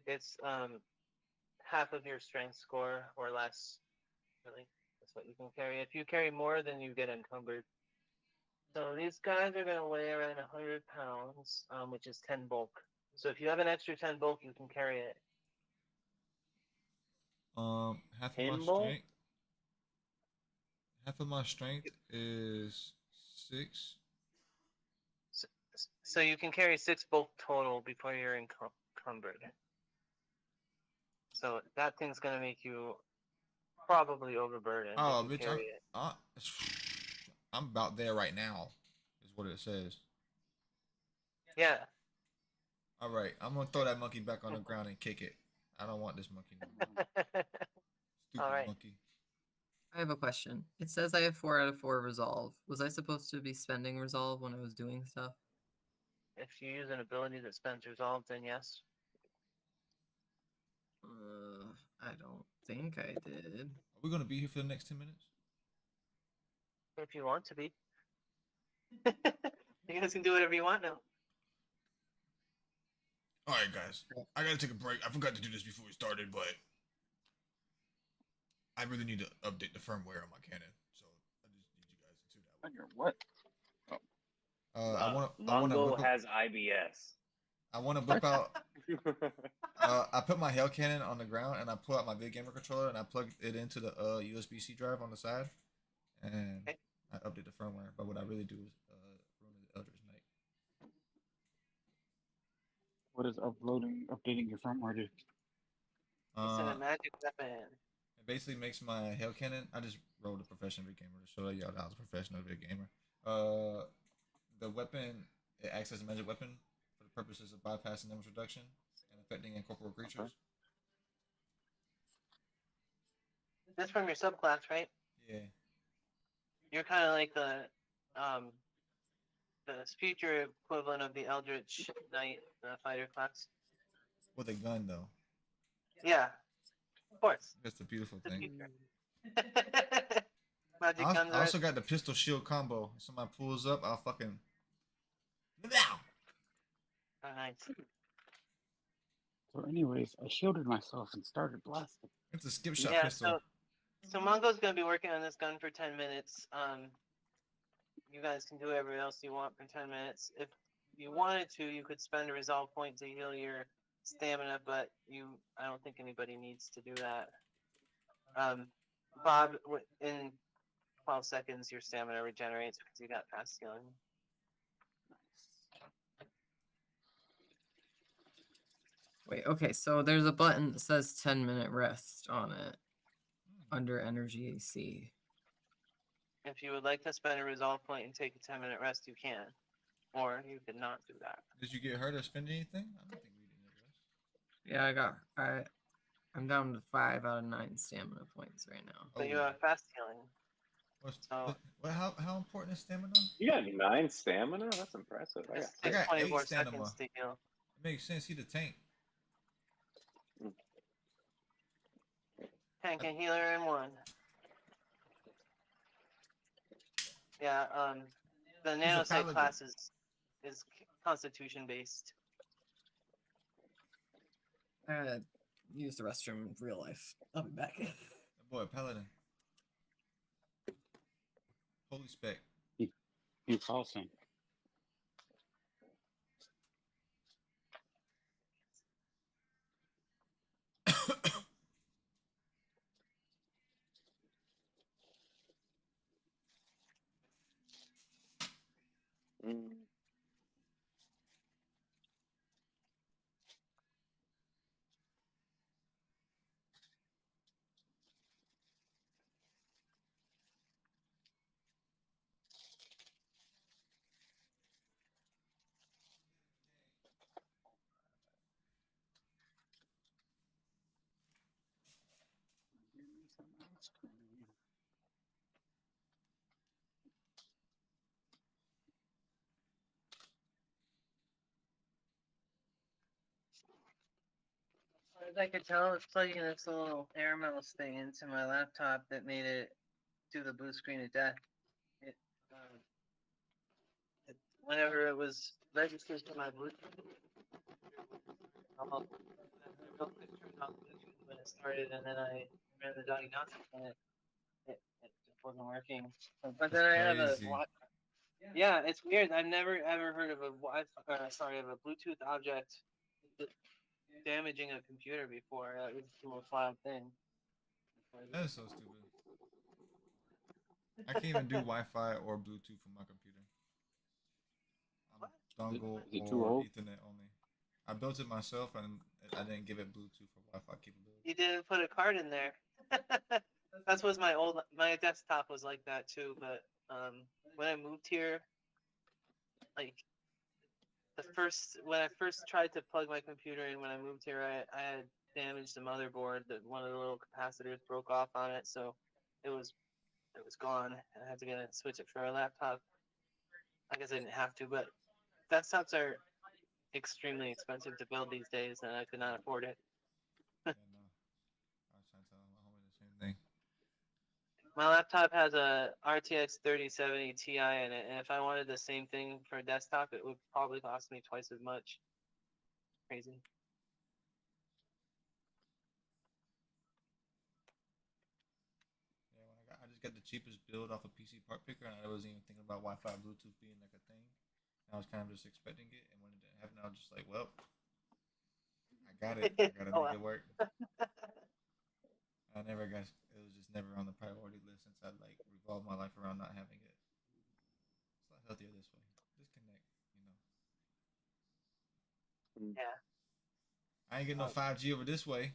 It's half of your strength score or less. Really, that's what you can carry. If you carry more, then you get encumbered. So these guys are gonna weigh around 100 pounds, which is 10 bulk. So if you have an extra 10 bulk, you can carry it.
Half of my
Pinball?
strength. Half of my strength is 6.
So you can carry 6 bulk total before you're encumbered. So that thing's gonna make you probably overburdened
Oh,
if you
bitch,
carry it.
I'm about there right now, is what it says.
Yeah.
All right, I'm gonna throw that monkey back on the ground and kick it. I don't want this monkey no more. Stupid
Alright.
monkey.
I have a question. It says I have 4 out of 4 resolve. Was I supposed to be spending resolve when I was doing stuff?
If you use an ability that spends resolve, then yes.
I don't think I did.
Are we gonna be here for the next 10 minutes?
If you want to be. You guys can do whatever you want now.
All right, guys. I gotta take a break. I forgot to do this before we started, but I really need to update the firmware on my cannon. So I just need you guys to tune that.
On your what?
I want to
Mongo
whip
has IBS.
I want to whip out. I put my Hell Cannon on the ground and I pull out my big gamer controller and I plug it into the USB-C drive on the side, and
Okay.
I update the firmware. But what I really do is run the Eldritch Knight.
What is updating your firmware do?
It's in a magic weapon.
It basically makes my Hell Cannon. I just rolled a professional big gamer to show y'all that I was a professional big gamer. The weapon, it acts as a magic weapon for the purposes of bypassing damage reduction and affecting incorporeal creatures.
That's from your subclass, right?
Yeah.
You're kind of like the future equivalent of the Eldritch Knight fighter class.
With a gun, though.
Yeah, of course.
That's the beautiful
The
thing.
future. Magic
I
guns are.
also got the pistol shield combo. If somebody pulls up, I'll fucking. Now!
Oh, nice.
So, anyways, I shielded myself and started blasting.
It's a skip shot
Yeah,
pistol.
so Mongo's gonna be working on this gun for 10 minutes. You guys can do whatever else you want for 10 minutes. If you wanted to, you could spend a resolve point to heal your stamina, but I don't think anybody needs to do that. Bob, in 12 seconds, your stamina regenerates because you got fast healing.
Wait, okay, so there's a button that says 10-minute rest on it under energy AC.
If you would like to spend a resolve point and take a 10-minute rest, you can. Or you could not do that.
Did you get hurt or spend anything? I don't think we did.
Yeah, I'm down to 5 out of 9 stamina points right now.
But you have fast healing.
How important is stamina?
You got 9 stamina? That's impressive.
It
I
takes
got
24
8 stamina.
seconds to heal.
It makes sense. He the tank.
Tank and healer in one. Yeah, the nanosite
paladin.
class is constitution based.
I gotta use the restroom in real life. I'll be back.
That boy, paladin. Holy spec.
You awesome.
As I could tell, it's plugging this little air mouse thing into my laptop that made it do the blue screen of death. It, whenever it was registered to my Bluetooth, I built it, turned on Bluetooth when it started, and then I ran the diagnostics on it. It just wasn't working. But then I have a
Crazy.
yeah, it's weird. I've never ever heard of a of a Bluetooth object damaging a computer before. It's the most wild thing.
That is so stupid. I can't even do Wi-Fi or Bluetooth from my computer. I'm dongle
Is it too
or
old?
Ethernet only. I built it myself and I didn't give it Bluetooth or Wi-Fi capability.
You didn't put a card in there. That's what my desktop was like that too. But when I moved here, like when I first tried to plug my computer in when I moved here, I had damaged the motherboard. That one of the little capacitors broke off on it, so it was gone. I had to switch it for a laptop. I guess I didn't have to, but desktops are extremely expensive to build these days, and I could not afford it.
Yeah, no. I was trying to tell my homie the same thing.
My laptop has a RTX 3070 Ti in it, and if I wanted the same thing for a desktop, it would probably cost me twice as much. Crazy.
Yeah, I just got the cheapest build off a PC part picker, and I wasn't even thinking about Wi-Fi, Bluetooth being like a thing. And I was kind of just expecting it, and when it didn't happen, I was just like, well, I got it. I gotta
Oh,
make it work. I never got. It was just never on the priority list since I like revolved my life around not having it. It's a lot healthier this way. Disconnect, you know.
yeah.
I ain't getting no 5G over this way.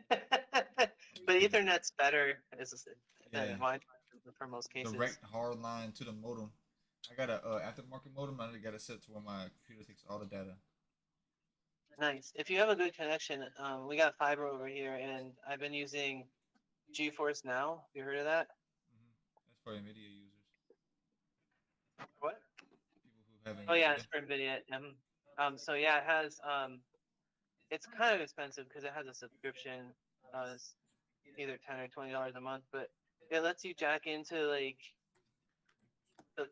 But Ethernet's better than
Yeah.
Wi-Fi for most cases.
Direct hard line to the modem. I got a aftermarket modem. I got it set to where my computer takes all the data.
Nice. If you have a good connection, we got fiber over here, and I've been using GeForce Now. Have you heard of that?
That's for NVIDIA users.
What?
People who have
Oh yeah,
NVIDIA.
it's for NVIDIA. So yeah, it has it's kind of expensive because it has a subscription. It's either $10 or $20 a month, but it lets you jack into like the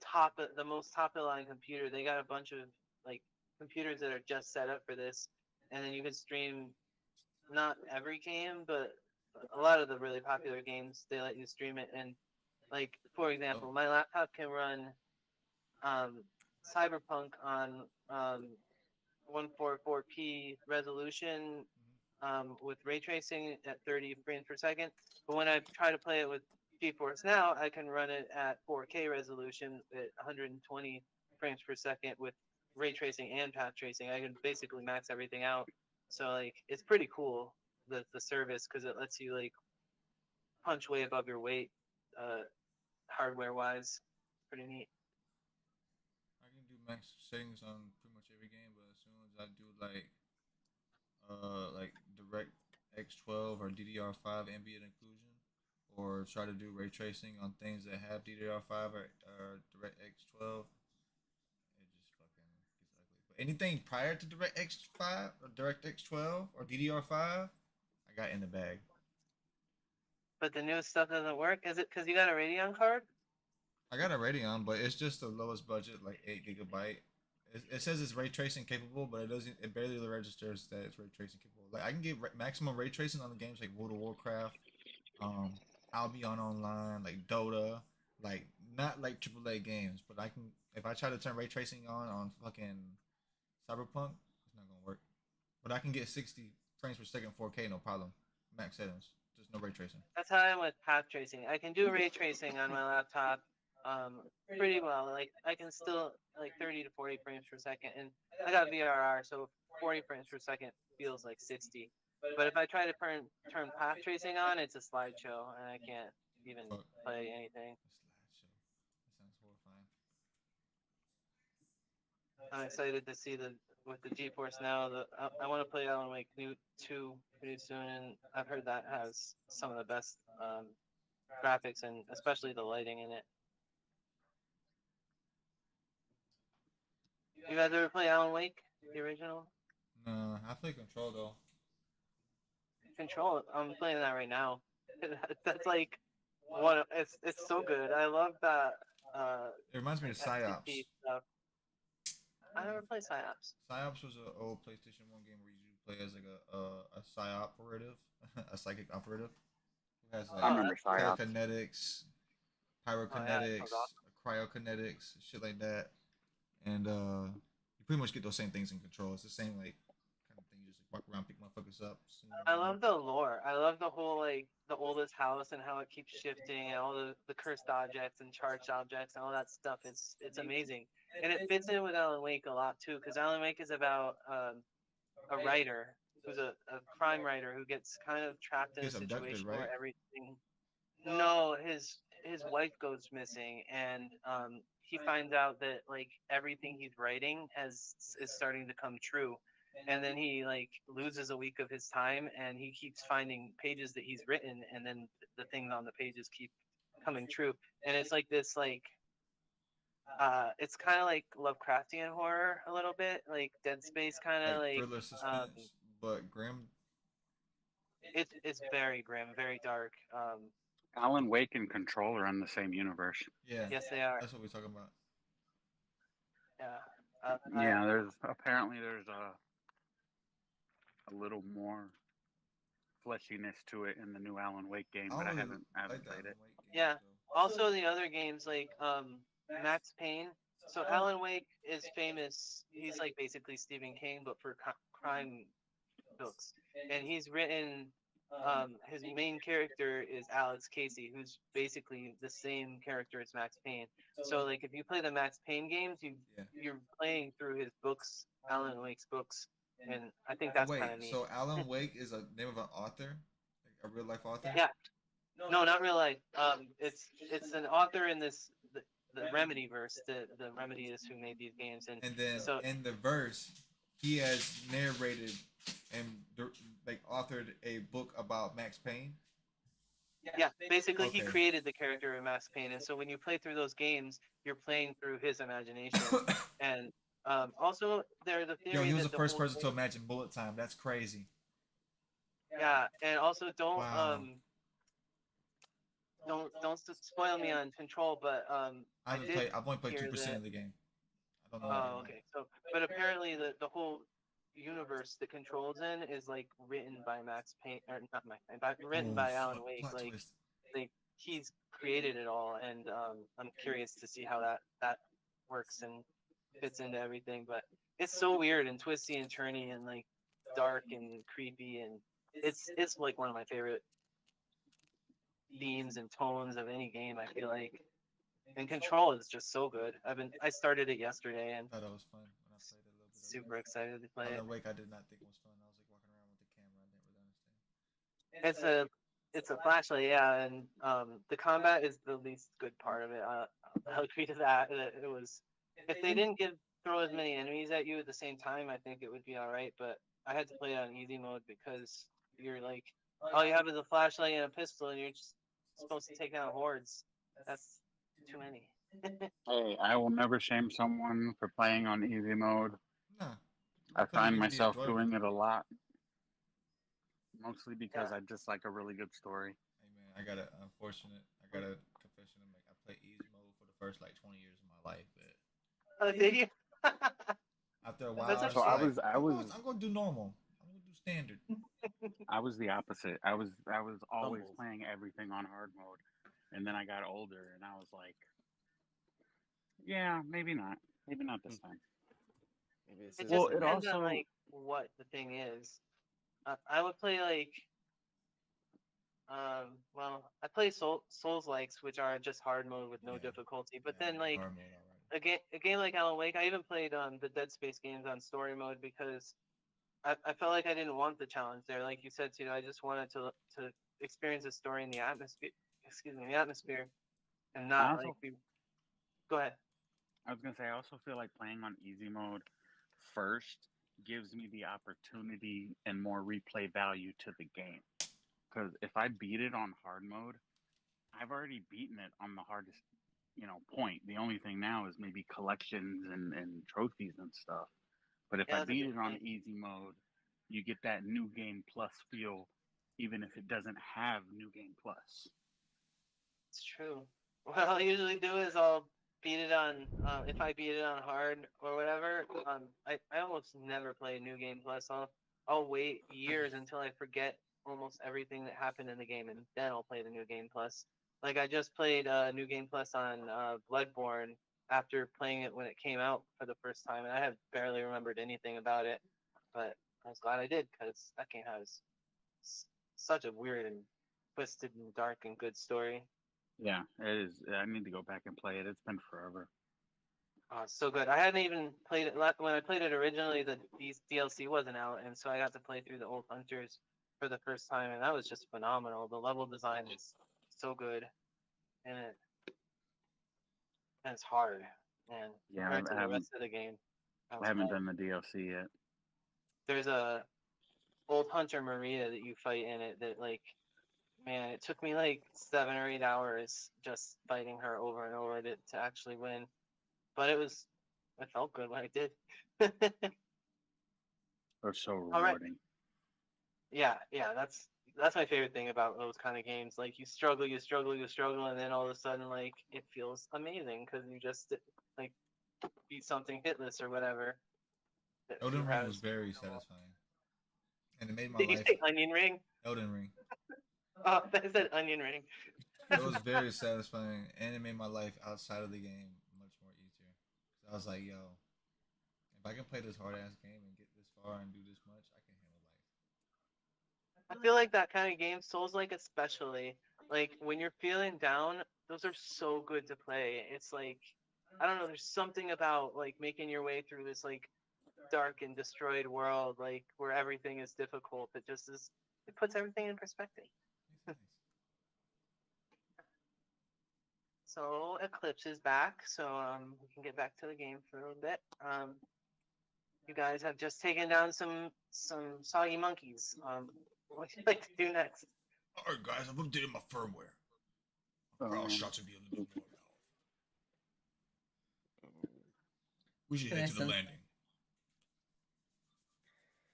most top of the line computer. They got a bunch of like computers that are just set up for this, and then you can stream not every game, but a lot of the really popular games. They let you stream it, and like for example, my laptop can run Cyberpunk on 144p resolution with ray tracing at 30 frames per second. But when I try to play it with GeForce Now, I can run it at 4K resolution at 120 frames per second with ray tracing and path tracing. I can basically max everything out. So like it's pretty cool the service because it lets you like punch way above your weight hardware wise. Pretty neat.
I can do max settings on pretty much every game, but as soon as I do like direct X12 or DDR5 ambient occlusion, or try to do ray tracing on things that have DDR5 or direct X12, it just fucking gets ugly. But anything prior to direct X5 or direct X12 or DDR5, I got in the bag.
But the newest stuff doesn't work. Is it because you got a Radeon card?
I got a Radeon, but it's just the lowest budget, like 8 GB. It says it's ray tracing capable, but it doesn't. It barely registers that it's ray tracing capable. Like I can get maximum ray tracing on the games like World of Warcraft, Albion Online, like Dota, like not like AAA games, but I can. If I try to turn ray tracing on fucking Cyberpunk, it's not gonna work. But I can get 60 frames per second, 4K, no problem. Max settings, just no ray tracing.
That's how I am with path tracing. I can do ray tracing on my laptop pretty well. Like I can still like 30 to 40 frames per second, and I got VRR, so 40 frames per second feels like 60. But if I try to turn path tracing on, it's a slideshow, and I can't even play anything.
Slideshow. That sounds horrifying.
I'm excited to see the with the GeForce Now. I want to play Alan Wake 2 pretty soon, and I've heard that has some of the best graphics and especially the lighting in it. You guys ever play Alan Wake, the original?
No, I play Control though.
Control. I'm playing that right now. That's like one. It's so good. I love that.
It reminds me of Psyops.
FTP stuff. I never played Psyops.
Psyops was an old PlayStation 1 game where you play as like a psy operative, a psychic operative who has like
I remember Psyops.
telekinetics,
Oh, yeah,
pyrokinetics,
that sounds
cryokinetics, shit like that. And you pretty much get those same things in Control. It's the same like kind of thing. You just like, walk around, pick motherfuckers up.
I love the lore. I love the whole like the oldest house and how it keeps shifting and all the cursed objects and charged objects and all that stuff. It's amazing, and it fits in with Alan Wake a lot too, because Alan Wake is about a writer who's a crime writer who gets kind of trapped in a
Gets abducted,
situation
right?
where everything. No, his wife goes missing, and he finds out that like everything he's writing is starting to come true. And then he like loses a week of his time, and he keeps finding pages that he's written, and then the things on the pages keep coming true. And it's like this like it's kind of like Lovecraftian horror a little bit, like Dead Space kind of like
thriller suspense, but grim.
it's very grim, very dark.
Alan Wake and Control are in the same universe.
Yeah,
Yes, they are.
that's what we're talking about.
Yeah.
Yeah, there's a little more fleshiness to it in the new Alan Wake game, but I
really
haven't
like
played
that
it.
Wake game,
Yeah.
though.
Also, the other games like Max Payne. So Alan Wake is famous. He's like basically Stephen King, but for crime books. And he's written. His main character is Alex Casey, who's basically the same character as Max Payne. So like if you play the Max Payne games, you're playing through his books, Alan Wake's books, and I think that's
Wait,
kind of neat.
so Alan Wake is a name of an author, like a real life author?
Yeah. No, not real life. It's an author in the Remedy verse. The Remedy is who made these games, and
then
so
in the verse, he has narrated and like authored a book about Max Payne.
yeah, basically he
Okay.
created the character of Max Payne, and so when you play through those games, you're playing through his imagination. And also there's a theory
Yo, he was
that
the first
whole
person to imagine bullet time. That's crazy.
Yeah, and also
Wow.
don't spoil me on Control, but
I've only played 2% of the game. I don't know.
Oh, okay. So, but apparently the whole universe that Control's in is like written by Max Payne, or not Max Payne, but written by Alan Wake.
Plot
Like
twist.
he's created it all, and I'm curious to see how that works and fits into everything. But it's so weird and twisty and turny and like dark and creepy, and it's like one of my favorite themes and tones of any game, I feel like. And Control is just so good. I started it yesterday and
I thought it was fun when I played a little bit.
super excited to play it.
Alan Wake, I did not think was fun. I was like walking around with the camera. I didn't really understand.
It's a flashlight, yeah, and the combat is the least good part of it. I'll agree to that. It was if they didn't throw as many enemies at you at the same time, I think it would be all right. But I had to play it on easy mode because you're like all you have is a flashlight and a pistol, and you're just supposed to take down hordes. That's too many.
Hey, I will never shame someone for playing on easy mode.
Nah.
I
Because
find
it would be
myself
enjoyable.
doing it a lot, mostly because I just like a really good story.
Hey man, I got a confession to make. I played easy mode for the first like 20 years of my life, but
Oh, did you?
after a while,
That's
I was
So
like,
I was
I'm gonna do normal. I'm gonna do standard.
I was the opposite. I was always
Humble.
playing everything on hard mode, and then I got older, and I was like, yeah, maybe not this time.
Maybe it's
It
his
just
Well, it
depends
also-
on like what the thing is. I would play like well, I play Souls likes, which are just hard mode with no
Yeah.
difficulty. But
Yeah,
then like
hard mode already.
a game like Alan Wake, I even played the Dead Space games on story mode because I felt like I didn't want the challenge there. Like you said, too, I just wanted to experience the story in the atmosphere. Excuse me, the atmosphere, and not
also-
like be. Go ahead.
I was gonna say I also feel like playing on easy mode first gives me the opportunity and more replay value to the game. Because if I beat it on hard mode, I've already beaten it on the hardest, point. The only thing now is maybe collections and trophies and stuff. But if
Yeah,
I
that's a
beat
good
it on
point.
easy mode, you get that new game plus feel, even if it doesn't have new game plus.
It's true. What I'll usually do is I'll beat it on if I beat it on hard or whatever. I almost never play New Game Plus. I'll wait years until I forget almost everything that happened in the game, and then I'll play the New Game Plus. Like I just played New Game Plus on Bloodborne after playing it when it came out for the first time, and I have barely remembered anything about it. But I was glad I did because that game has such a weird and twisted and dark and good story.
Yeah, it is. I need to go back and play it. It's been forever.
Oh, it's so good. I hadn't even played it when I played it originally. These DLC wasn't out, and so I got to play through the old hunters for the first time, and that was just phenomenal. The level design is so good, and it's hard. And
Yeah,
compared to
I
the
haven't.
rest of the game, that
I
was
haven't
fun.
done the DLC yet.
There's a old hunter Maria that you fight in it that man, it took me like 7 or 8 hours just fighting her over and over to actually win. But it felt good when I did.
They're so
All right.
rewarding.
Yeah, that's my favorite thing about those kind of games. Like you struggle, and then all of a sudden, like it feels amazing because you just like beat something hitless or whatever. That
Elden
you
Ring
have.
was very satisfying, and it made my
Did you
life.
say onion ring?
Elden Ring.
Oh, I said onion ring.
It was very satisfying, and it made my life outside of the game much more easier. 'Cause I was like, yo, if I can play this hard ass game and get this far and do this much, I can handle life.
I feel like that kind of game, Souls-like especially, like when you're feeling down, those are so good to play. It's like, I don't know, there's something about like making your way through this like dark and destroyed world, like where everything is difficult. It puts everything in perspective.
Nice.
So Eclipse is back, so we can get back to the game for a little bit. You guys have just taken down some soggy monkeys. What would you like to do next?
All right, guys, I've updated my firmware.
Oh,
Crowd
man.
shots will be a little bit more now. We should
Can
head
I
to the
send-
landing.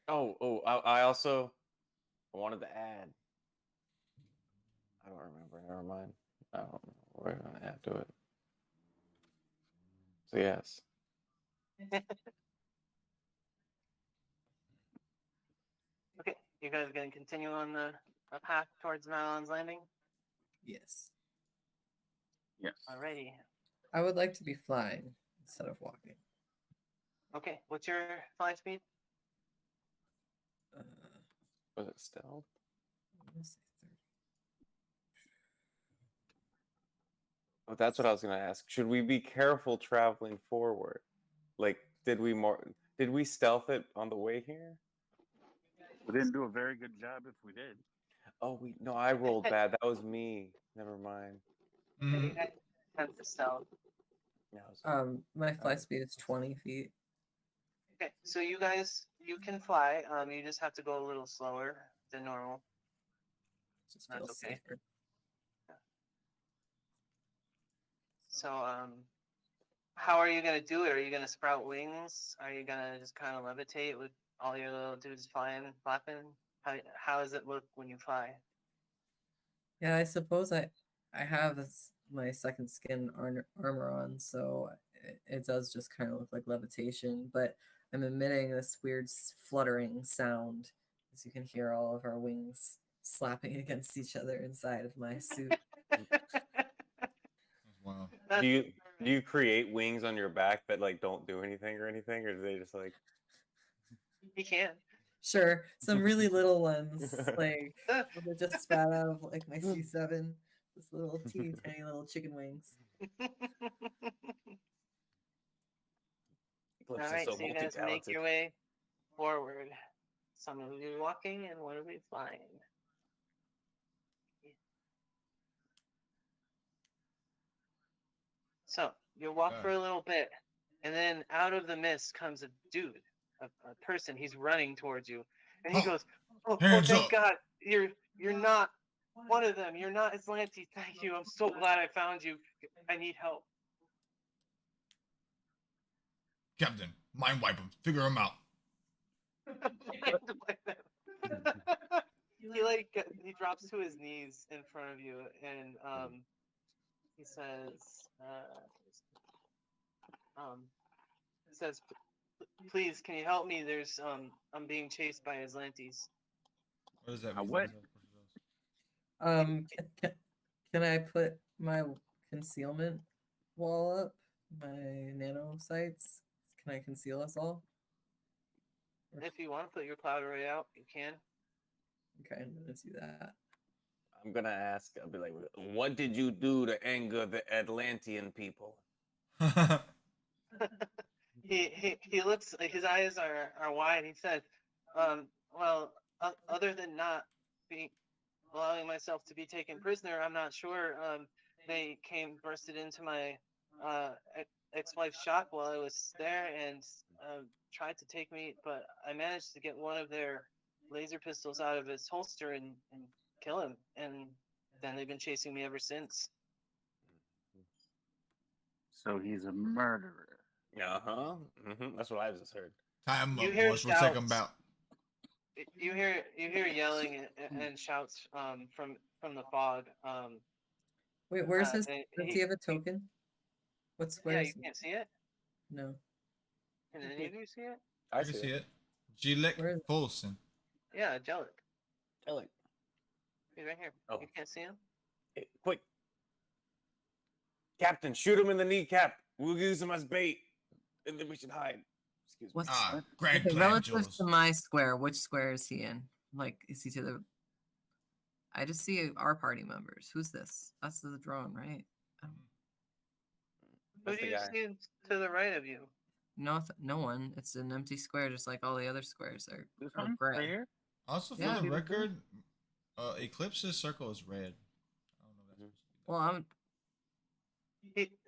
I also wanted to add. I don't remember. Never mind. I don't know. We're gonna add to it. So yes.
Okay, you guys are gonna continue on the path towards Malon's Landing.
Yes.
Yes.
Alrighty.
I would like to be flying instead of walking.
Okay, what's your fly speed?
Was it stealth?
I'm gonna say 30.
Well, that's what I was gonna ask. Should we be careful traveling forward? Like, did we stealth it on the way here?
We didn't do a very good job if we did.
Oh, no, I rolled bad. That was me. Never mind.
Mhm.
You guys have to stealth.
Yeah, I was-
My fly speed is 20 feet.
Okay, so you can fly. You just have to go a little slower than normal.
Just
That's
feels
okay.
safer.
So how are you gonna do it? Are you gonna sprout wings? Are you gonna just kind of levitate with all your little dudes flying, flapping? How does it look when you fly?
Yeah, I suppose I have my second skin armor on, so it does just kind of look like levitation, but I'm emitting this weird fluttering sound, as you can hear all of our wings slapping against each other inside of my suit.
Wow.
Do you create wings on your back that like don't do anything or anything, or do they just like?
You can.
Sure, some really little ones, like that just spat out of like my C7, this little teeny tiny little chicken wings.
All
Eclipse is
right,
so
so you guys make
multi-talented.
your way forward. Some of you walking and one of you flying. So you walk for a little bit, and then out of the mist comes a dude, a person. He's running towards you, and he
Oh,
goes, "Oh,
hands
thank
up."
God, you're not one of them. You're not Aslanti. Thank you. I'm so glad I found you. I need help."
Captain, mind wipe him. Figure him out.
He drops to his knees in front of you, and he says, "Please, can you help me? I'm being chased by Aslantes."
What does that
A
mean?
what?
Can I put my concealment wall up? My nano sights? Can I conceal us all?
If you want to put your cloud array out, you can.
Okay, I'm gonna do that.
I'm gonna ask. I'll be like, "What did you do to anger the Atlantean people?"
He looks. His eyes are wide. He said, "Well, other than not allowing myself to be taken prisoner, I'm not sure. They bursted into my ex-wife's shop while I was there and tried to take me, but I managed to get one of their laser pistols out of his holster and kill him. And then they've been chasing me ever since."
So he's a murderer.
Uh-huh. That's what I just heard.
Tie him
You
up,
hear
boys. We'll take him
shouts.
out.
You hear yelling and shouts from the fog.
Wait, where's his?
they-
Does he have a token? What square?
Yeah,
is
you
he?
can't see it.
No.
Can any of you see it?
I
can
see
see
it.
it. Gilek
Where is it?
Folsom.
Yeah, Jellic.
Like,
He's right here.
Oh.
You can't see him?
hey, quick, Captain, shoot him in the kneecap. We'll use him as bait, and then we should hide. Excuse me.
What's
Ah, grand
okay,
plan,
relative
Jules.
to my square? Which square is he in? Like, is he to the? I just see our party members. Who's this? That's the drone, right?
Who
That's
do
the
you
guy.
see to the right of you?
No, no one. It's an empty square, just like all the other squares are,
This
are
one
gray.
right here.
Also, for
Yeah.
the record, Eclipse's circle is red. I don't know if that's
Well, I'm.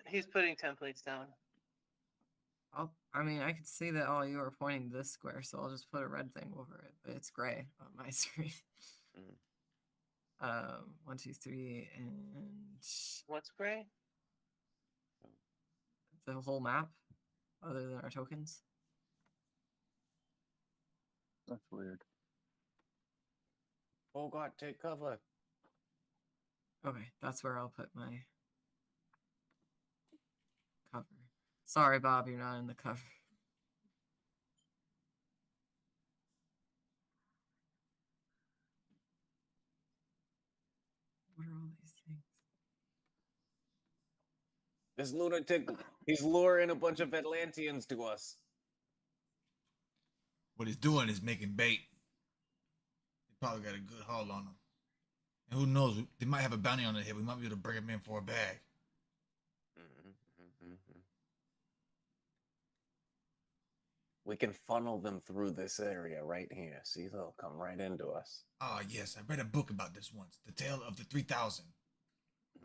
He's putting templates down.
I mean, I could see that all you are pointing to this square, so I'll just put a red thing over it. But it's gray on my screen.
Mhm.
1, 2, 3, and
What's gray?
the whole map, other than our tokens.
That's weird.
Oh God, take cover.
Okay, that's where I'll put my cover. Sorry, Bob, you're not in the cover. What are all these things?
This lunatic, he's luring a bunch of Atlanteans to us.
What he's doing is making bait. He probably got a good haul on him. And who knows? They might have a bounty on their head. We might be able to bring him in for a bag.
We can funnel them through this area right here. See, they'll come right into us.
Ah, yes. I read a book about this once. The Tale of the 3000.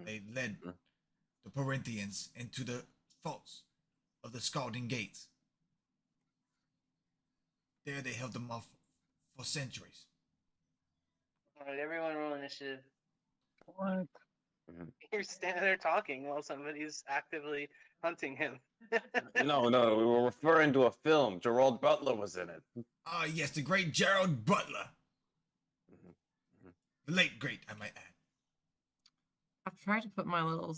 They led the Corinthians into the vaults of the Scalding Gates. There they held them off for centuries.
All right, everyone roll initiative.
What?
You're standing there talking while somebody's actively hunting him.
No, we were referring to a film. Gerald Butler was in it.
Ah, yes. The great Gerald Butler. The late great, I might add.
I've tried to put my little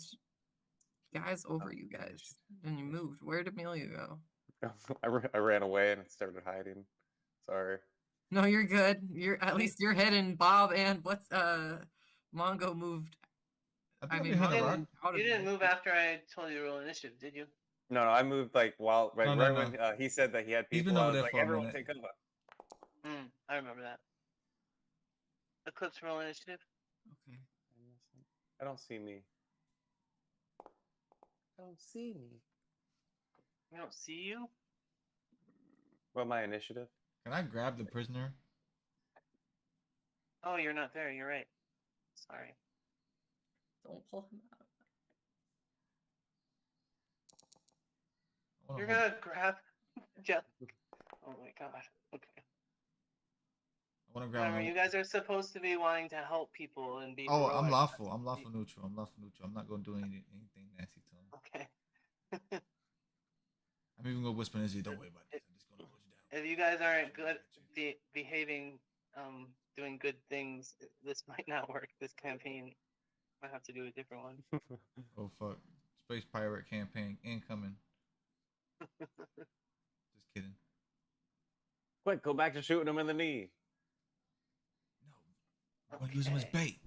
guys over you guys, and you moved. Where did Amelia go?
I ran away and started hiding. Sorry.
No, you're good. You're at least you're hidden. Bob and what's Mongo moved. I
think
mean,
behind a
you
rock.
didn't,
out of
you didn't
there.
move after I told you to roll initiative, did you?
No, I moved like while right,
No,
right
no,
when he said that he had
He's
people.
been
I
over
was
there
like,
for a
everyone
minute.
take cover.
I remember that. Eclipse roll initiative.
Okay.
I don't see me. I don't see me.
I don't see you.
What, my initiative?
Can I grab the prisoner?
Oh, you're not there. You're right. Sorry.
Don't pull him out.
I wanna
You're
hold-
gonna grab Jellic. Oh my god. Okay.
I want to grab.
Remember, you guys are supposed to be wanting to help people and be.
Oh, I'm
heroic.
lawful. I'm lawful neutral. I'm lawful neutral. I'm not gonna do anything nasty to him.
Okay.
I'm even gonna whisper in his ear. Don't worry about this. I'm just gonna hold you down.
If you guys aren't good behaving, doing good things, this might not work. This campaign might have to do a different one.
Oh fuck! Space pirate campaign incoming. Just kidding.
Quick, go back to shooting him in the knee.
No, I'm gonna use him as bait.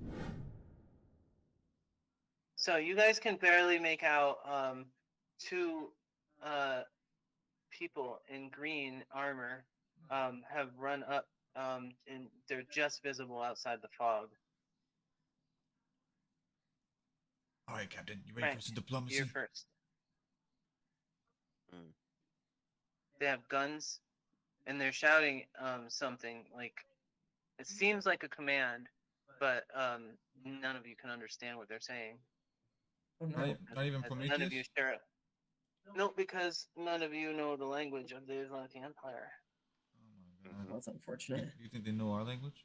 So you guys can barely make out two people in green armor have run up and they're just visible outside the fog.
All right, Captain, you ready
Frank,
for some diplomacy?
You're first.
Hmm.
They have guns and they're shouting something like it seems like a command, but none of you can understand what they're saying.
Oh, no.
Not even
None of you
Prometheus.
share it. No, because none of you know the language of the Islamic Empire.
Oh my god.
That's unfortunate.
You think they know our language?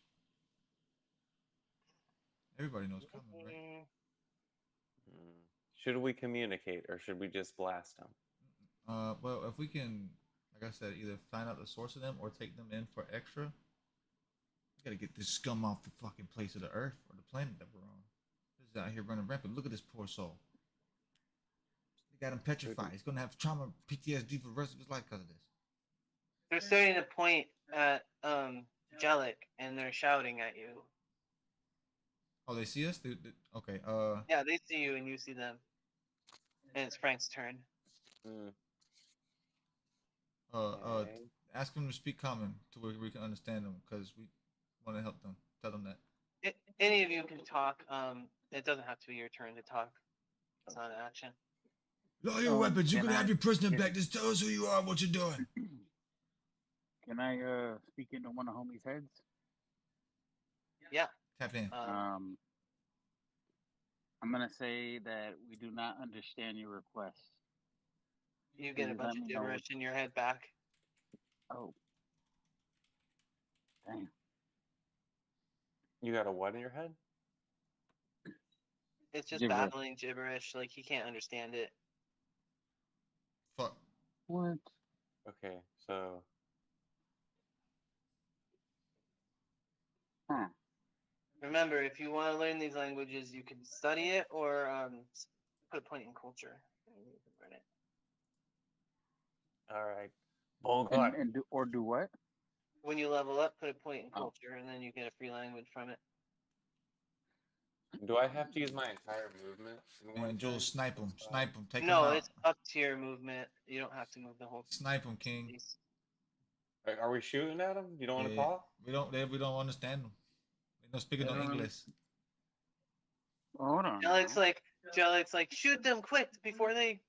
Everybody knows common, right?
Hmm. Should we communicate or should we just blast them?
Well, if we can, like I said, either find out the source of them or take them in for extra. We gotta get this scum off the fucking place of the earth or the planet that we're on. This is out here running rampant. Look at this poor soul. They got him petrified. He's gonna have trauma, PTSD for the rest of his life because of this.
They're starting to point at Jellic and they're shouting at you.
Oh, they see us? Okay.
Yeah, they see you and you see them. And it's Frank's turn.
Hmm.
Okay. Ask them to speak common to where we can understand them because we want to help them. Tell them that.
Any of you can talk. It doesn't have to be your turn to talk. It's not an action.
Lower your weapons. You can have your prisoner back. Just tell us who you are and what you're doing.
Can I speak into one of homie's heads?
Yeah.
Tap in.
I'm gonna say that we do not understand your request.
You get a
Let
bunch of
me know.
gibberish in your head back.
Oh. Dang.
You got a what in your head?
It's just
Gibberish.
babbling gibberish, like he can't understand it.
Fuck.
What?
Okay, so
Huh.
Remember, if you want to learn these languages, you can study it or put a point in culture. And you can learn it.
all right. Bogart.
And do what?
When you level up, put a point in
Oh.
culture, and then you get a free language from it.
Do I have to use my entire movement? In one
And Joel,
turn?
snipe him. Snipe him. Take him
No,
out.
it's up to your movement. You don't have to move the whole
Snipe him, King.
piece.
Are we shooting at him? You don't want to
Yeah,
talk?
we don't understand them. They don't speak no
Um,
English.
Hold on.
Jellic's like, shoot them quick before they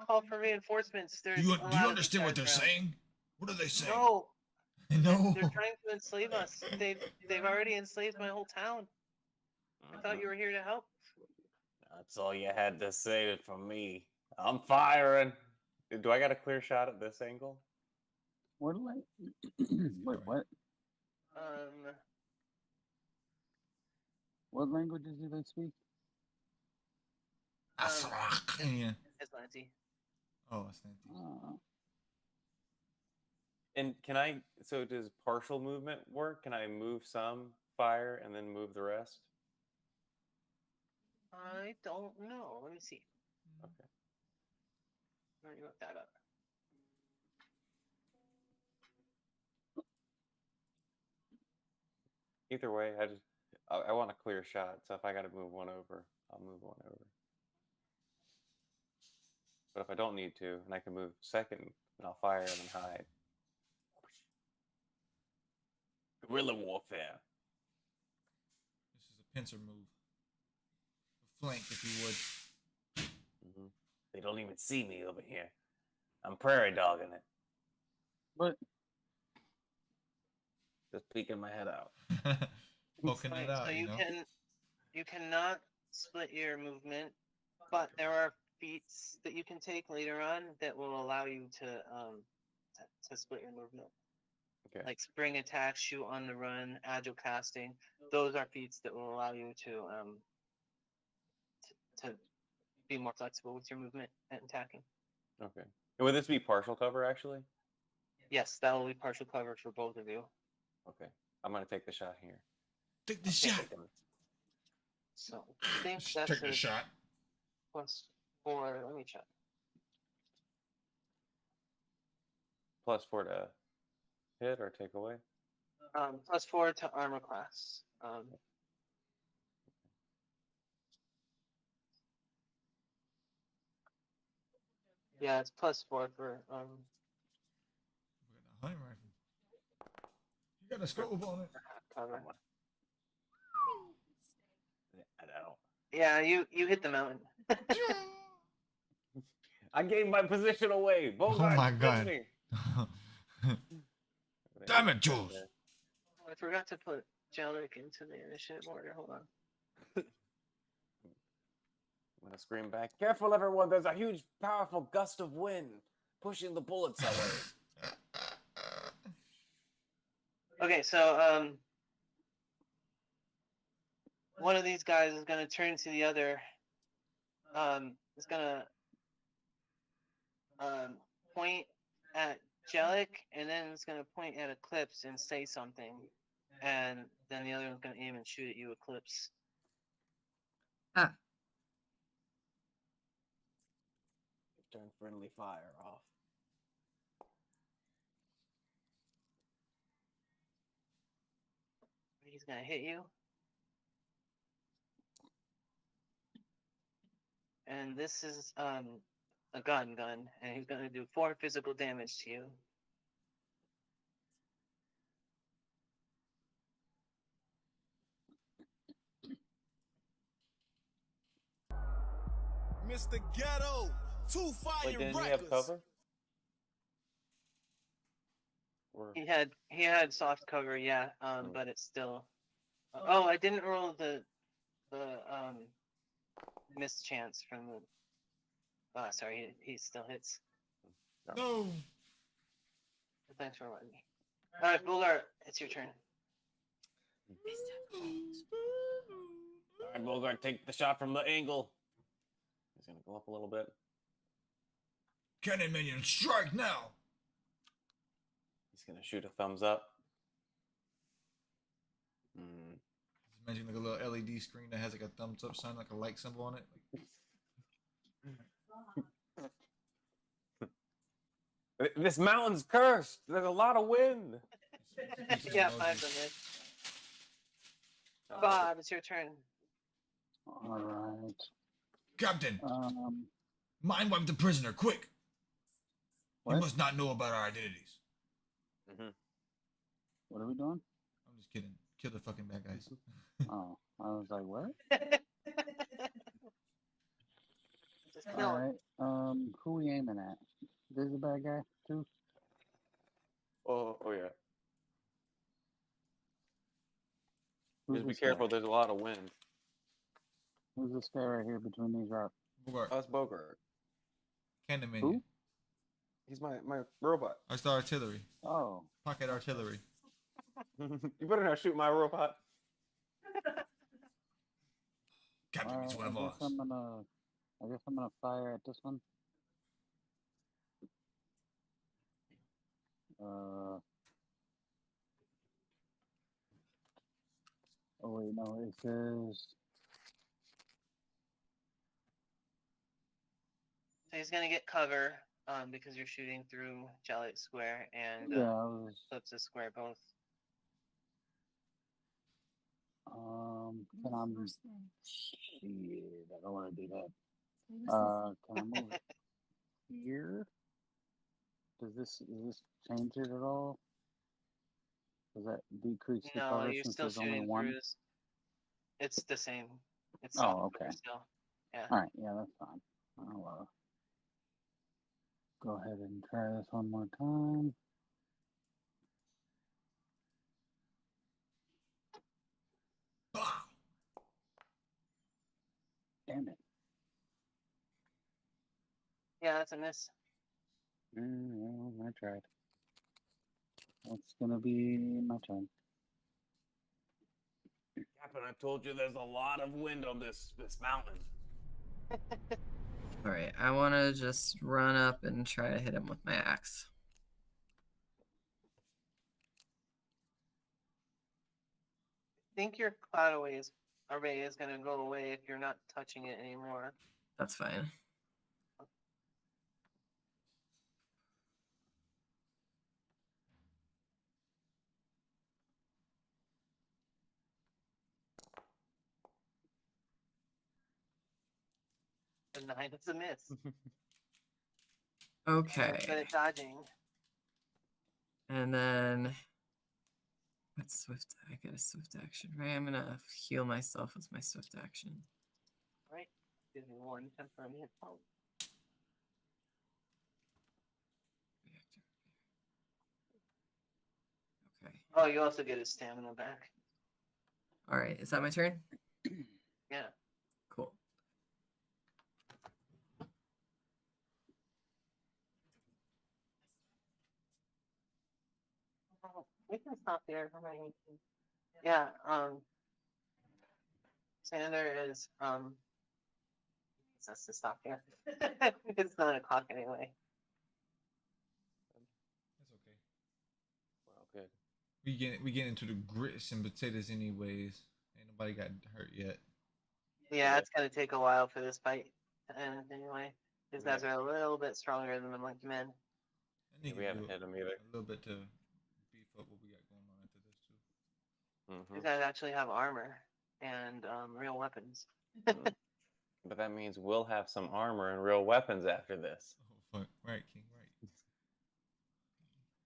call for reinforcements. There's
Do you
a lot of
understand what they're
these guys around.
saying? What are they saying?
No,
No.
they're trying to enslave us. They've already enslaved my whole town. I thought you were here to help.
That's all you had to say from me. I'm firing. Do I got a clear shot at this angle?
What? Wait, what? What languages do they speak?
Yeah.
Atlanti.
Oh, that's not
And can I? So does partial movement work? Can I move some, fire, and then move the rest?
I don't know. Let me see.
Okay.
Let me look that up.
Either way, I want a clear shot. So if I got to move one over, I'll move one over. But if I don't need to, and I can move second, then I'll fire and then hide. Guerrilla warfare.
This is a pincer move. A flank, if you would.
Mm-hmm. They don't even see me over here. I'm prairie dogging it.
But
just peeking my head out.
Poking it out,
So
you know?
you cannot split your movement, but there are feats that you can take later on that will allow you to to split your movement.
Okay.
Like spring attack, shoot on the run, agile casting. Those are feats that will allow you to be more flexible with your movement and attacking.
Okay. And would this be partial cover actually?
Yes, that will be partial cover for both of you.
Okay. I'm gonna take the shot here.
Take the shot.
So I think that's
Take the
a
shot.
+4. Let me check.
+4 to hit or take away.
+4 to armor class. Yeah, it's +4 for
We're gonna hunting rifle. You got a scope on it.
cover.
I don't.
Yeah, you hit the mountain.
I gave my position away. Bogart,
my
defend
God.
me.
Damn it, Jules.
I forgot to put Jellic into the initiative order. Hold on.
I'm gonna scream back. Careful, everyone! There's a huge, powerful gust of wind pushing the bullets away.
Okay, so one of these guys is gonna turn to the other. Is gonna point at Jellic, and then it's gonna point at Eclipse and say something, and then the other one's gonna aim and shoot at you, Eclipse.
Ah.
Turn friendly fire off.
He's gonna hit you. And this is a gun, and he's gonna do 4 physical damage to you.
Mr. Ghetto, 2 Fire
Wait, didn't he
Records.
have cover? Or
He had soft cover, yeah. But it's still. Oh, I didn't roll the miss chance from the. Oh, sorry, he still hits.
No.
Thanks for reminding me. All right, Bogart, it's your turn.
Alright, Bogart, take the shot from the angle. He's gonna go up a little bit.
Cannon minion, strike now.
He's gonna shoot a thumbs up.
Imagine like a little LED screen that has like a thumbs up sign, like a like symbol on it.
This mountain's cursed. There's a lot of wind.
Yeah, 5 to miss. Bob, it's your turn.
All right.
Captain,
Um,
mind wipe the prisoner, quick.
What?
You must not know about our identities.
what are we doing?
I'm just kidding. Kill the fucking bad guys.
Oh, I was like, what?
Just kill
All
him.
right. Who we aiming at? This is a bad guy too.
Oh yeah.
Who's
Just be
this guy?
careful. There's a lot of wind.
Who's this guy right here between these rocks?
Bogart,
That's Bogart.
cannon minion.
Who?
He's my robot.
That's the artillery.
Oh,
Pocket artillery.
You better not shoot my robot.
Captain is one of
I
us.
guess I'm gonna fire at this one. Oh wait, no, it says
So he's gonna get cover, because you're shooting through Jellic Square and
yeah. I was
Eclipse's Square both.
can I shit, I don't want to do that. Can I move it here? Does this change it at all? Does that decrease the
No,
cover
you're
since
still
there's only
shooting
one?
through this. It's the same. It's
Oh,
soft
okay.
cover still. Yeah.
All right, yeah, that's fine. I'll go ahead and try this one more time. Damn it.
Yeah, that's a miss.
Well, I tried. It's gonna be my turn.
Captain, I told you there's a lot of wind on this mountain.
All right, I want to just run up and try to hit him with my axe.
I think your cloud array is going to go away if you're not touching it anymore.
That's fine.
The 9 is a miss.
Okay.
Good at dodging.
And then what's swift? I get a swift action, right? I'm gonna heal myself with my swift action.
Right. Give me 1 temporary hit point.
Okay.
Oh, you also get his stamina back.
All right. Is that my turn?
Yeah.
Cool.
We can stop there. Yeah. Sander is Let's to stop here. It's 9 o'clock anyway.
That's okay.
Well, good.
We get into the grits and potatoes anyways. Ain't nobody got hurt yet.
Yeah, it's gonna take a while for this fight to end anyway. These guys are a little bit stronger than them, like men.
I need
We
to
haven't
do
hit him either.
a little bit to beef up what we got going on after this too.
These guys actually have armor and real weapons.
But that means we'll have some armor and real weapons after this.
Oh, fuck. Right, King, right.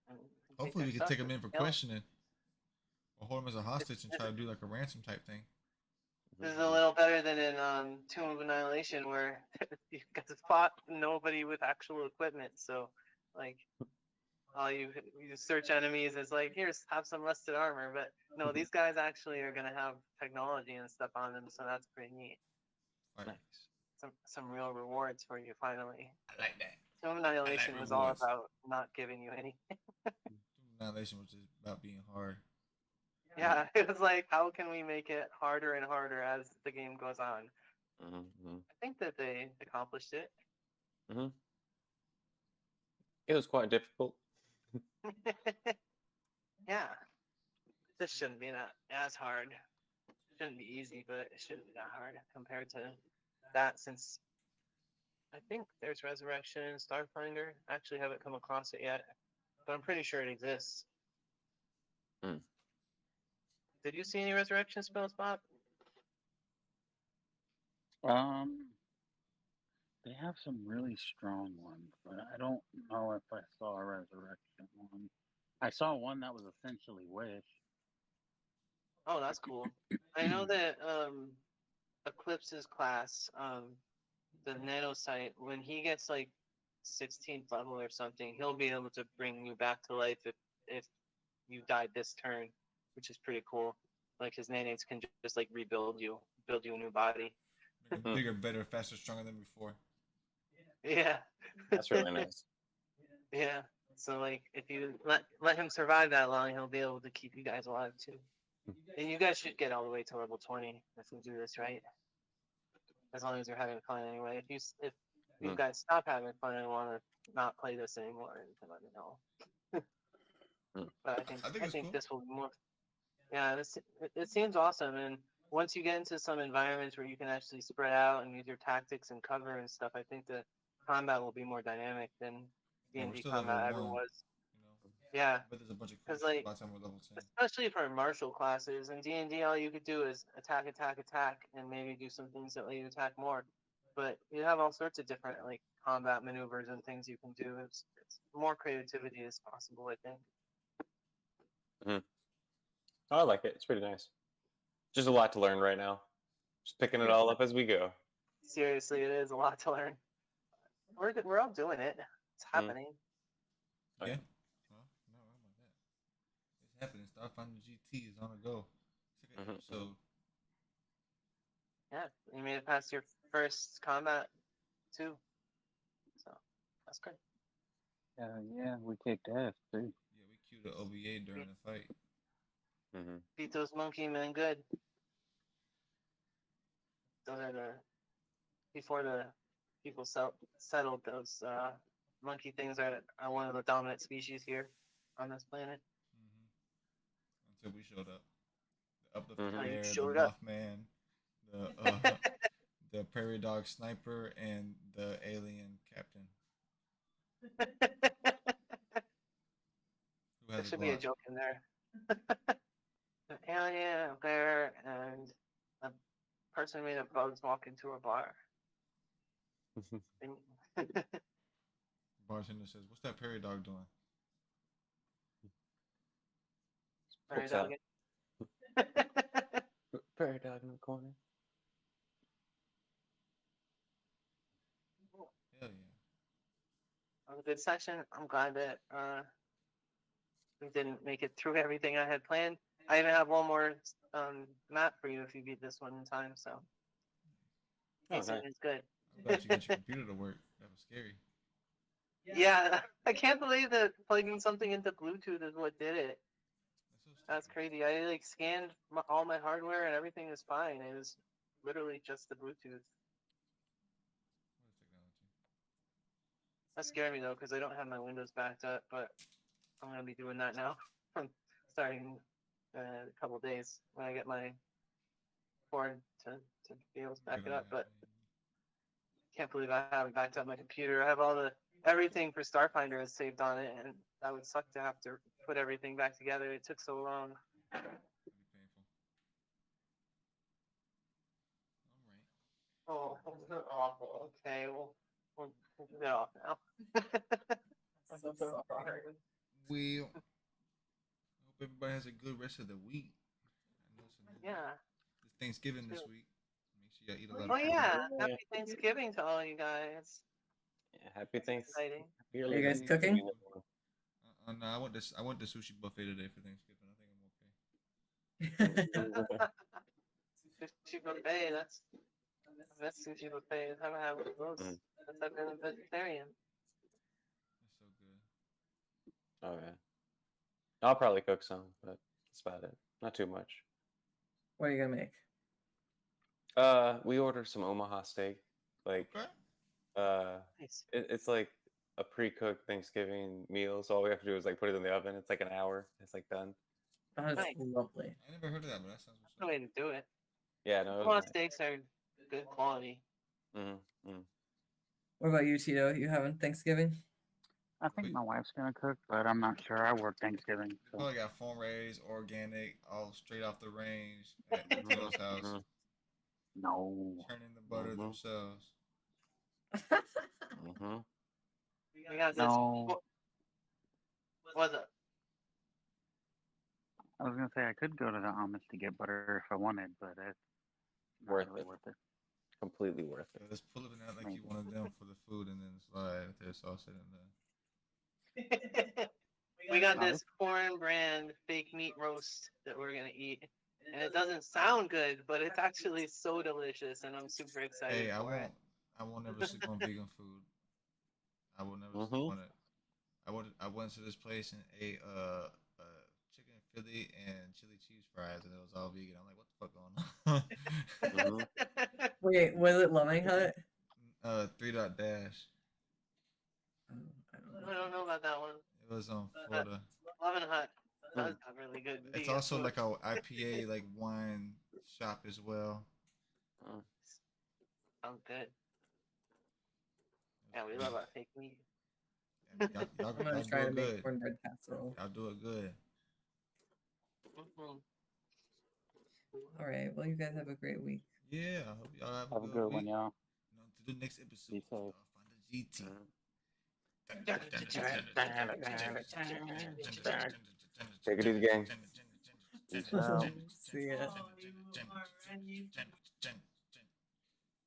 And
Hopefully we
their
can take
stuff
him in
and
for
kill 'em.
questioning. Or hold him as a hostage and try to do like a ransom type thing.
This is a little better than in Tomb of Annihilation, where you got to spot nobody with actual equipment. So, like, all you search enemies is like, here's have some rusted armor. But no, these guys actually are gonna have technology and stuff on them, so that's pretty neat.
Right.
Nice.
Some real rewards for you finally.
I like that.
Tomb of Annihilation was all
rewards.
about not giving you any.
Annihilation was just about being hard.
Yeah, it was like, how can we make it harder and harder as the game goes on? I think that they accomplished it.
It was quite difficult.
Yeah, this shouldn't be that as hard. Shouldn't be easy, but it shouldn't be that hard compared to that. Since I think there's Resurrection in Starfinder. I actually haven't come across it yet, but I'm pretty sure it exists. Did you see any Resurrection spells, Bob?
They have some really strong ones, but I don't know if I saw a resurrection one. I saw one that was essentially Wish.
Oh, that's cool. I know that Eclipse's class, the nanosite, when he gets like 16th level or something, he'll be able to bring you back to life if you died this turn, which is pretty cool. Like his nanites can just like build you a new body.
Bigger, better, faster, stronger than before.
Yeah.
That's really nice.
Yeah. So like if you let him survive that long, he'll be able to keep you guys alive too. And you guys should get all the way to level 20 if we do this right. As long as you're having fun anyway. If you guys stop having fun and want to not play this anymore, you can let me know. But I think
cool.
this will be more. Yeah, it seems awesome. And once you get into some environments where you can actually spread out and use your tactics and cover and stuff, I think the combat will be more dynamic than D&D combat ever was. Yeah,
But there's a bunch of
because
cool
like,
by the time we're level 10.
especially for martial classes in D&D, all you could do is attack, and maybe do some things that let you attack more. But you have all sorts of different like combat maneuvers and things you can do. It's more creativity is possible, I think.
I like it. It's pretty nice. Just a lot to learn right now. Just picking it all up as we go.
Seriously, it is a lot to learn. We're all doing it. It's happening.
Yeah. Well, no, I'm on that. It's happening. Starfinder GT is on the go. So.
Yeah, you made it past your first combat too. So that's good.
Yeah, we kicked ass too.
Yeah, we cue the OVA during the fight.
Mm-hmm.
Beat those monkey men good. Those are the before the people settled those monkey things are one of the dominant species here on this planet.
Until we showed up. The uplifted
Mhm.
Until you
bear, the
showed up.
Mothman, the prairie dog sniper, and the alien captain. Who
There
has a
should be a
Glock.
joke in there. An alien, a bear, and a person made of bugs walk into a bar.
Bartender says, "What's that prairie dog doing?"
Prairie
Pokes out.
dog.
Prairie dog in the corner.
Hell yeah.
That was a good session. I'm glad that we didn't make it through everything I had planned. I even have one more map for you if you beat this one in time. So
Oh,
it's,
nice.
it's good.
I'm glad you got your computer to work. That was scary.
Yeah, I can't believe that plugging something into Bluetooth is what did it. That's crazy. I like scanned all my hardware and everything is fine. It was literally just the Bluetooth. That scared me though because I don't have my Windows backed up, but I'm gonna be doing that now from starting a couple days when I get my board to be able to back it up. But can't believe I haven't backed up my computer. I have everything for Starfinder is saved on it, and that would suck to have to put everything back together. It took so long.
Pretty painful.
Oh, awful. Okay, we'll get it off now. I'm
So
so
sorry.
sorry.
Well, I hope everybody has a good rest of the week. I know
Yeah.
it's Thanksgiving this week. Make sure y'all eat a lot
Oh
of food.
yeah.
Yeah.
Happy Thanksgiving to all you guys.
Yeah, happy Thanksgiving.
Exciting.
Are you guys cooking?
No, I went to sushi buffet today for Thanksgiving. I think I'm okay.
Sushi buffet. That's sushi buffet. I haven't had one of those since I've been a vegetarian.
It's so good.
Oh yeah. I'll probably cook some, but that's about it. Not too much.
What are you gonna make?
We ordered some Omaha steak. Like,
Okay.
Nice.
it's like a pre-cooked Thanksgiving meal. So all we have to do is like put it in the oven. It's like an hour. It's like done.
That's
Nice.
lovely.
I never heard of that, but that sounds
That's the way to do it.
Yeah, no.
Omaha steaks are good quality.
Mm-hmm.
What about you, Tito? You having Thanksgiving?
I think my wife's gonna cook, but I'm not sure. I work Thanksgiving,
They
so
probably got farm raised, organic, all straight off the range at Tito's house,
no.
turning the butter themselves.
Mm-hmm.
We got this.
No.
What's up?
I was gonna say I could go to the Amish to get butter if I wanted, but it's not
Worth
really
it.
worth it.
Completely worth it.
So just pull it out like you wanted them for the food, and then slide their sauce in there.
We got this foreign brand fake meat roast that we're gonna eat, and it doesn't sound good, but it's actually so delicious, and I'm super excited
Hey,
for it.
I will never sleep on vegan food. I will never sleep on it. I went to this place and ate chicken Philly and chili cheese fries, and it was all vegan. I'm like, what the fuck going on?
Wait, was it Loving Hut?
3.dash.
I don't know about that one.
It was on Florida.
Loving Hut does have really good.
It's
vegan
also
food.
like a IPA like wine shop as well.
Sounds good. Yeah, we love our fake meat.
Y'all
I'm gonna
do
try to
it
make
good.
cornbread casserole.
Y'all do it good.
All right. Well, you guys have a great week.
Yeah, I hope y'all have
Have
a
a
good
good
week.
one, y'all.
You know, to the next episode.
Be safe.
Starfinder GT.
Take it easy, gang.
Peace out.
See ya.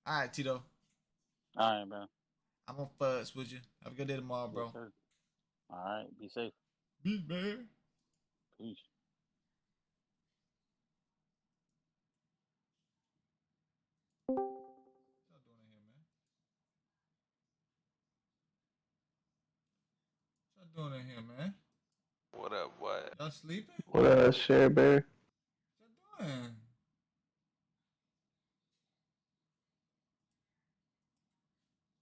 All right, Tito.
All right, bro.
I'm gonna fuzz with you. Have a good day tomorrow, bro.
Yes, sir. All right. Be safe.
Peace, man.
Peace.
What y'all doing in here, man? What y'all doing in here, man?
What up?
Y'all sleeping?
What Share Bear?
What y'all doing?